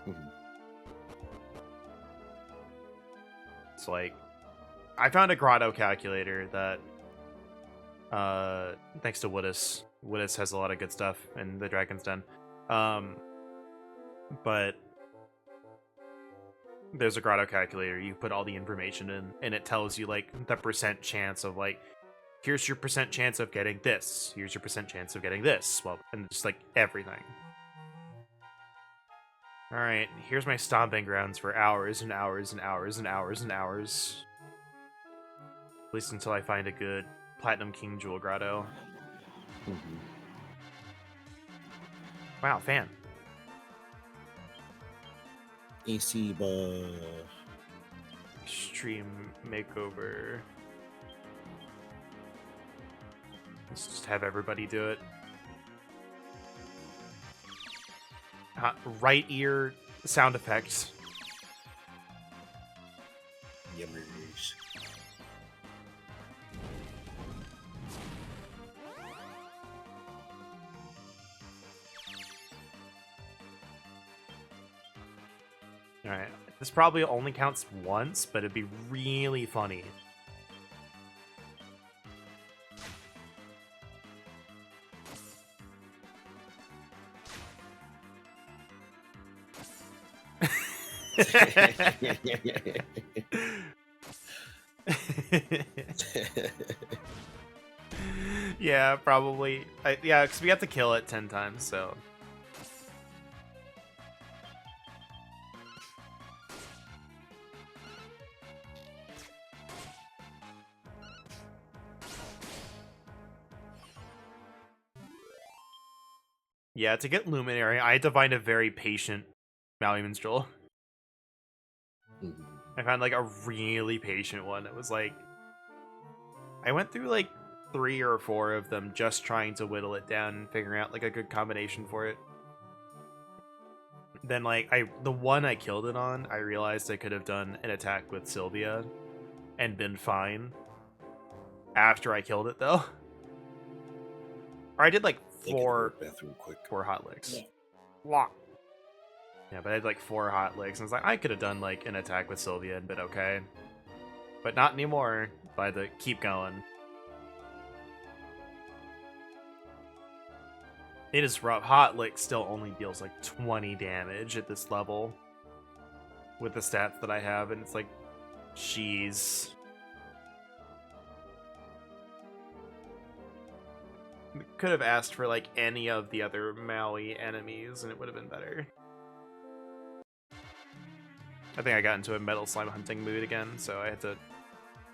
Mhm. It's like I found a grotto calculator that thanks to Woodis. Woodis has a lot of good stuff in the Dragon's Den. But there's a grotto calculator. You put all the information in, and it tells you like the percent chance of like, here's your percent chance of getting this. Here's your percent chance of getting this. Well, and just like everything. Alright, here's my stomping grounds for hours and hours and hours and hours and hours. At least until I find a good Platinum King Jewel Grotto. Mhm. Wow, fan. AC buff. Extreme makeover. Let's just have everybody do it. Right ear sound effects. Yummers. Alright, this probably only counts once, but it'd be really funny. Yeah, probably. Yeah, because we have to kill it 10 times, so. Yeah, to get Luminary, I had to find a very patient Maui Minstrel. Mhm. I found like a really patient one. It was like I went through like 3 or 4 of them just trying to whittle it down and figuring out like a good combination for it. Then like the one I killed it on, I realized I could have done an attack with Sylvia and been fine after I killed it though. Or I did like I can go to the bathroom quick. 4 hot licks. Yeah. Yeah, but I had like 4 hot licks, and I was like, I could have done like an attack with Sylvia and been okay. But not anymore. By the keep going. It is rough. Hot lick still only deals like 20 damage at this level. With the stats that I have, and it's like, jeez. Could have asked for like any of the other Maui enemies and it would have been better. I think I got into a metal slime hunting mood again, so I had to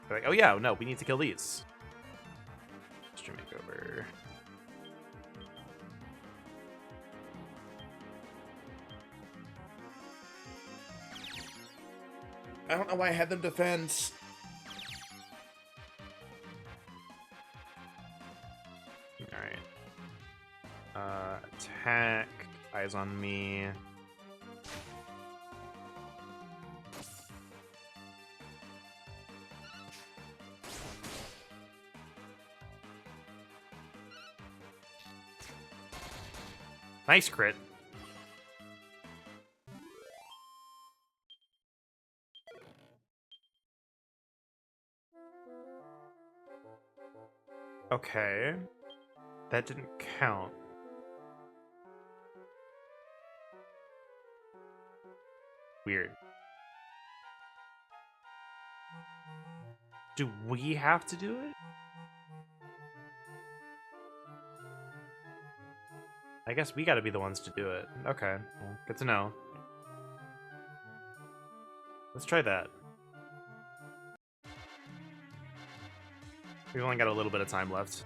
be like, oh yeah, no, we need to kill these. Extreme makeover. I don't know why I had them defend. Alright. Attack. Eyes on me. Nice crit. Okay. That didn't count. Weird. Do we have to do it? I guess we gotta be the ones to do it. Okay. Well, good to know. Let's try that. We've only got a little bit of time left.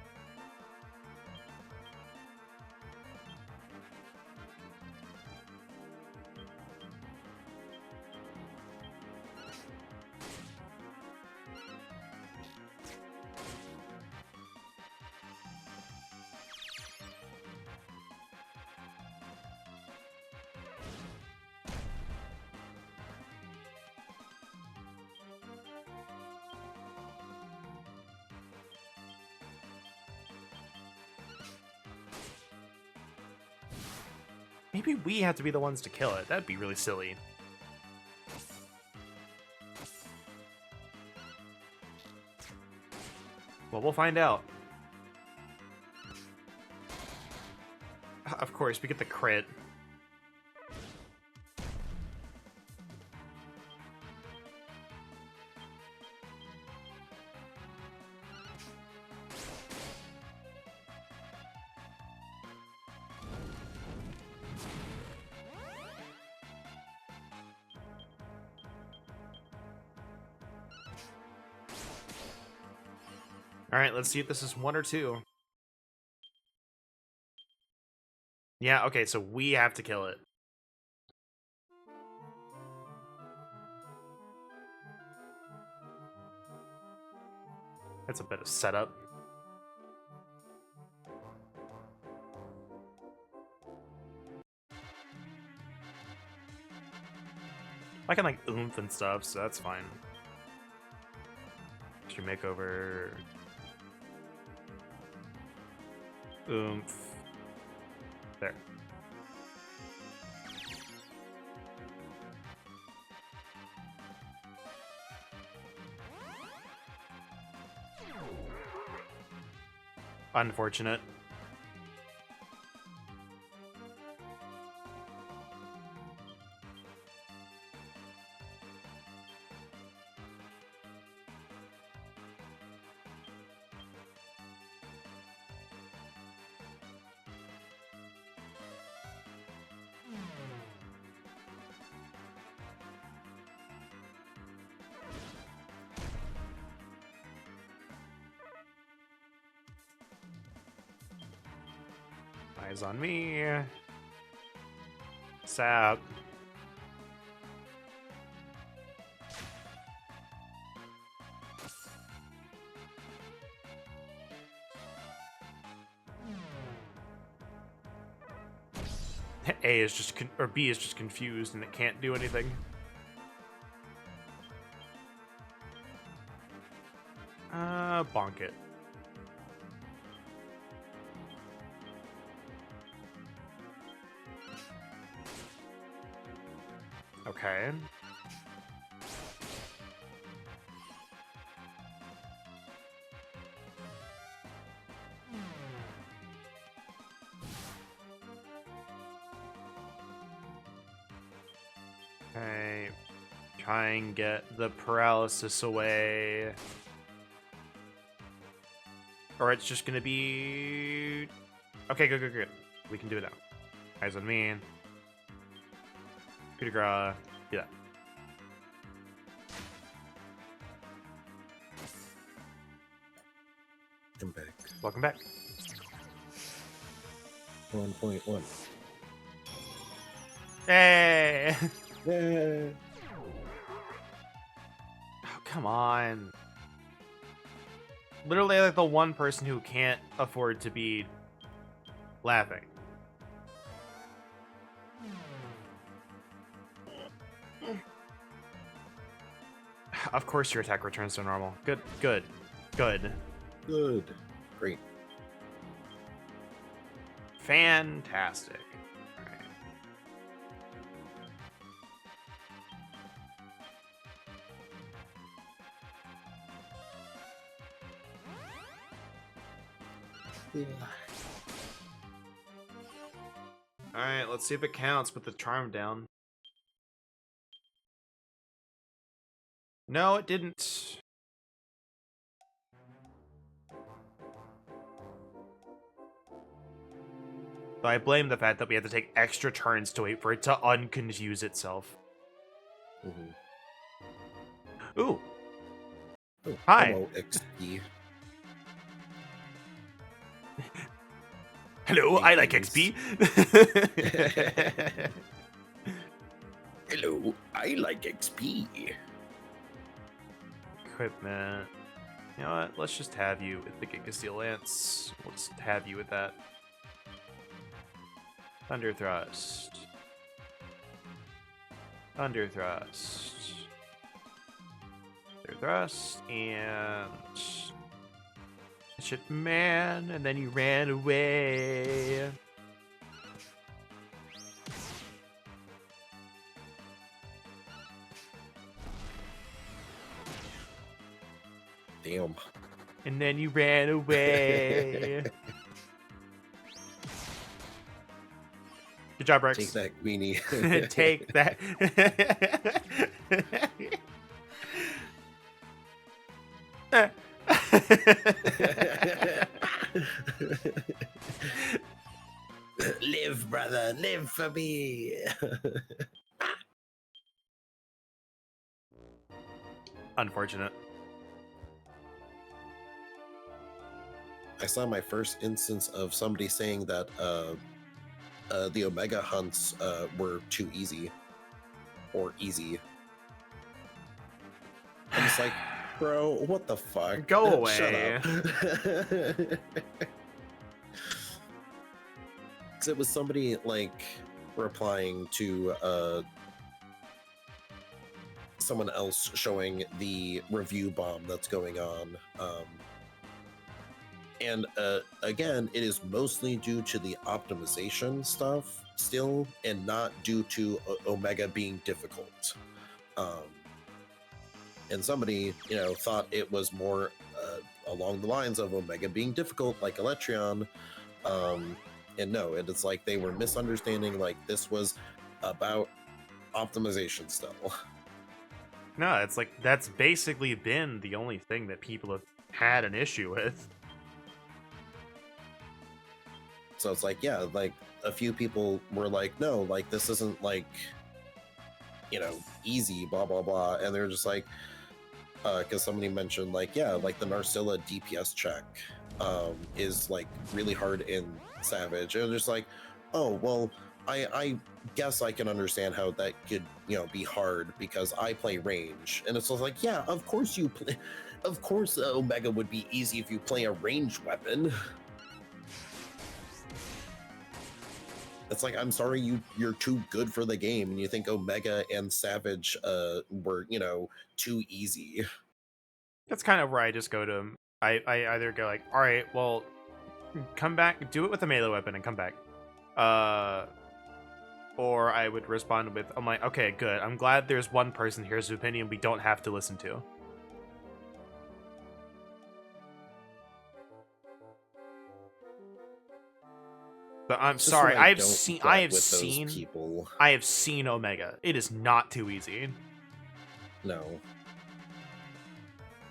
Maybe we have to be the ones to kill it. That'd be really silly. Well, we'll find out. Of course, we get the crit. Alright, let's see if this is 1 or 2. Yeah, okay, so we have to kill it. That's a bit of setup. I can like oomph and stuff, so that's fine. Your makeover. Oomph. There. Unfortunate. Eyes on me. Sap. A is just or B is just confused and it can't do anything. Bonk it. Okay. Okay. Try and get the paralysis away. Or it's just gonna be... Okay, good, good, good. We can do it now. Eyes on me. Coup de grace. Do that. I'm back. Welcome back. 1.1. Hey! Yeah. Oh, come on. Literally like the one person who can't afford to be laughing. Of course your attack returns to normal. Good, good, good. Good. Great. Fantastic. Alright. Alright, let's see if it counts with the charm down. No, it didn't. But I blame the fact that we had to take extra turns to wait for it to unconfuse itself. Mm-hmm. Ooh. Oh, Hi. hello, XP. Hello, I like Thanks. XP. Hello, I like XP. Equipment. You know what? Let's just have you with the Giga Steel Lance. We'll just have you with that. Thunder Thrust. Thunder Thrust. Thunder Thrust. And... Shit, man. And then you ran away. Damn. And then you ran away. Good job, Rex. Take that, Queenie. Take that. Live, brother, live for me. Unfortunate. I saw my first instance of somebody saying that the Omega hunts were too easy or easy. I'm just like, bro, what the fuck? Go Shut away. up. Because it was somebody like replying to someone else showing the review bomb that's going on. And again, it is mostly due to the optimization stuff still, and not due to Omega being difficult. And somebody, thought it was more along the lines of Omega being difficult, like Electron. And no, it's like they were misunderstanding, like this was about optimization still. No, it's like that's basically been the only thing that people have had an issue with. So it's like, yeah, like a few people were like, no, like this isn't like, easy, blah, blah, blah. And they're just like, because somebody mentioned like, yeah, like the Narcilla DPS check is like really hard in Savage. And they're just like, oh, well, I guess I can understand how that could, be hard because I play range. And it's like, yeah, of course you play. Of course, Omega would be easy if you play a ranged weapon. It's like, I'm sorry, you're too good for the game, and you think Omega and Savage were, too easy. That's kind of where I just go to. I either go like, all right, well, come back, do it with a melee weapon, and come back. Or I would respond with, I'm like, okay, good. I'm glad there's one person here's opinion we don't have to listen to. But I'm It's just sorry, what I I have don't seen get with those people. I have seen Omega. It is not too easy. No.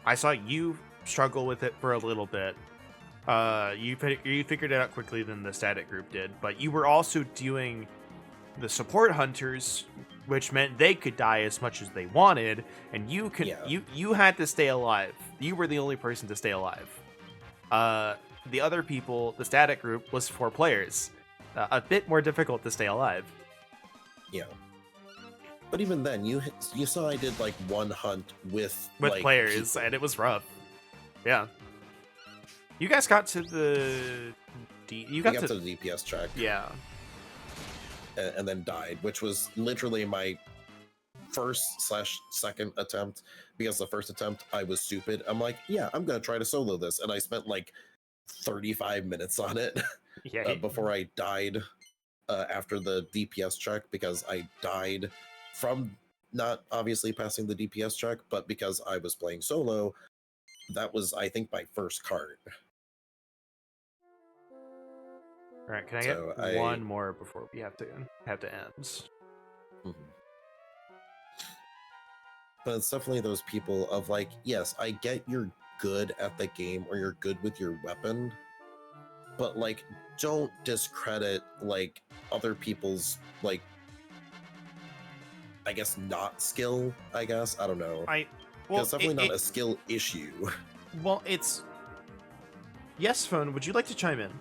I saw you struggle with it for a little bit. You figured it out quickly than the static group did, but you were also doing the support hunters, which meant they could die as much as they wanted, and you could you had to stay alive. You were the only person to stay alive. The other people, the static group, was 4 players. A bit more difficult to stay alive. Yeah. But even then, you saw I did like one hunt with like, players, people. and it was rough. Yeah. You guys got to the you got to the DPS track. Yeah. And then died, which was literally my first/second attempt, because the first attempt I was stupid. I'm like, yeah, I'm gonna try to solo this, and I spent like 35 minutes on it before I died after the DPS check, because I died from not obviously passing the DPS check, but because I was playing solo. That was, I think, my first card. All right, can I get one more before we have to end? Mm-hmm. But it's definitely those people of like, yes, I get you're good at the game or you're good with your weapon, but like, don't discredit like other people's like, I guess, not skill. I guess I don't know. It's definitely not a skill issue. Well, it's yes, Phone. Would you like to chime in?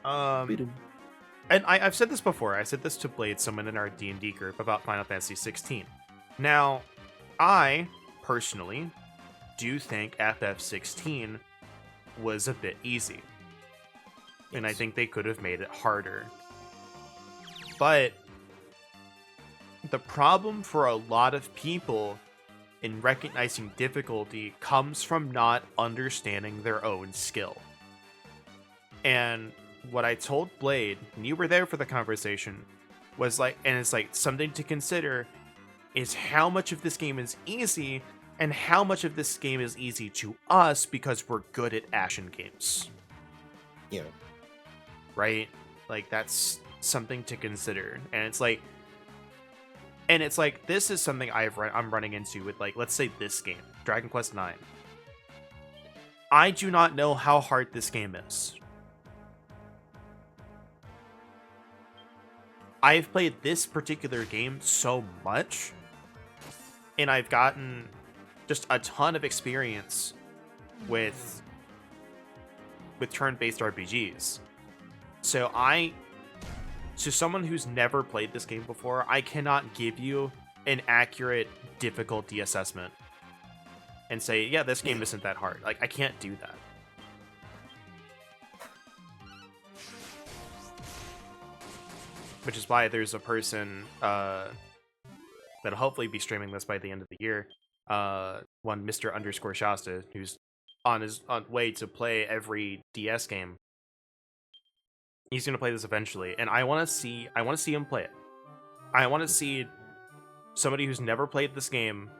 And I've said this before. I said this to Blade, someone in our D&D group, about Final Fantasy 16. Now, I personally do think FF16 was a bit easy, and I think they could have made it harder. But the problem for a lot of people in recognizing difficulty comes from not understanding their own skill. And what I told Blade, and you were there for the conversation, was like, and it's like, something to consider is how much of this game is easy and how much of this game is easy to us because we're good at action games. Yeah. Right? Like, that's something to consider. And it's like, this is something I'm running into with, like, let's say this game, Dragon Quest IX. I do not know how hard this game is. I've played this particular game so much, and I've gotten just a ton of experience with with turn-based RPGs. So to someone who's never played this game before, I cannot give you an accurate difficulty assessment and say, yeah, this game isn't that hard. Like, I can't do that. Which is why there's a person that'll hopefully be streaming this by the end of the year. One Mr. Shasta, who's on way to play every DS game. He's gonna play this eventually, and I want to see him play it. I want to see somebody who's never played this game.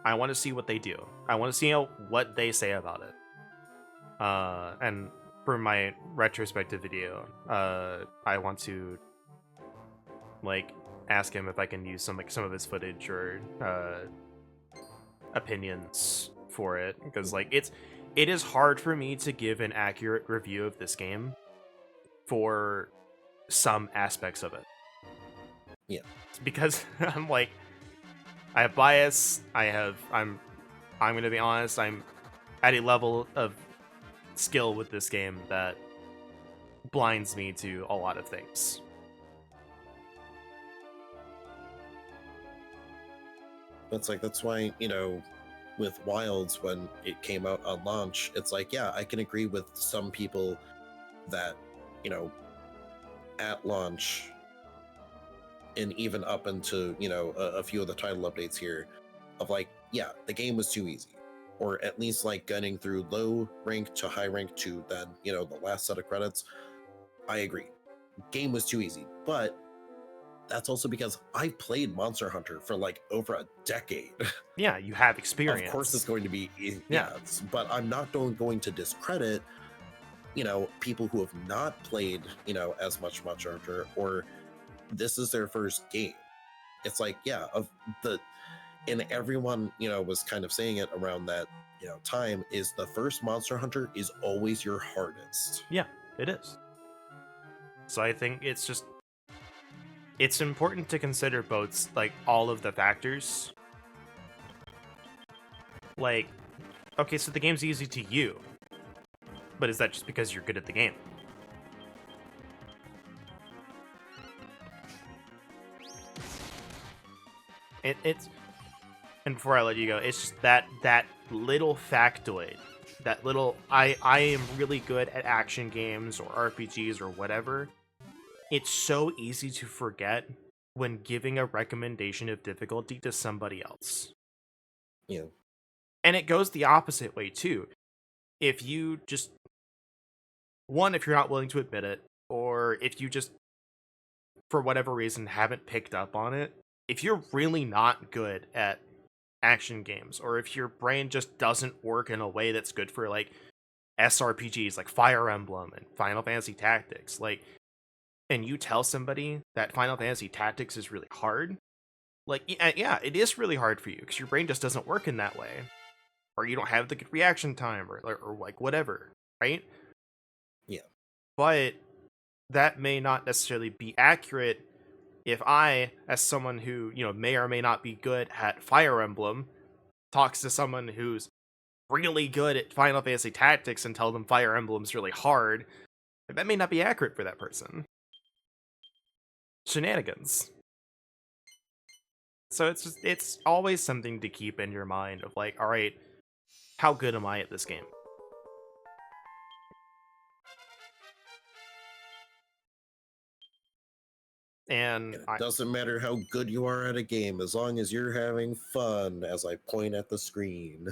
I want to see what they do. I want to see what they say about it. And for my retrospective video, I want to like ask him if I can use some of his footage or opinions for it, because like it is hard for me to give an accurate review of this game for some aspects of it. Yeah, because I'm like, I have bias. I'm going to be honest. I'm at a level of skill with this game that blinds me to a lot of things. That's why, with Wilds, when it came out on launch, it's like, yeah, I can agree with some people that, at launch and even up into, a few of the title updates here of like, yeah, the game was too easy. Or at least like gunning through low rank to high rank to then, the last set of credits. I agree. Game was too easy. But that's also because I've played Monster Hunter for like over a decade. Yeah, you have experience. Of course it's going to be, yeah. But I'm not going to discredit, people who have not played, as much Monster Hunter, or this is their first game. It's like, yeah, and everyone, was kind of saying it around that, time, is the first Monster Hunter is always your hardest. Yeah, it is. So I think it's important to consider both, like, all of the factors. Like, okay, so the game's easy to you, but is that just because you're good at the game? It's and before I let you go, it's just that little factoid, that little I am really good at action games or RPGs or whatever. It's so easy to forget when giving a recommendation of difficulty to somebody else. Yeah. And it goes the opposite way too. If you just if you're not willing to admit it, or if you just for whatever reason haven't picked up on it, if you're really not good at action games, or if your brain just doesn't work in a way that's good for like SRPGs like Fire Emblem and Final Fantasy Tactics, like, and you tell somebody that Final Fantasy Tactics is really hard, like, yeah, it is really hard for you because your brain just doesn't work in that way, or you don't have the good reaction time, or like whatever, right? Yeah. But that may not necessarily be accurate if I, as someone who, may or may not be good at Fire Emblem, talks to someone who's really good at Final Fantasy Tactics and tell them Fire Emblem's really hard, that may not be accurate for that person. Shenanigans. So it's always something to keep in your mind of like, all right, how good am I at this game? And it doesn't matter how good you are at a game, as long as you're having fun, as I point at the screen.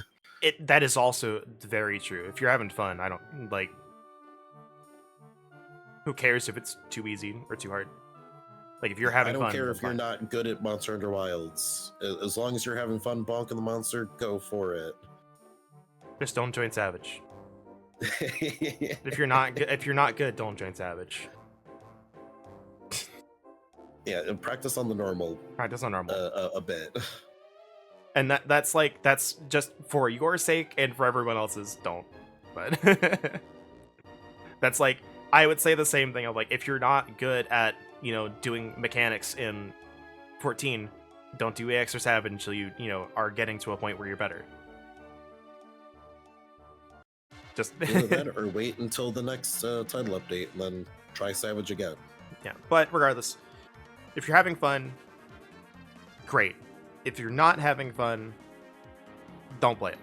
That is also very true. If you're having fun, I don't, like, who cares if it's too easy or too hard? Like, if you're having fun... I don't care if you're not good at Monster Hunter Wilds. As long as you're having fun bonking the monster, go for it. Just don't join Savage. If you're not good, don't join Savage. Yeah, and practice on the normal. Practice on normal. A bit. And that's just for your sake and for everyone else's. Don't. But that's like, I would say the same thing of like, if you're not good at, doing mechanics in 14, don't do AX or Savage until you are getting to a point where you're better. Just Either that or wait until the next title update and then try Savage again. yeah. But regardless, if you're having fun, great. If you're not having fun, don't play it.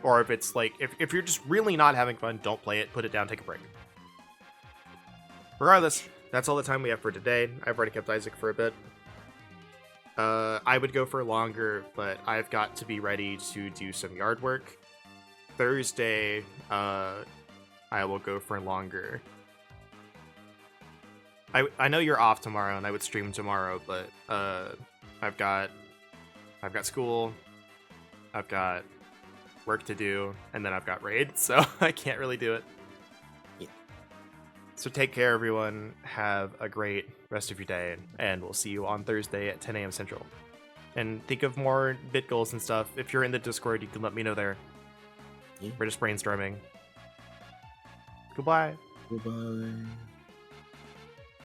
Or if it's like, if you're just really not having fun, don't play it, put it down, take a break. Regardless, that's all the time we have for today. I've already kept Isaac for a bit. I would go for longer, but I've got to be ready to do some yard work. Thursday, I will go for longer. I know you're off tomorrow, and I would stream tomorrow, but I've got school, I've got work to do, and then I've got raid, so I can't really do it. Yeah. So take care, everyone. Have a great rest of your day, and we'll see you on Thursday at 10 a.m. Central. And think of more bit goals and stuff. If you're in the Discord, you can let me know there. Yeah. We're just brainstorming. Goodbye. Goodbye.